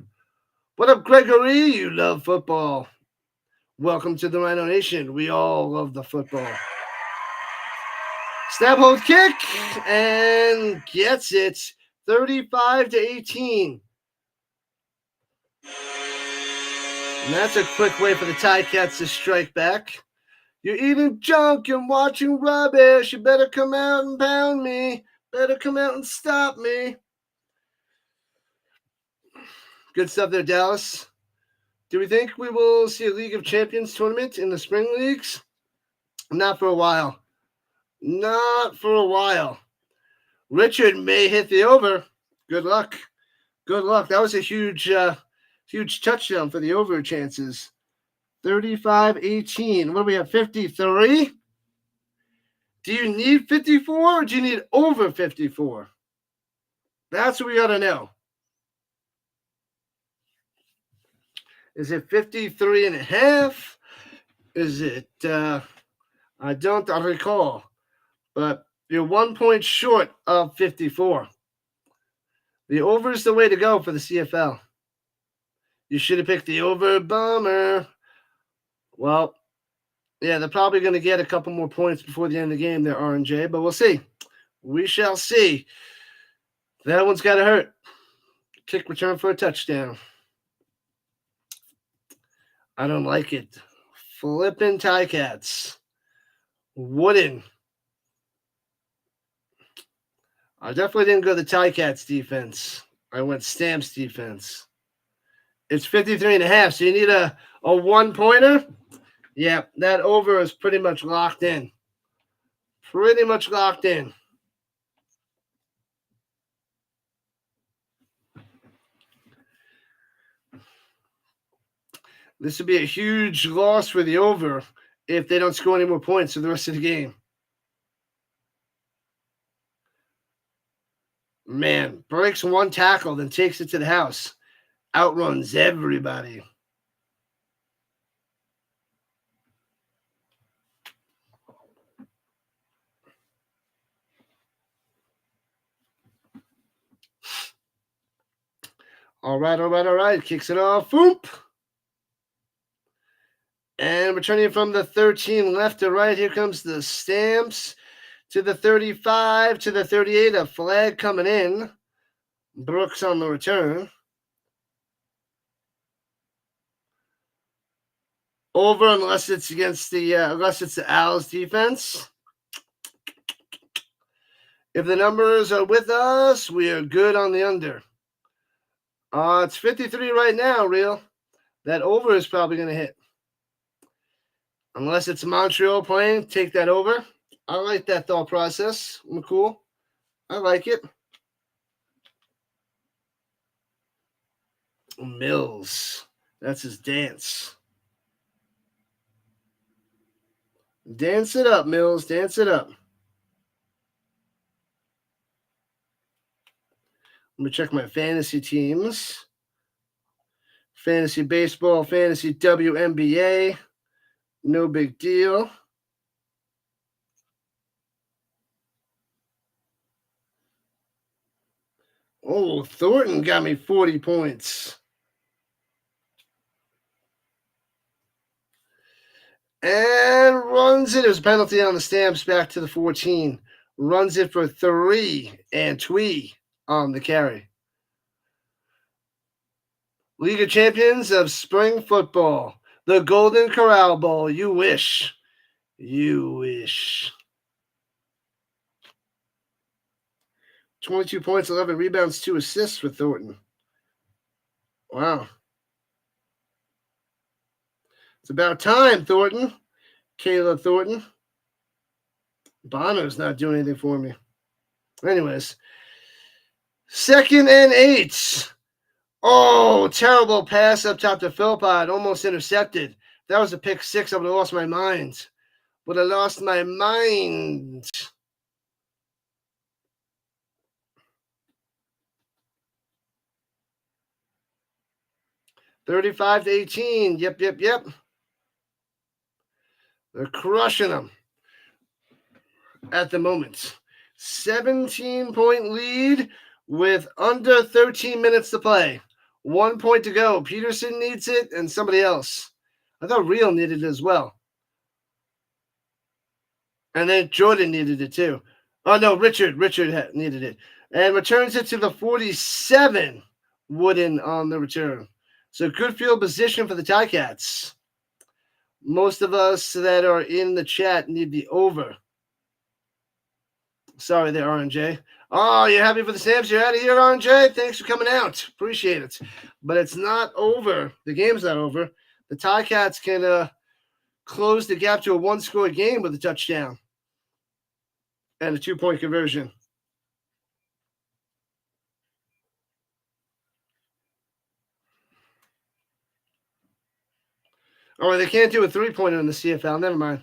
What up, Gregory? You love football. Welcome to the Rhino Nation. We all love the football. Snap, hold, kick, and gets it. 35-18. And that's a quick way for the Tai Cats to strike back. You're eating junk and watching rubbish. You better come out and pound me. Better come out and stop me. Good stuff there, Dallas. Do we think we will see a League of Champions tournament in the spring leagues? Not for a while. Not for a while. Richard may hit the over. Good luck. Good luck. That was a huge touchdown for the over chances. 35-18. What do we have? 53? Do you need 54 or do you need over 54? That's what we got to know. Is it 53 and a half? Is it, I don't recall, but you're 1 point short of 54. The over is the way to go for the CFL. You should have picked the over, bummer. Well, yeah, they're probably going to get a couple more points before the end of the game there, R&J, but we'll see. We shall see. That one's got to hurt. Kick return for a touchdown. I don't like it. Flipping Tai Cats. Wooden. I definitely didn't go the Tai Cats defense. I went Stamps defense. It's 53 and a half, so you need a one-pointer. Yeah, that over is pretty much locked in. Pretty much locked in. This would be a huge loss for the over if they don't score any more points for the rest of the game. Man, breaks one tackle, then takes it to the house. Outruns everybody. All right. Kicks it off. Boop. And returning from the 13 left to right, here comes the Stamps. To the 35, to the 38, a flag coming in. Brooks on the return. Over unless it's against unless it's the Owls defense. If the numbers are with us, we are good on the under. It's 53 right now, real. That over is probably going to hit. Unless it's Montreal playing, take that over. I like that thought process. Cool. I like it. Mills. That's his dance. Dance it up, Mills. Dance it up. Let me check my fantasy teams. Fantasy baseball, fantasy WNBA. No big deal. Oh, Thornton got me 40 points. And runs it. There's a penalty on the Stamps back to the 14. Runs it for 3 and Twee on the carry. League of Champions of Spring Football. The Golden Corral Bowl. You wish. You wish. 22 points, 11 rebounds, 2 assists for Thornton. Wow. It's about time, Thornton. Kayla Thornton. Bonner's not doing anything for me. Anyways. 2nd and 8. Oh, terrible pass up top to Philpott. Almost intercepted. That was a pick 6. I would have lost my mind. Would have lost my mind. $35-18. Yep. They're crushing them at the moment. 17-point lead with under 13 minutes to play. 1 point to go. Peterson needs it and somebody else. I thought Real needed it as well. And then Jordan needed it too. Oh, no, Richard needed it. And returns it to the 47. Wooden on the return. So good field position for the Tai Cats. Most of us that are in the chat need the over. Sorry there, RNJ. Oh, you're happy for the Stamps? You're out of here, RNJ? Thanks for coming out. Appreciate it. But it's not over. The game's not over. The Tai Cats can close the gap to a 1-score game with a touchdown and a 2-point conversion. Oh, they can't do a 3-pointer in the CFL. Never mind.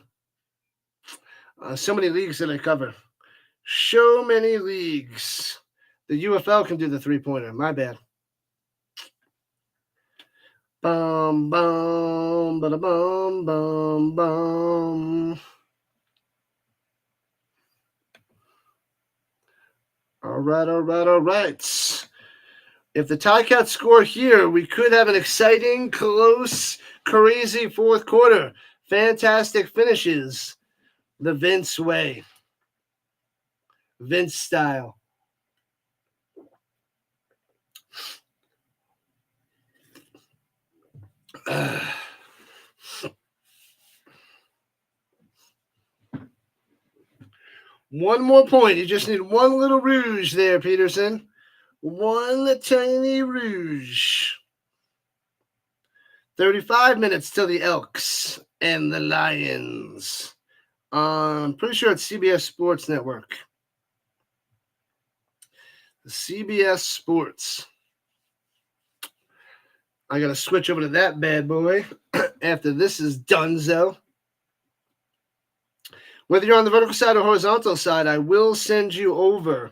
So many leagues that I cover. So many leagues. The UFL can do the 3-pointer. My bad. Bum, bum, bada, bum, bum, bum. All right. If the Tai Cats score here, we could have an exciting, close, crazy fourth quarter. Fantastic finishes. The Vince way. Vince style. One more point. You just need one little rouge there, Peterson. One tiny rouge. 35 minutes till the Elks and the Lions. I'm pretty sure it's CBS Sports Network. CBS Sports. I got to switch over to that bad boy after this is donezo. Whether you're on the vertical side or horizontal side, I will send you over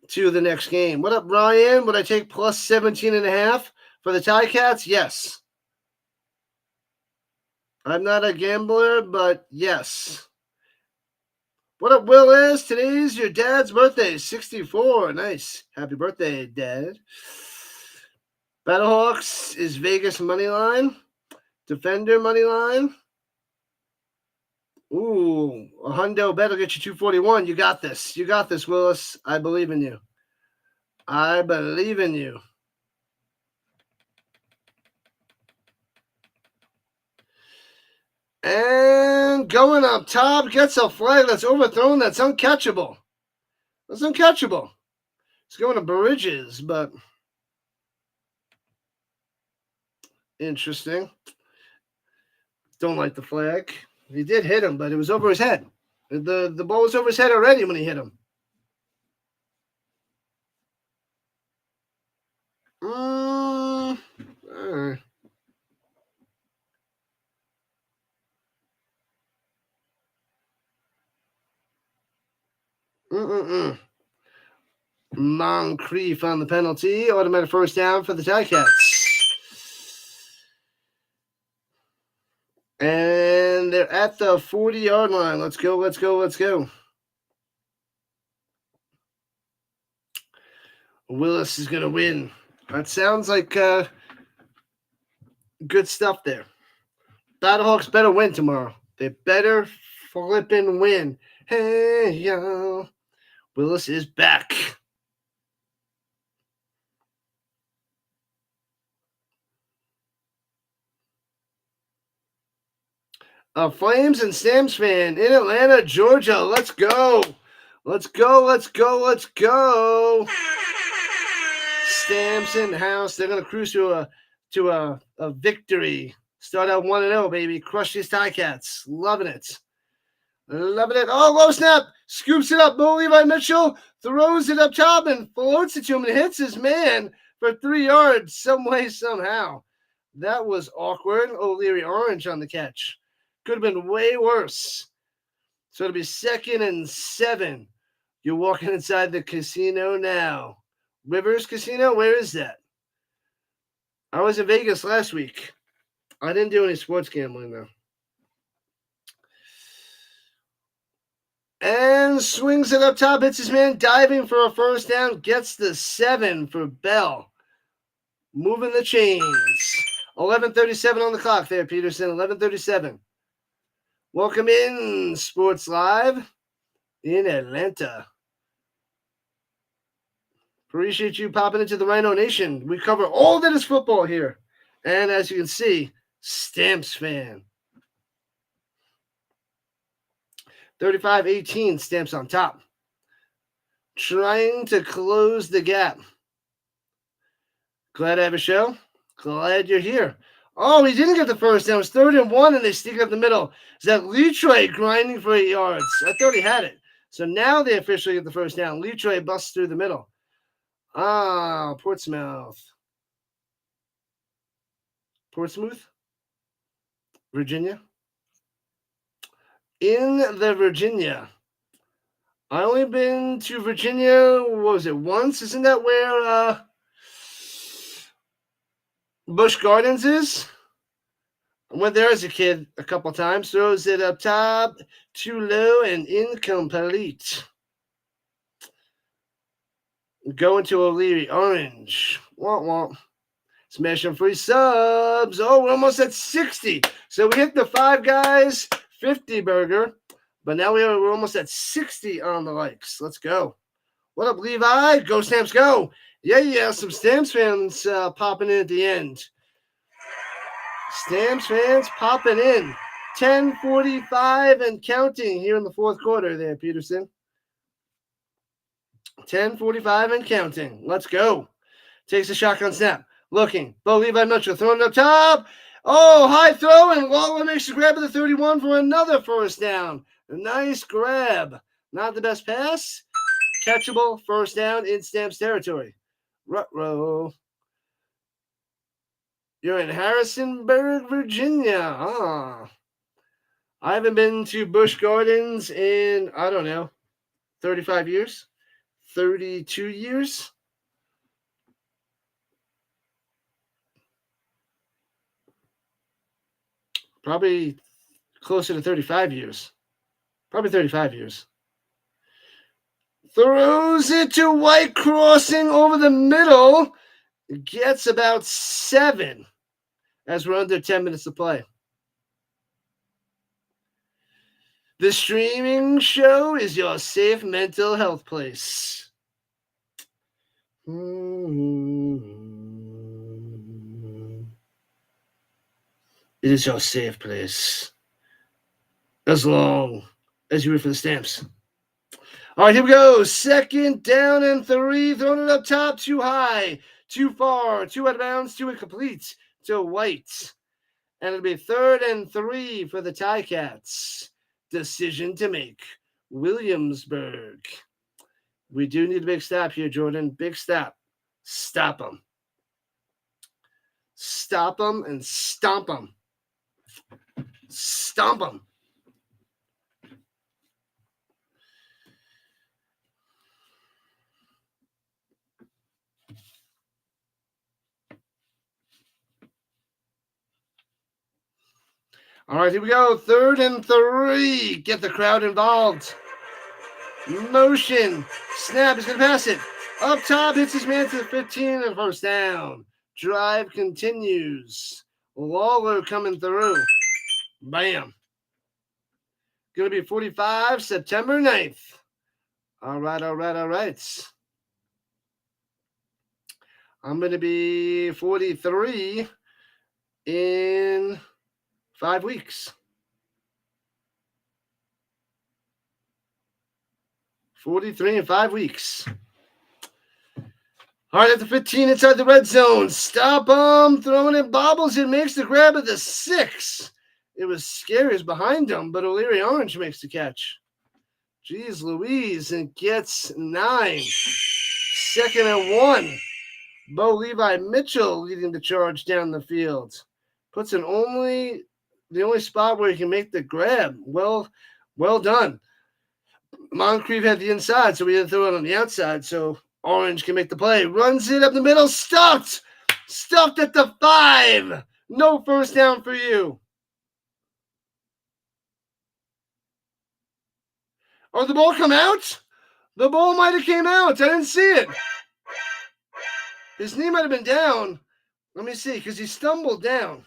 to the next game. What up, Ryan? Would I take plus 17.5 for the Tai Cats? Yes. I'm not a gambler, but yes. What up, Will is? Today's your dad's birthday, 64. Nice. Happy birthday, Dad. Battlehawks is Vegas money line. Defender money line. Ooh, a hundo bet will get you 241. You got this. You got this, Willis. I believe in you. I believe in you. And going up top, gets a flag that's overthrown. That's uncatchable. That's uncatchable. It's going to Bridges, but interesting. Don't like the flag. He did hit him, but it was over his head. The ball was over his head already when he hit him. Moncrief on the penalty. Automatic first down for the Tai Cats. And they're at the 40-yard line. Let's go, let's go, let's go. Willis is going to win. That sounds like good stuff there. Battlehawks better win tomorrow. They better flippin' win. Hey, yo. Willis is back. A Flames and Stamps fan in Atlanta, Georgia. Let's go. Let's go, let's go, let's go. Stamps in the house. They're going to cruise to a victory. Start out 1-0, baby. Crush these Tai Cats. Loving it. Loving it. Oh, low snap. Scoops it up. Levi Mitchell throws it up top and floats it to him and hits his man for 3 yards some way, somehow. That was awkward. O'Leary Orange on the catch. Could have been way worse. So it'll be 2nd and 7. You're walking inside the casino now. Rivers Casino? Where is that? I was in Vegas last week. I didn't do any sports gambling, though. And swings it up top. Hits his man diving for a first down. Gets the 7 for Bell. Moving the chains. 11:37 on the clock there, Peterson. 11:37. Welcome in, Sports Live in Atlanta. Appreciate you popping into the Rhino Nation. We cover all that is football here. And as you can see, Stamps fan. 35-18, Stamps on top. Trying to close the gap. Glad to have a show. Glad you're here. Oh, he didn't get the first down. It was 3rd and 1, and they sneak up the middle. Is that Letroy grinding for 8 yards? I thought he had it. So now they officially get the first down. Letroy busts through the middle. Portsmouth, Virginia. In the Virginia. I only been to Virginia, what was it, once? Isn't that where Busch Gardens is? I went there as a kid a couple times. Throws it up top, too low and incomplete. Going to O'Leary Orange. Womp womp. Smashing free subs. Oh, we're almost at 60. So we hit the 5 guys 50 burger. But now we're almost at 60 on the likes. Let's go. What up, Levi? Go Stamps, go. Yeah. Some Stamps fans popping in at the end. Stamps fans popping in. 10:45 and counting here in the 4th quarter there, Peterson. 10:45 and counting. Let's go. Takes a shotgun snap. Looking. Bo Levi Mitchell throwing it up top. Oh, high throw, and Lawler makes the grab of the 31 for another first down. A nice grab. Not the best pass. Catchable first down in Stamps territory. Ruh-roh. You're in Harrisonburg, Virginia. I haven't been to Busch Gardens in, 35 years. 32 years. Probably closer to 35 years. Probably 35 years. Throws it to White, crossing over the middle. Gets about 7 as we're under 10 minutes to play. The streaming show is your safe mental health place. It is your safe place. As long as you wait for the stamps. All right, here we go. 2nd down and 3. Throwing it up top. Too high. Too far. 2 out of bounds. 2 incomplete to White. And it'll be 3rd and 3 for the Tai Cats. Decision to make. Williamsburg. We do need a big stop here, Jordan. Big stop. Stop them. Stop them and stomp them. Stomp them. All right, here we go. 3rd and 3. Get the crowd involved. Motion. Snap. He's going to pass it. Up top, hits his man to the 15 and first down. Drive continues. Lawler coming through. Bam. Going to be 45, September 9th. All right. I'm going to be 43 in 5 weeks. 43 in 5 weeks. All right, at the 15 inside the red zone. Stop him. Throwing it, bobbles it, makes the grab at the 6. It was scary as behind him, but O'Leary Orange makes the catch. Jeez Louise, and gets 9. 2nd and 1. Bo Levi Mitchell leading the charge down the field. Puts in the only spot where he can make the grab. Well done. Moncrief had the inside, so we didn't throw it on the outside, so Orange can make the play. Runs it up the middle. Stuffed. Stuffed at the 5. No first down for you. Oh, the ball come out? The ball might have came out. I didn't see it. His knee might have been down. Let me see, because he stumbled down.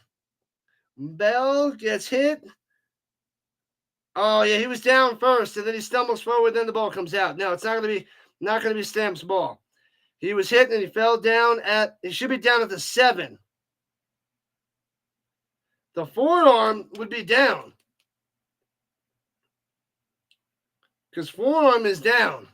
Bell gets hit. Oh, yeah, he was down first, and then he stumbles forward, then the ball comes out. No, it's not going to be Stamp's ball. He was hit, and he fell down he should be down at the 7. The forearm would be down. Because forearm is down.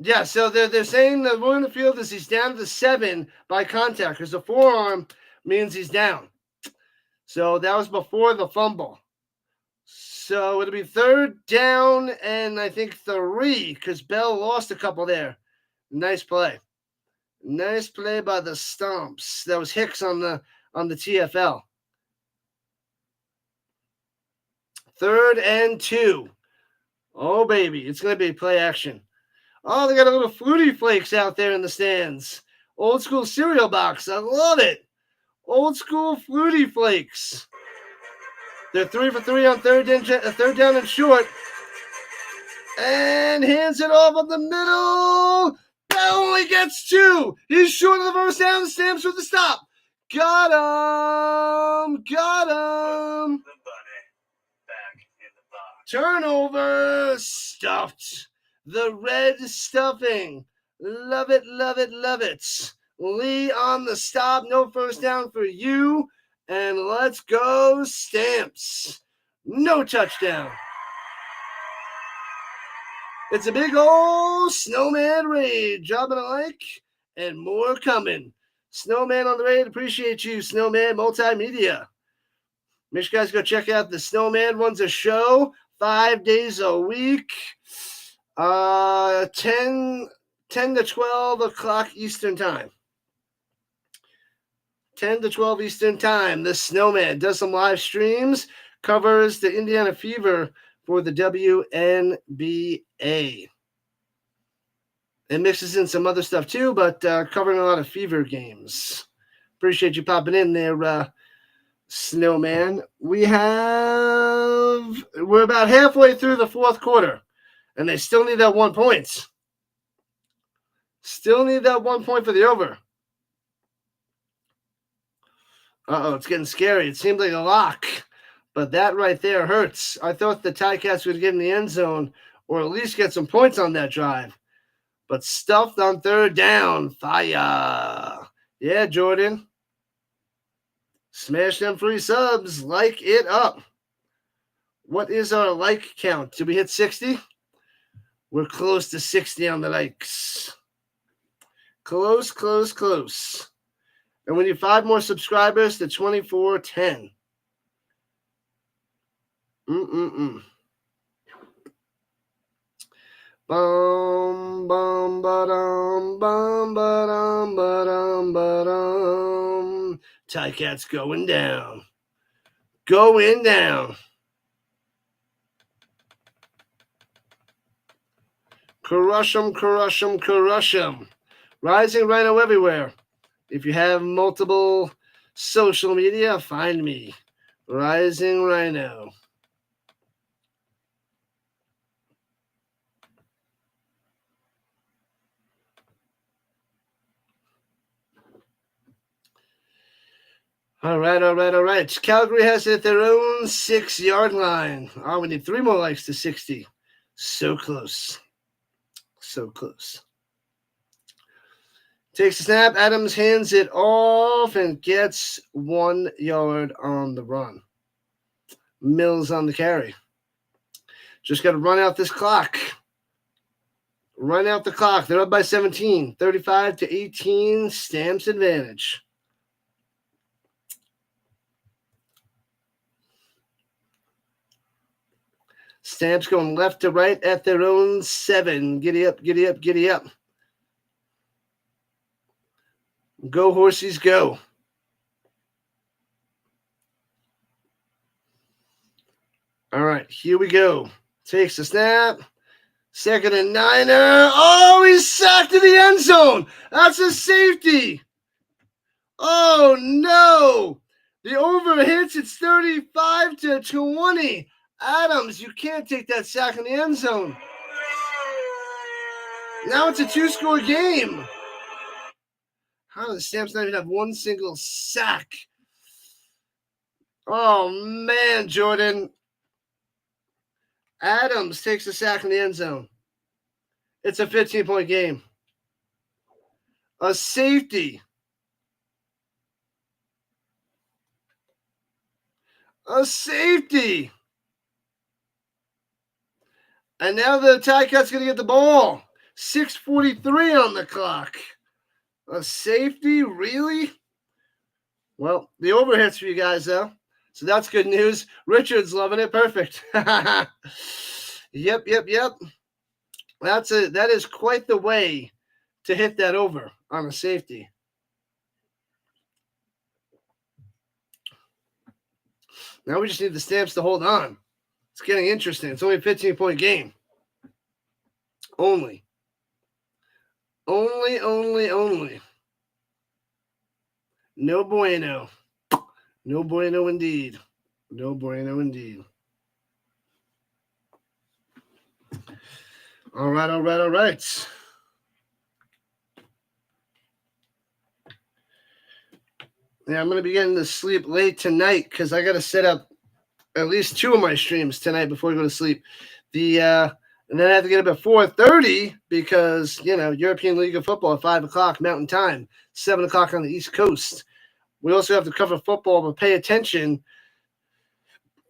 Yeah, so they're saying the rule in the field is he's down to 7 by contact because the forearm means he's down. So that was before the fumble. So it'll be 3rd down and I think 3 because Bell lost a couple there. Nice play. Nice play by the Stomps. That was Hicks on the TFL. 3rd and 2. Oh, baby. It's going to be play action. Oh, they got a little Fruity Flakes out there in the stands. Old school cereal box. I love it. Old school Fruity Flakes. They're 3 for 3 on 3rd down and short. And hands it off up the middle. That only gets 2. He's short of the first down. Stamps with the stop. Got him. Turnover. Stuffed. The red stuffing. Love it. Lee on the stop. No first down for you. And let's go Stamps. No touchdown. It's a big old Snowman raid. Dropping a like and more coming. Snowman on the raid. Appreciate you, Snowman Multimedia. Make sure you guys go check out the Snowman runs a show 5 days a week. 10 to 12 o'clock Eastern time. 10 to 12 Eastern time. The Snowman does some live streams, covers the Indiana Fever for the WNBA. It mixes in some other stuff too, but covering a lot of Fever games. Appreciate you popping in there, Snowman. We're about halfway through the 4th quarter, and they still need that 1 point. Still need that 1 point for the over. Uh-oh, it's getting scary. It seemed like a lock, but that right there hurts. I thought the Tai Cats would get in the end zone or at least get some points on that drive. But stuffed on third down. Fire. Yeah, Jordan. Smash them free subs. Like it up. What is our like count? Did we hit 60? We're close to 60 on the likes. Close, close, close. And we need 5 more subscribers to 2410. Bum, bum, ba-dum, bum, ba-dum, ba-dum, ba-dum. Tai Cats going down. Going down. Crush 'em, crush 'em, crush 'em. Rising Rhino everywhere. If you have multiple social media, find me. Rising Rhino. All right. Calgary has hit their own 6-yard line. Oh, we need 3 more likes to 60. So close. So close. Takes a snap. Adams hands it off and gets 1 yard on the run. Mills on the carry. Just got to run out this clock. Run out the clock. They're up by 17. 35-18. Stamps advantage. Stamps going left to right at their own 7. Giddy up, giddy up, giddy up. Go, horsies, go. All right, here we go. Takes the snap. 2nd and 9. Oh, he's sacked in the end zone. That's a safety. Oh, no. The over hits. It's 35-20. Adams, you can't take that sack in the end zone. Now it's a 2-score game. How do the Stamps not even have 1 single sack? Oh, man, Jordan. Adams takes a sack in the end zone. It's a 15-point game. A safety. A safety. And now the Tai Cats going to get the ball. 6:43 on the clock. A safety? Really? Well, the overhits for you guys, though. So that's good news. Richard's loving it. Perfect. Yep. That is quite the way to hit that over on a safety. Now we just need the Stamps to hold on. It's getting interesting. It's only a 15-point game. Only. No bueno. No bueno indeed. No bueno indeed. All right. Yeah, I'm going to be getting to sleep late tonight because I got to set up at least 2 of my streams tonight before I go to sleep. And then I have to get up at 4:30 because, European League of Football at 5 o'clock Mountain Time, 7 o'clock on the East Coast. We also have to cover football, but pay attention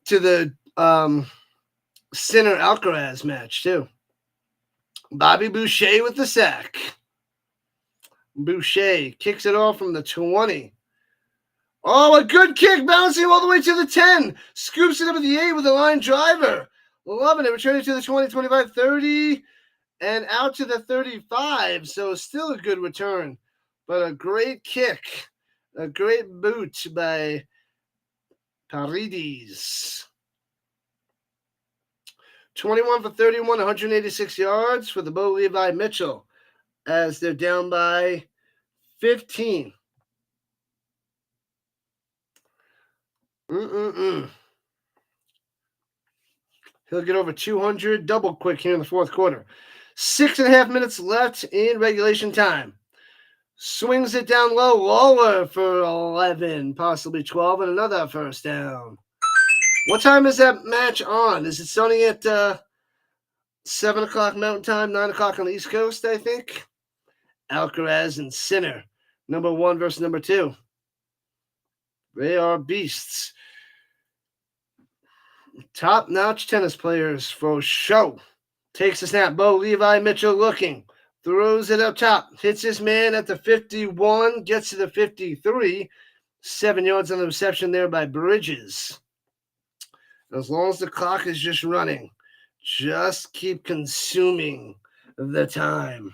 to the Sinner Alcaraz match, too. Bobby Boucher with the sack. Boucher kicks it off from the 20. Oh, a good kick, bouncing all the way to the 10. Scoops it up at the 8 with a line driver. Loving it. Returning to the 20, 25, 30, and out to the 35. So still a good return, but a great kick. A great boot by Paredes. 21 for 31, 186 yards for the Bo Levi Mitchell as they're down by 15. He'll get over 200 double quick here in the 4th quarter. 6.5 minutes left in regulation time. Swings it down low. Lawler for 11, possibly 12, and another first down. What time is that match on? Is it starting at 7 o'clock Mountain Time, 9 o'clock on the East Coast, I think? Alcaraz and Sinner, number 1 versus number 2. They are beasts. Top-notch tennis players for show. Takes a snap. Bo Levi Mitchell looking. Throws it up top. Hits his man at the 51. Gets to the 53. 7 yards on the reception there by Bridges. As long as the clock is just running, just keep consuming the time.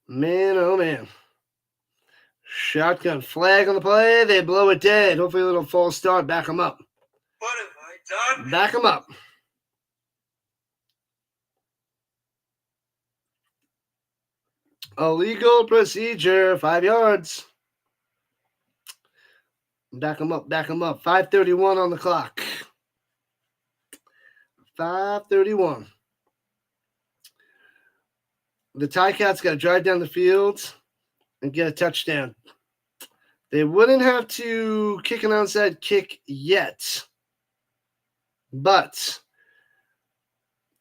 Man, oh man. Shotgun flag on the play. They blow it dead. Hopefully a little false start. Back them up. What have I done? Back them up. Illegal procedure. 5 yards. Back them up. Back them up. 5:31 on the clock. 5:31. The Tai Cats got to drive down the field and get a touchdown. They wouldn't have to kick an onside kick yet, but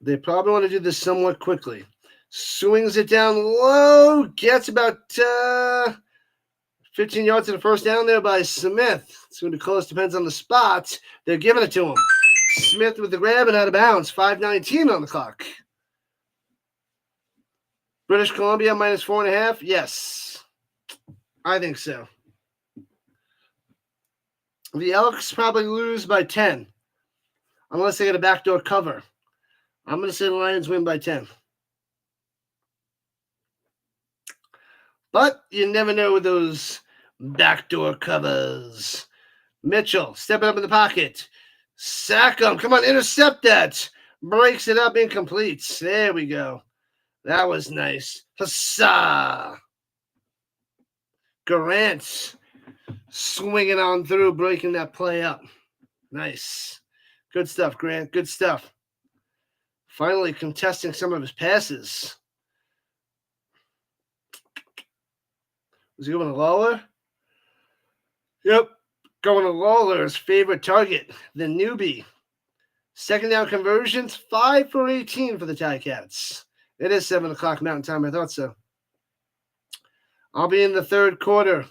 they probably want to do this somewhat quickly. Swings it down low, gets about 15 yards to the first down there by Smith. It's going to be close, depends on the spot. They're giving it to him. Smith with the grab and out of bounds. 5:19 on the clock. British Columbia minus 4.5. Yes, I think so. The Elks probably lose by 10, unless they get a backdoor cover. I'm going to say the Lions win by 10. But you never know with those backdoor covers. Mitchell stepping up in the pocket. Sack him. Come on, intercept that. Breaks it up, incomplete. There we go. That was nice. Huzzah! Garant swinging on through, breaking that play up. Nice. Good stuff, Grant. Good stuff. Finally contesting some of his passes. Was he going to Lawler? Yep. Going to Lawler's favorite target, the newbie. Second down conversions, 5 for 18 for the Tai Cats. It is 7 o'clock Mountain Time. I thought so. I'll be in the third quarter,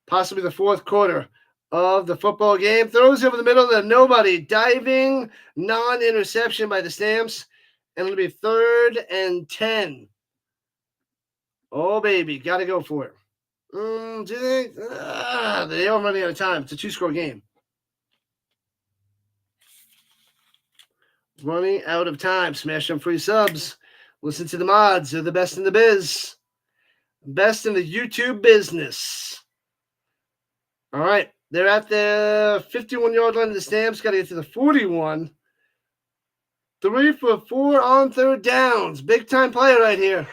possibly the fourth quarter of the football game. Throws over the middle to nobody. Diving, non-interception by the Stamps. And it'll be 3rd and 10. Oh, baby. Got to go for it. Do they? They are running out of time. It's a 2-score game. Running out of time. Smash some free subs. Listen to the mods. They're the best in the biz. Best in the YouTube business. All right. They're at the 51-yard line of the Stamps. Got to get to the 41. 3 for 4 on third downs. Big time play right here.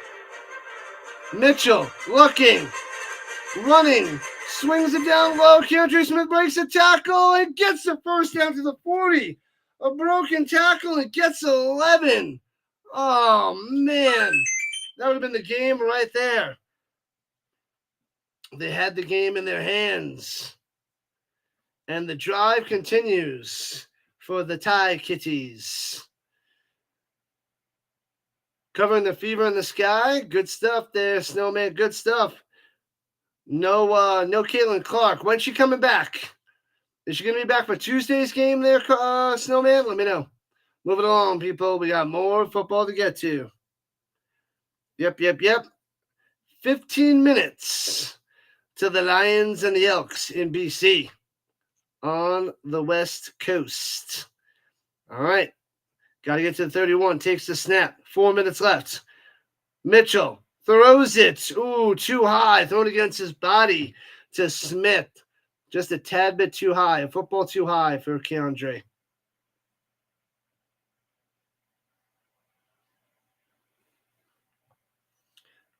Mitchell looking. Running. Swings it down low. Keandre Smith breaks a tackle and gets the first down to the 40. A broken tackle and gets 11. Oh, man. That would have been the game right there. They had the game in their hands. And the drive continues for the Tai Kitties. Covering the fever in the sky. Good stuff there, Snowman. Good stuff. No Caitlin Clark. When's she coming back? Is she going to be back for Tuesday's game there, Snowman? Let me know. Moving along, people. We got more football to get to. Yep. 15 minutes to the Lions and the Elks in BC on the West Coast. All right. Got to get to the 31. Takes the snap. 4 minutes left. Mitchell throws it. Ooh, too high. Thrown against his body to Smith. Just a tad bit too high. A football too high for Keandre.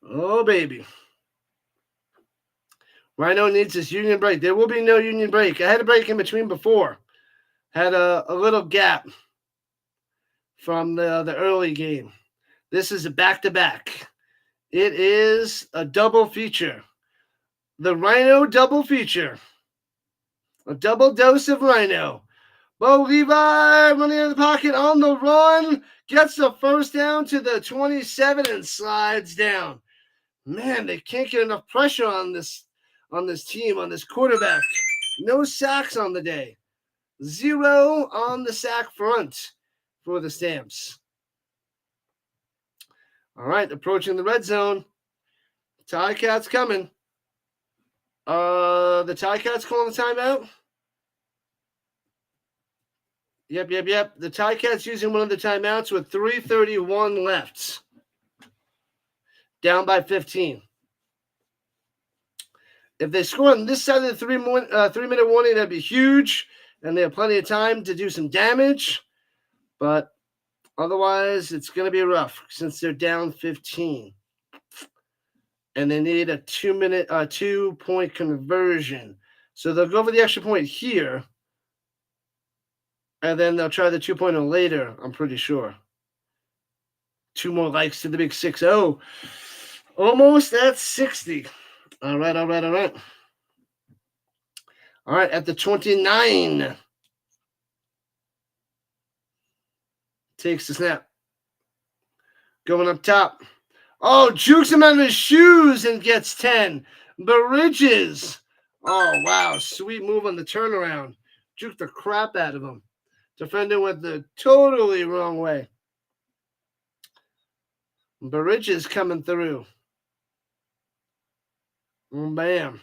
Oh, baby. Rhino needs his union break. There will be no union break. I had a break in between before. Had a little gap. from the early game. This is a back-to-back. It is a double feature. The Rhino double feature. A double dose of Rhino. Bo Levi running in the pocket on the run. Gets the first down to the 27 and slides down. Man, they can't get enough pressure on this team, on this quarterback. No sacks on the day. 0 on the sack front for the Stamps. All right, approaching the red zone. Tai Cats coming. The Tai Cats calling the timeout. Yep. The Tai Cats using one of the timeouts with 3:31 left. Down by 15. If they score on this side of the 3-minute warning, that'd be huge. And they have plenty of time to do some damage. But otherwise, it's going to be rough since they're down 15. And they need a 2-point conversion. So they'll go for the extra point here. And then they'll try the 2-pointer later, I'm pretty sure. 2 more likes to the big 6-0. Almost at 60. All right. All right, at the 29. Takes the snap. Going up top. Oh, jukes him out of his shoes and gets 10. Bridges. Oh, wow. Sweet move on the turnaround. Juked the crap out of him. Defender went the totally wrong way. Bridges coming through. Bam.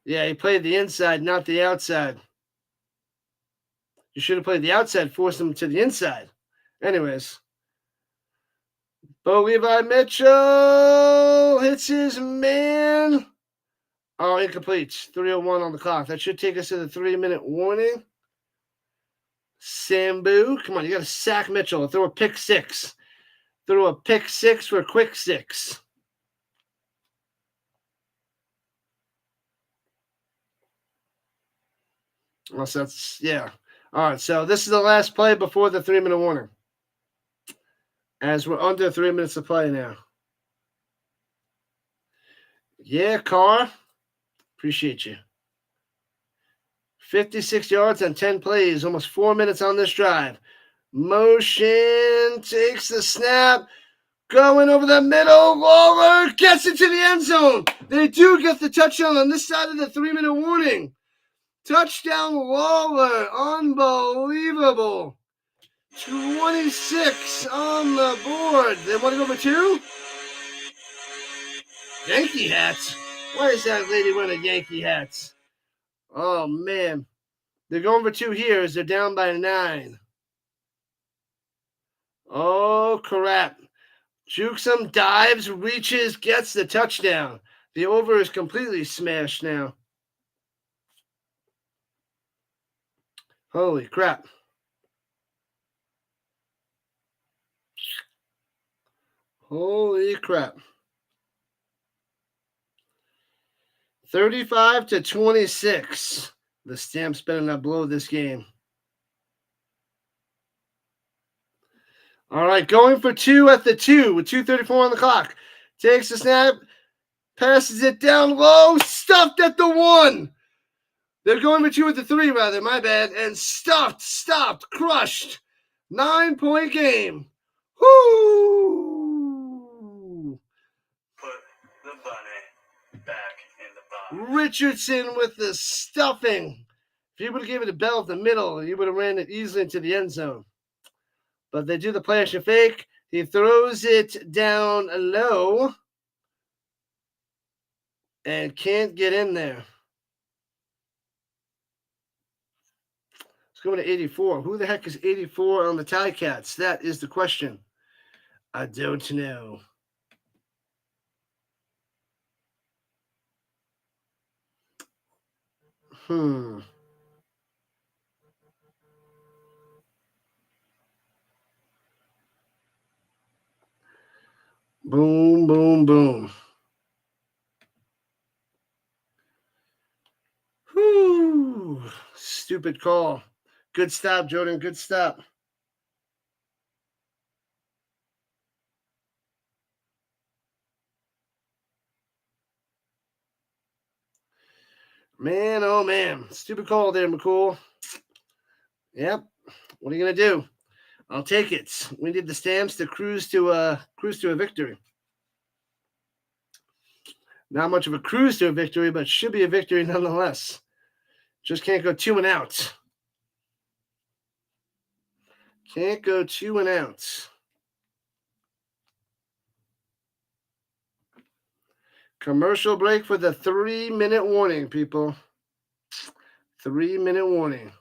Yeah, he played the inside, not the outside. You should have played the outside, forced him to the inside. Anyways. Bo Levi Mitchell hits his man. Oh, incomplete. 3:01 on the clock. That should take us to the 3-minute warning. Sambu. Come on, you got to sack Mitchell. Throw a pick 6. Throw a pick 6 for a quick 6. Unless that's, yeah. All right, so this is the last play before the 3-minute warning. As we're under 3 minutes of play now. Yeah, Carr. Appreciate you. 56 yards on 10 plays. Almost 4 minutes on this drive. Motion. Takes the snap. Going over the middle. Waller gets into the end zone. They do get the touchdown on this side of the 3-minute warning. Touchdown Waller. Unbelievable. 26 on the board. They want to go for 2? Yankee hats? Why is that lady wearing Yankee hats? Oh, man. They're going for 2 here as they're down by 9. Oh, crap. Jukes him, dives, reaches, gets the touchdown. The over is completely smashed now. Holy crap. Holy crap. 35-26. The Stamps better not blow this game. All right, going for 2 at the 2 with 2:34 on the clock. Takes the snap, passes it down low, stuffed at the 1. They're going for 2 at the 3, rather, my bad. And stopped, crushed. 9-point game. Woo! Put the bunny back in the box. Richardson with the stuffing. If you would have given it a bell at the middle, you would have ran it easily into the end zone. But they do the play action fake. He throws it down low and can't get in there. Let's go to 84. Who the heck is 84 on the Tai Cats? That is the question. I don't know. Boom, boom, boom. Whew. Stupid call. Good stop, Jordan. Good stop. Man, oh man. Stupid call there, McCool. Yep. What are you going to do? I'll take it. We need the Stamps to cruise to a victory. Not much of a cruise to a victory, but should be a victory nonetheless. Just can't go 2 and out. Can't go 2 and out. Commercial break for the 3-minute warning, people. 3-minute warning.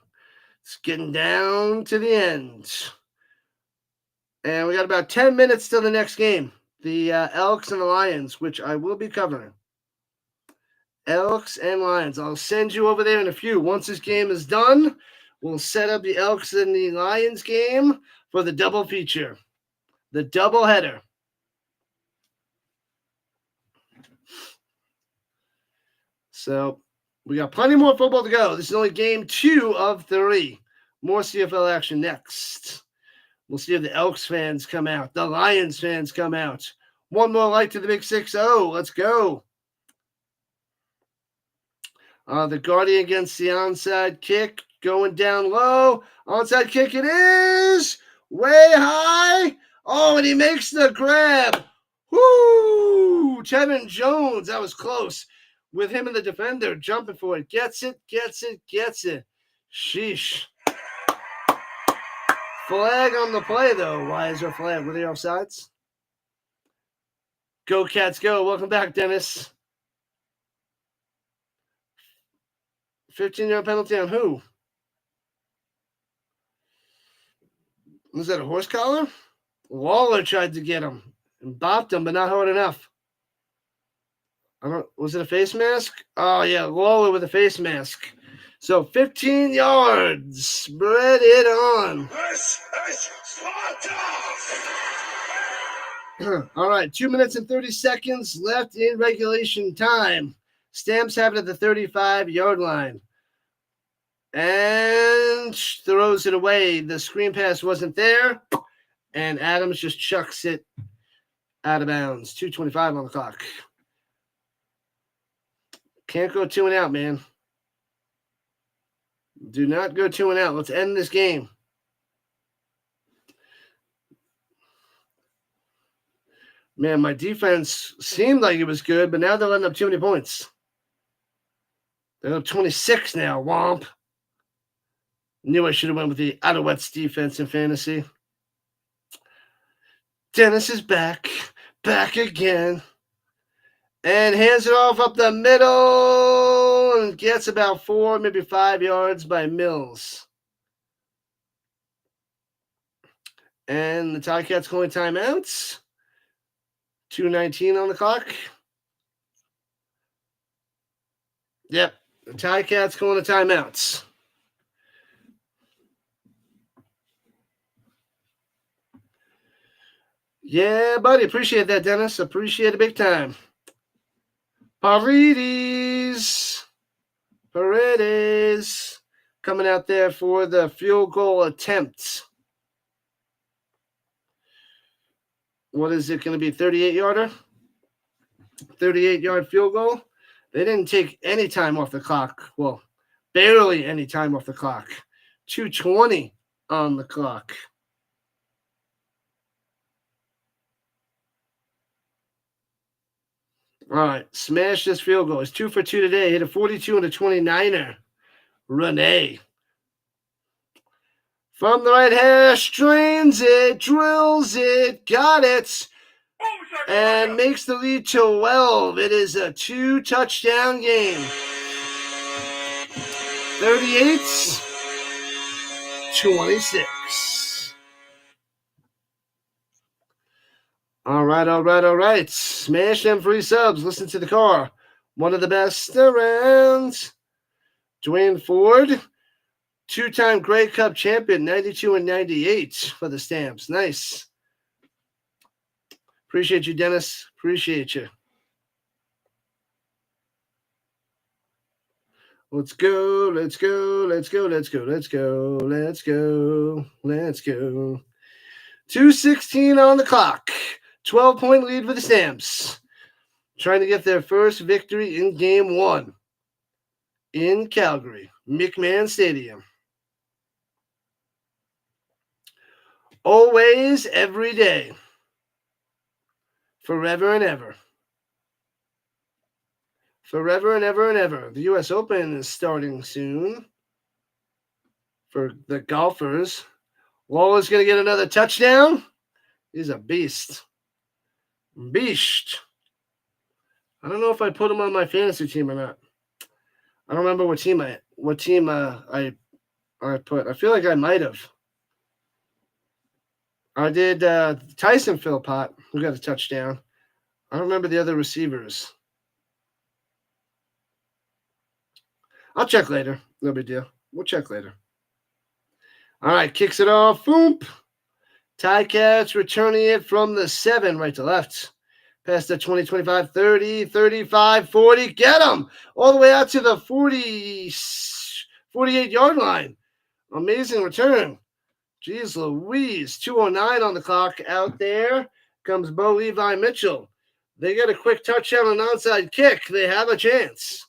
It's getting down to the end. And we got about 10 minutes till the next game. The Elks and the Lions, which I will be covering. Elks and Lions. I'll send you over there in a few. Once this game is done, we'll set up the Elks and the Lions game for the double feature. The double header. So we got plenty more football to go. This is only game 2 of 3. More CFL action next. We'll see if the Elks fans come out. The Lions fans come out. One more like to the Big 6-0. Let's go. The Guardian against the onside kick. Going down low. Onside kick it is. Way high. Oh, and he makes the grab. Woo! Tevin Jones. That was close. With him and the defender jumping for it. Gets it. Sheesh. Flag on the play, though. Why is there a flag? Were they offsides? Go, Cats, go. Welcome back, Dennis. 15-yard penalty on who? Was that a horse collar? Waller tried to get him and bopped him, but not hard enough. Was it a face mask? Oh, yeah, Waller with a face mask. So 15 yards. Spread it on. This is Sparta! All right, 2 minutes and 30 seconds left in regulation time. Stamps have it at the 35-yard line. And throws it away. The screen pass wasn't there. And Adams just chucks it out of bounds. 2:25 on the clock. Can't go 2 and out, man. Do not go 2 and out. Let's end this game. Man, my defense seemed like it was good, but now they're letting up too many points. They're up 26 now, womp. Knew I should have went with the Alouettes defense in fantasy. Dennis is back again. And hands it off up the middle and gets about 4, maybe 5 yards by Mills. And the Tai Cats calling timeouts. 2:19 on the clock. Yep, the Tai Cats calling the timeouts. Yeah, buddy. Appreciate that, Dennis. Appreciate it big time. Paredes coming out there for the field goal attempt. What is it going to be, 38-yarder? 38-yard field goal. They didn't take any time off the clock. Well, barely any time off the clock. 2:20 on the clock. All right, smash this field goal. He's 2 for 2 today. Hit a 42 and a 29er. Rene. From the right hash, drains it, drills it, got it, and makes the lead to 12. It is a 2-touchdown game. 38-26. All right. Smash them free subs. Listen to the car. One of the best around. Dwayne Ford, 2-time Grey Cup champion, 92 and 98 for the Stamps. Nice. Appreciate you, Dennis. Appreciate you. Let's go. 2:16 on the clock. 12-point lead for the Stamps. Trying to get their first victory in game 1. in Calgary, McMahon Stadium. Always, every day. Forever and ever. Forever and ever and ever. The U.S. Open is starting soon for the golfers. Lawler's going to get another touchdown. He's a beast. Beast. I don't know if I put him on my fantasy team or not. I don't remember what team I put. I feel like I might have. I did Tyson Philpott, who got a touchdown. I don't remember the other receivers. I'll check later. No big deal. We'll check later. All right, kicks it off. Boom. Tai Cats returning it from the 7 right to left. Past the 20, 25, 30, 35, 40. Get them! All the way out to the 48-yard line. Amazing return. Jeez Louise. 2:09 on the clock. Out there comes Levi Mitchell. They get a quick touchdown on an onside kick. They have a chance.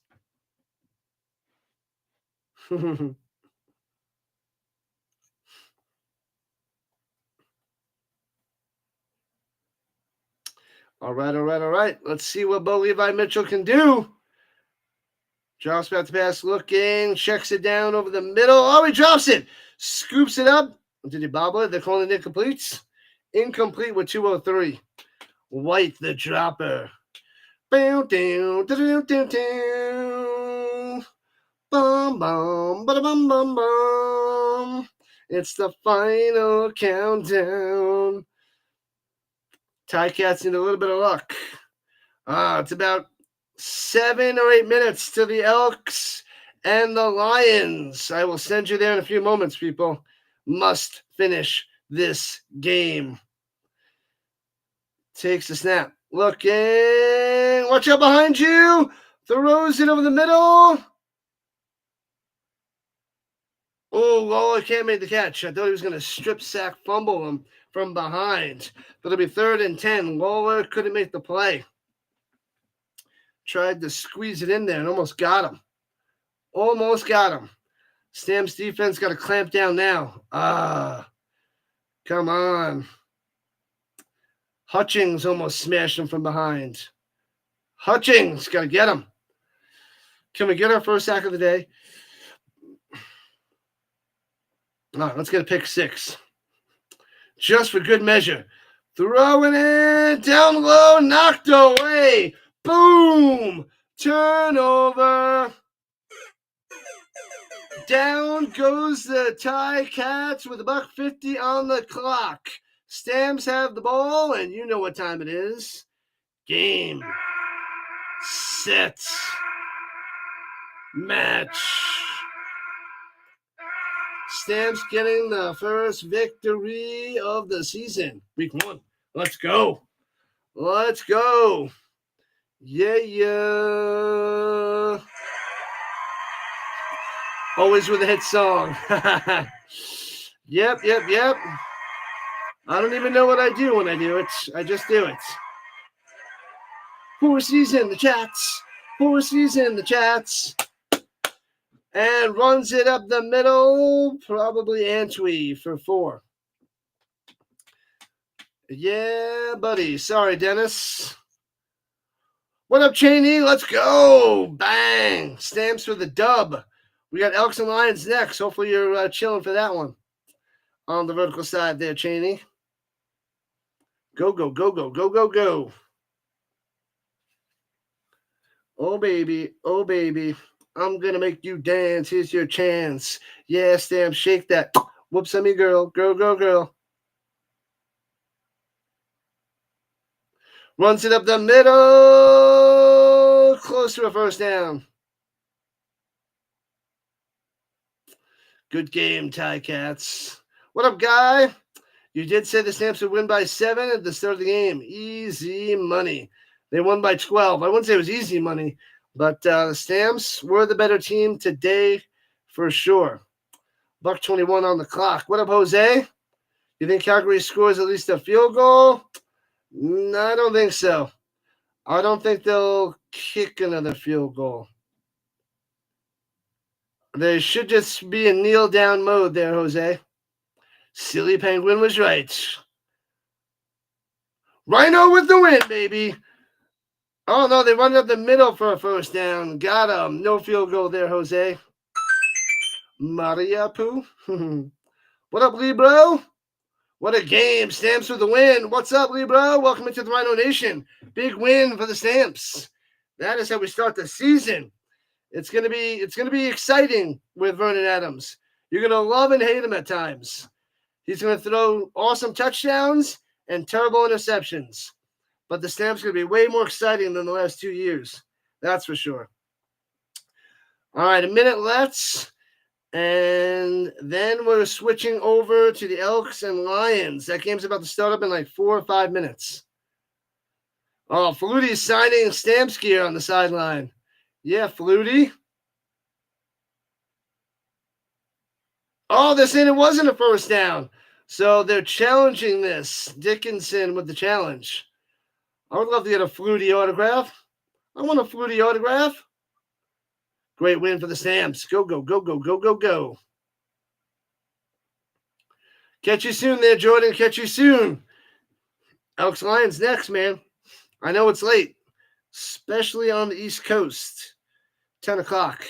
All right. Let's see what Levi Mitchell can do. Drops back to pass, looking, checks it down over the middle. Oh, he drops it. Scoops it up. Did he bobble it? They're calling it incomplete. Incomplete with 2:03. White, the dropper. Bam, down, down, down, down. Bum, bum, bum, bum, bum. It's the final countdown. Tai Cats need a little bit of luck. It's about 7 or 8 minutes to the Elks and the Lions. I will send you there in a few moments, people. Must finish this game. Takes a snap. Looking. Watch out behind you. Throws it over the middle. Oh, Lawler can't make the catch. I thought he was going to strip sack fumble him from behind. But it'll be 3rd and 10. Lawler couldn't make the play. Tried to squeeze it in there and almost got him. Stamps defense got to clamp down now. Come on. Hutchings almost smashed him from behind. Hutchings got to get him. Can we get our first sack of the day? All right, let's get a pick 6. Just for good measure. Throwing it down low, knocked away. Boom! Turnover. Down goes the Tai Cats with $1.50 on the clock. Stamps have the ball, and you know what time it is. Game. Set. Match. Stamps getting the first victory of the season. Week 1. Let's go. Yeah. Always with a hit song. Yep. I don't even know what I do when I do it. I just do it. Horsey's in the chats. And runs it up the middle. Probably Antwi for 4. Yeah, buddy. Sorry, Dennis. What up, Cheney? Let's go. Bang. Stamps for the dub. We got Elks and Lions next. Hopefully you're chilling for that one. On the vertical side there, Cheney. Go. Oh, baby. I'm going to make you dance. Here's your chance. Yeah, Stamps, shake that. Whoops on me, girl. Girl. Runs it up the middle. Close to a first down. Good game, Tai Cats. What up, guy? You did say the Stamps would win by 7 at the start of the game. Easy money. They won by 12. I wouldn't say it was easy money, but the Stamps were the better team today for sure. $1.21 on the clock. What up, Jose? You think Calgary scores at least a field goal? No, I don't think so. I don't think they'll kick another field goal. There should just be a kneel down mode there, Jose. Silly Penguin was right. Rhino with the win, baby. Oh, no, they run up the middle for a first down. Got him. No field goal there, Jose. Maria Poo. What up, Lee, bro? What a game. Stamps with the win. What's up, Lee, bro? Welcome into the Rhino Nation. Big win for the Stamps. That is how we start the season. It's gonna be exciting with Vernon Adams. You're gonna love and hate him at times. He's gonna throw awesome touchdowns and terrible interceptions. But the Stamps are gonna be way more exciting than the last 2 years. That's for sure. All right, a minute left. And then we're switching over to the Elks and Lions. That game's about to start up in like 4 or 5 minutes. Oh, Flutie's signing Stamps gear on the sideline. Yeah, Flutie. Oh, they're saying it wasn't a first down. So they're challenging this. Dickinson with the challenge. I would love to get a Flutie autograph. I want a Flutie autograph. Great win for the Stamps. Go, go, go, go, go, go, go. Catch you soon there, Jordan. Catch you soon. Elks Lions next, man. I know it's late, especially on the East Coast. 10 o'clock.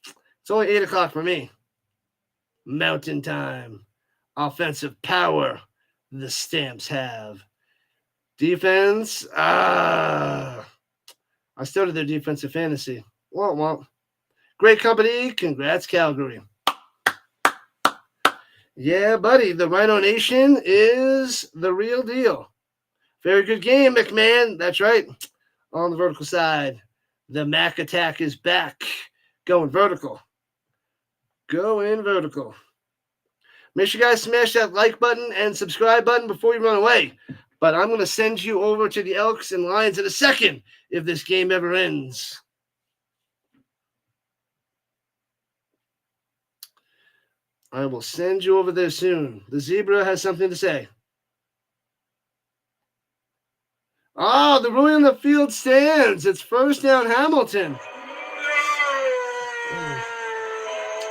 It's only 8 o'clock for me. Mountain time. Offensive power the Stamps have. Defense. I started their defensive fantasy. Well. Great company. Congrats, Calgary. Yeah, buddy. The Rhino Nation is the real deal. Very good game, McMahon. That's right. On the vertical side. The Mac attack is back. Going vertical. Going vertical. Make sure you guys smash that like button and subscribe button before you run away. But I'm going to send you over to the Elks and Lions in a second if this game ever ends. I will send you over there soon. The Zebra has something to say. Oh, the ruin of the field stands. It's first down, Hamilton.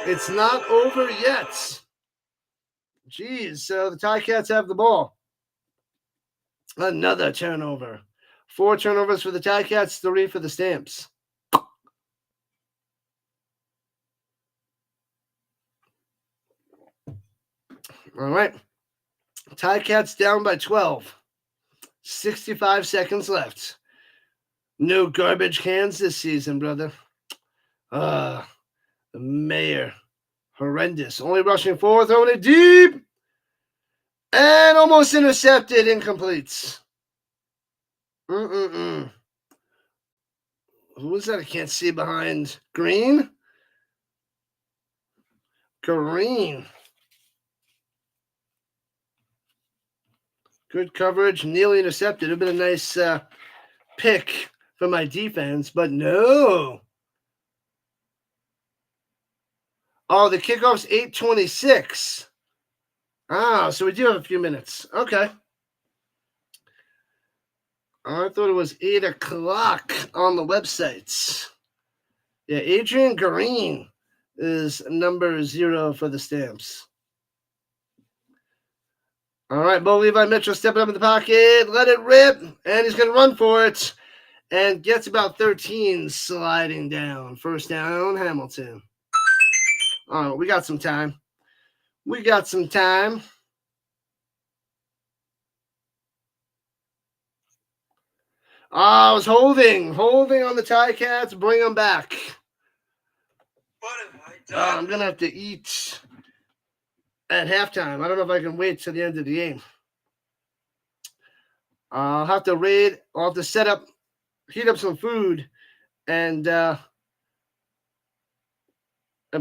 It's not over yet. Jeez, so the Tai Cats have the ball. Another turnover. 4 turnovers for the Tai Cats, 3 for the Stamps. All right. Tai Cats down by 12. 65 seconds left. No garbage cans this season, brother. The mayor. Horrendous. Only rushing forward, throwing it deep. And almost intercepted. Incompletes. Who is that? I can't see behind. Green? Green. Good coverage. Nearly intercepted. It would have been a nice pick for my defense, but no. Oh, the kickoff's 8:26. So we do have a few minutes. Okay. I thought it was 8 o'clock on the websites. Yeah, Adrian Green is number 0 for the Stamps. All right, Bo Levi Mitchell stepping up in the pocket. Let it rip. And he's going to run for it. And gets about 13 sliding down. First down, Hamilton. All right, we got some time. I was holding on the Tai Cats. Bring them back. What have I done? I'm going to have to eat at halftime. I don't know if I can wait till the end of the game. I'll have to heat up some food and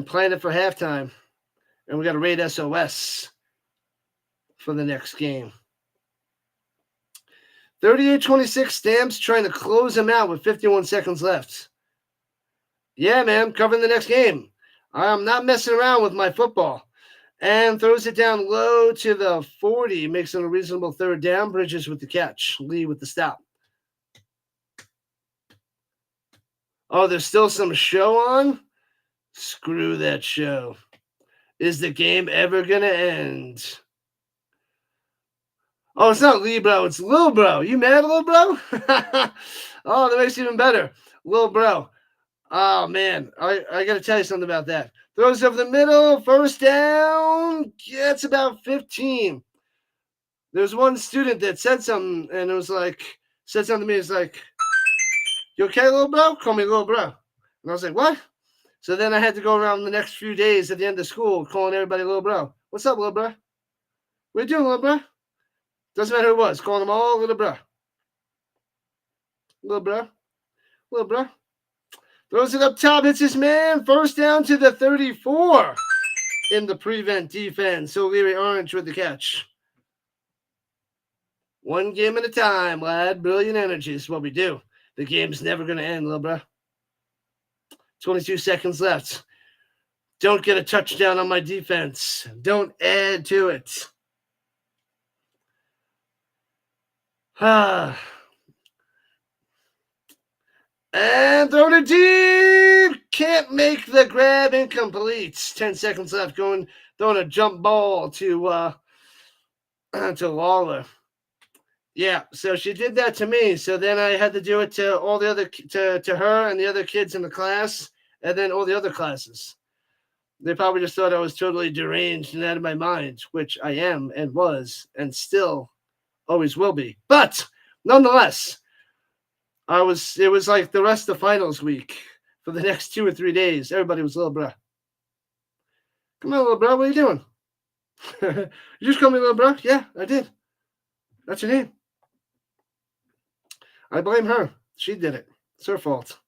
plan it for halftime. And we got to raid SOS for the next game. 38-26 Stamps trying to close them out with 51 seconds left. Yeah, man, covering the next game. I'm not messing around with my football. And throws it down low to the 40. Makes it a reasonable third down. Bridges with the catch. Lee with the stop. Oh, there's still some show on? Screw that show. Is the game ever gonna end? Oh, it's not Lee Bro, it's Lil Bro. You mad, Lil Bro? Oh, that makes it even better. Lil Bro. Oh, man. I got to tell you something about that. Throws over the middle, first down, gets about 15. There's one student that said something, and it was like, said something to me, it's like, you okay, Lil Bro? Call me Lil Bro. And I was like, what? So then I had to go around the next few days at the end of school calling everybody Lil Bro. What's up, Lil Bro? What you doing, Lil Bro? Doesn't matter who it was. Calling them all Little Bro. Little Bro. Little Bro. Throws it up top. Hits his man. First down to the 34 in the prevent defense. So Leary Orange with the catch. One game at a time, lad. Brilliant energy is what we do. The game's never going to end, Little Bro. 22 seconds left. Don't get a touchdown on my defense. Don't add to it. And throw it deep. Can't make the grab. Incomplete. 10 seconds left. Throwing a jump ball to Lawler. Yeah, so she did that to me. So then I had to do it to all the other to her and the other kids in the class, and then all the other classes. They probably just thought I was totally deranged and out of my mind, which I am and was and still always will be. But nonetheless, it was like the rest of finals week for the next 2 or 3 days. Everybody was Little Bro. Come on, Little Bro, what are you doing? You just call me Little Bro? Yeah, I did. That's your name. I blame her. She did it. It's her fault.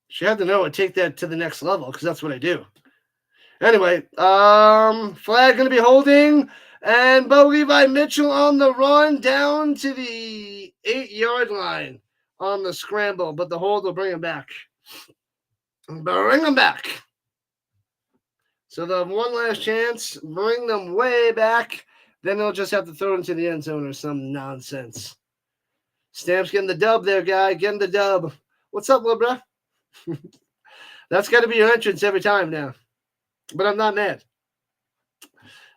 She had to know I'd take that to the next level because that's what I do. Anyway, flag going to be holding. And Levi Mitchell on the run down to the 8-yard line on the scramble. But the hold will bring him back. Bring him back. So they'll have one last chance. Bring them way back. Then they'll just have to throw it into the end zone or some nonsense. Stamps getting the dub there, guy. Getting the dub. What's up, little bro? That's got to be your entrance every time now. But I'm not mad.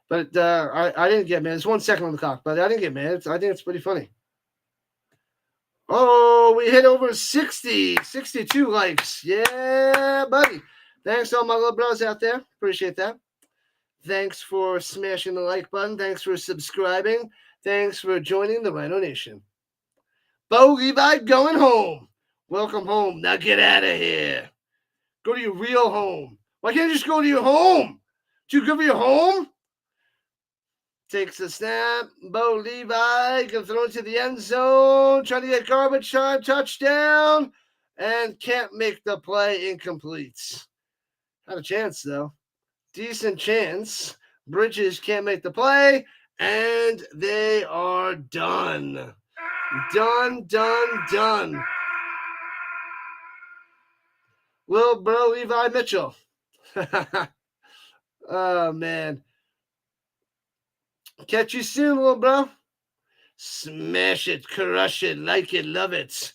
But I didn't get mad. It's 1 second on the clock, but I didn't get mad. I think it's pretty funny. Oh, we hit over 62 likes. Yeah, buddy. Thanks to all my little bros out there. Appreciate that. Thanks for smashing the like button. Thanks for subscribing. Thanks for joining the Rhino Nation. Bo Levi going home. Welcome home. Now get out of here. Go to your real home. Why can't you just go to your home? Too good for your home? Takes a snap. Bo Levi can throw it to the end zone. Trying to get garbage time. Touchdown. And can't make the play. Incomplete. Had a chance, though. Decent chance. Bridges can't make the play. And they are done. Done. Little bro Levi Mitchell. Oh, man. Catch you soon, little bro. Smash it, crush it, like it, love it.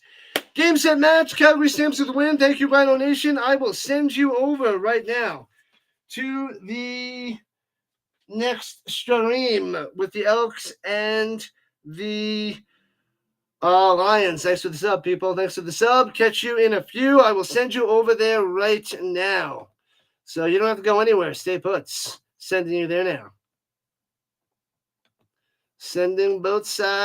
Game, set, match. Calgary Stampeders with the win. Thank you, Rhino Nation. I will send you over right now to the next stream with the Elks and the Lions. Thanks for the sub, people. Thanks for the sub. Catch you in a few. I will send you over there right now. So you don't have to go anywhere. Stay put. Sending you there now. Sending both sides.